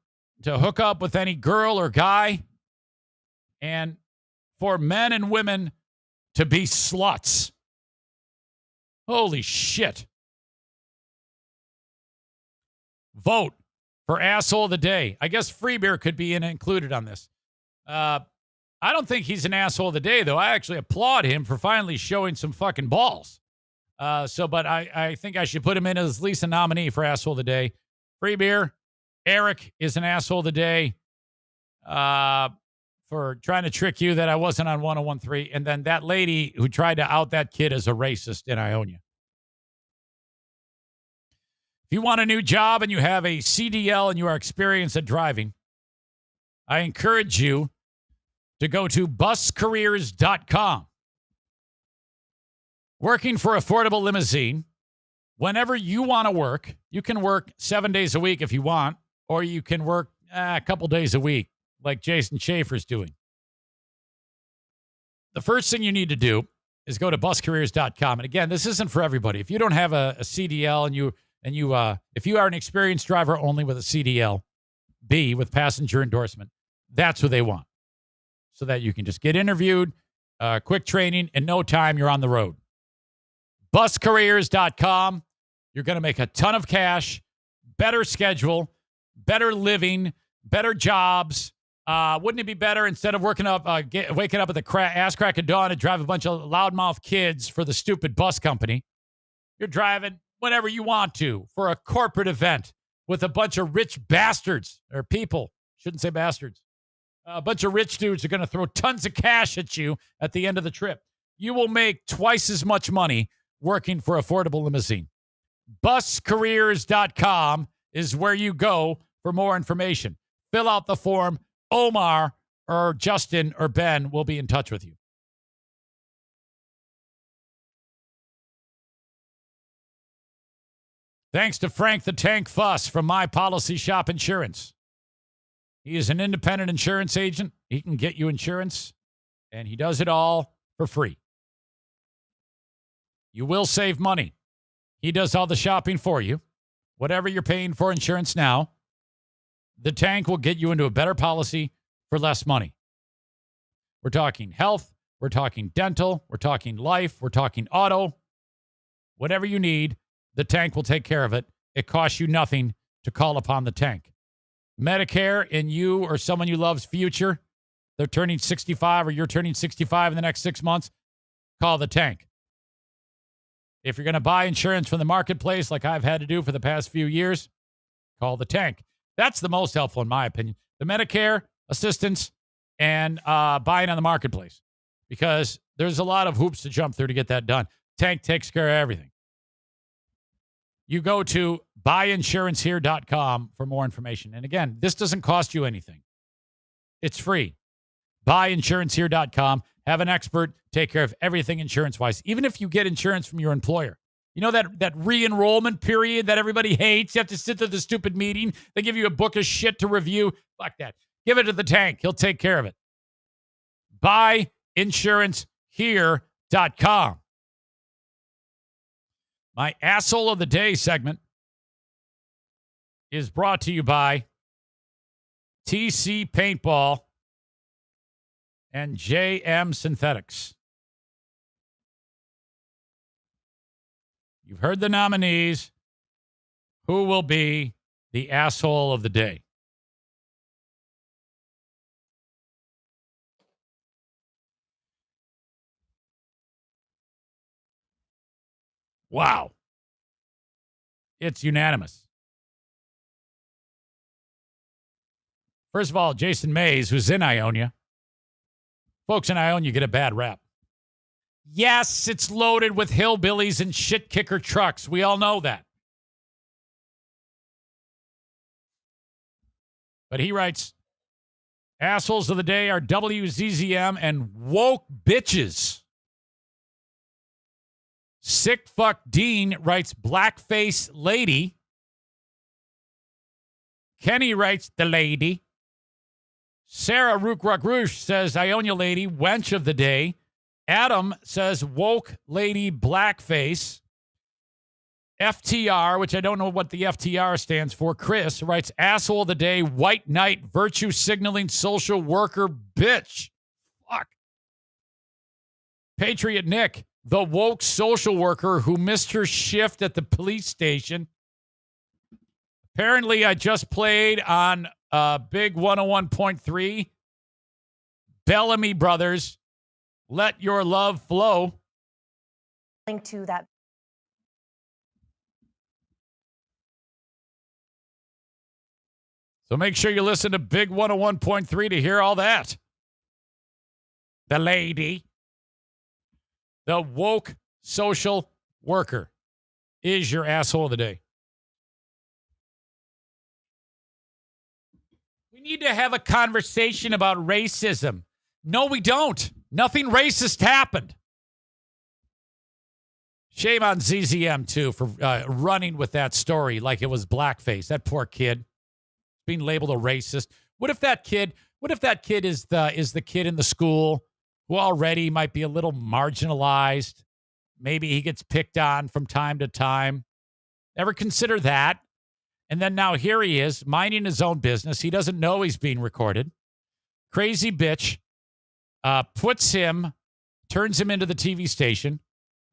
Speaker 1: hook up with any girl or guy, and for men and women to be sluts. Holy shit. Vote for asshole of the day. I guess Free Beer could be included on this. I don't think he's an asshole of the day, though. I actually applaud him for finally showing some fucking balls. But I think I should put him in as at least a nominee for asshole of the day. Free Beer. Eric is an asshole of the day for trying to trick you that I wasn't on 101.3. And then that lady who tried to out that kid as a racist in Ionia. If you want a new job and you have a CDL and you are experienced at driving, I encourage you to go to buscareers.com. Working for Affordable Limousine, whenever you want to work, you can work 7 days a week if you want, or you can work a couple days a week like Jason Schaefer's doing. The first thing you need to do is go to buscareers.com. And again, this isn't for everybody. If you don't have a CDL if you are an experienced driver only with a CDL B with passenger endorsement, that's what they want. So that you can just get interviewed, quick training, in no time you're on the road. Buscareers.com. You're going to make a ton of cash, better schedule, better living, better jobs. Wouldn't it be better instead of waking up at the ass crack of dawn to drive a bunch of loudmouth kids for the stupid bus company? You're driving whenever you want to for a corporate event with a bunch of rich bastards or people. Shouldn't say bastards. A bunch of rich dudes are going to throw tons of cash at you at the end of the trip. You will make twice as much money working for Affordable Limousine. Buscareers.com is where you go for more information. Fill out the form. Omar or Justin or Ben will be in touch with you. Thanks to Frank the Tank Fuss from My Policy Shop Insurance. He is an independent insurance agent. He can get you insurance, and he does it all for free. You will save money. He does all the shopping for you. Whatever you're paying for insurance now, the Tank will get you into a better policy for less money. We're talking health. We're talking dental. We're talking life. We're talking auto. Whatever you need, the Tank will take care of it. It costs you nothing to call upon the Tank. Medicare in you or someone you love's future, they're turning 65 or you're turning 65 in the next 6 months, call the Tank. If you're going to buy insurance from the marketplace like I've had to do for the past few years, call the Tank. That's the most helpful in my opinion. The Medicare assistance and buying on the marketplace, because there's a lot of hoops to jump through to get that done. Tank takes care of everything. You go to buyinsurancehere.com for more information. And again, this doesn't cost you anything. It's free. Buyinsurancehere.com. Have an expert take care of everything insurance-wise, even if you get insurance from your employer. You know that re-enrollment period that everybody hates? You have to sit through the stupid meeting. They give you a book of shit to review. Fuck that. Give it to the Tank. He'll take care of it. Buyinsurancehere.com. My Asshole of the Day segment is brought to you by TC Paintball and JM Synthetics. You've heard the nominees. Who will be the asshole of the day? Wow. It's unanimous. First of all, Jason Mays, who's in Ionia. Folks in Ionia get a bad rap. Yes, it's loaded with hillbillies and shit kicker trucks. We all know that. But he writes, assholes of the day are WZZM and woke bitches. Sick fuck Dean writes blackface lady. Kenny writes the lady. Sarah Rook Rouge says Ionia lady, wench of the day. Adam says woke lady blackface. FTR, which I don't know what the FTR stands for. Chris writes asshole of the day, white knight, virtue signaling social worker bitch. Fuck. Patriot Nick, the woke social worker who missed her shift at the police station. Apparently, I just played on Big 101.3. Bellamy Brothers, Let Your Love Flow.
Speaker 11: Link to that.
Speaker 1: So make sure you listen to Big 101.3 to hear all that. The lady, the woke social worker, is your asshole of the day. We need to have a conversation about racism. No, we don't. Nothing racist happened. Shame on ZZM, too, for running with that story like it was blackface. That poor kid being labeled a racist. What if that kid is the kid in the school who already might be a little marginalized? Maybe he gets picked on from time to time. Ever consider that? And then now here he is, minding his own business. He doesn't know he's being recorded. Crazy bitch turns him into the TV station,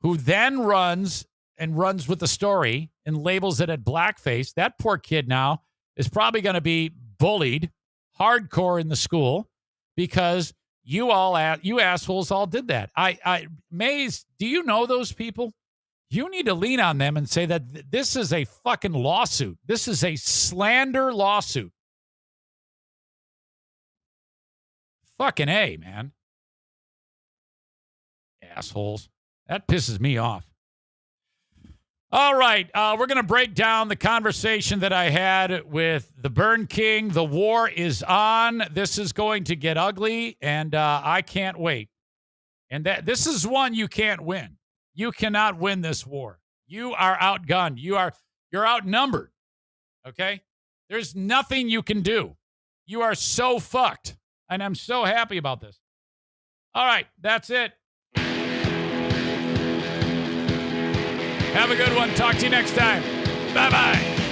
Speaker 1: who then runs with the story and labels it at blackface. That poor kid now is probably going to be bullied hardcore in the school because you assholes all did that. Maze, do you know those people? You need to lean on them and say that this is a fucking lawsuit. This is a slander lawsuit. Fucking A, man. Assholes. That pisses me off. All right, we're going to break down the conversation that I had with the Burn King. The war is on. This is going to get ugly, and I can't wait. And this is one you can't win. You cannot win this war. You are outgunned. You're outnumbered. Okay? There's nothing you can do. You are so fucked, and I'm so happy about this. All right, that's it. Have a good one. Talk to you next time. Bye-bye.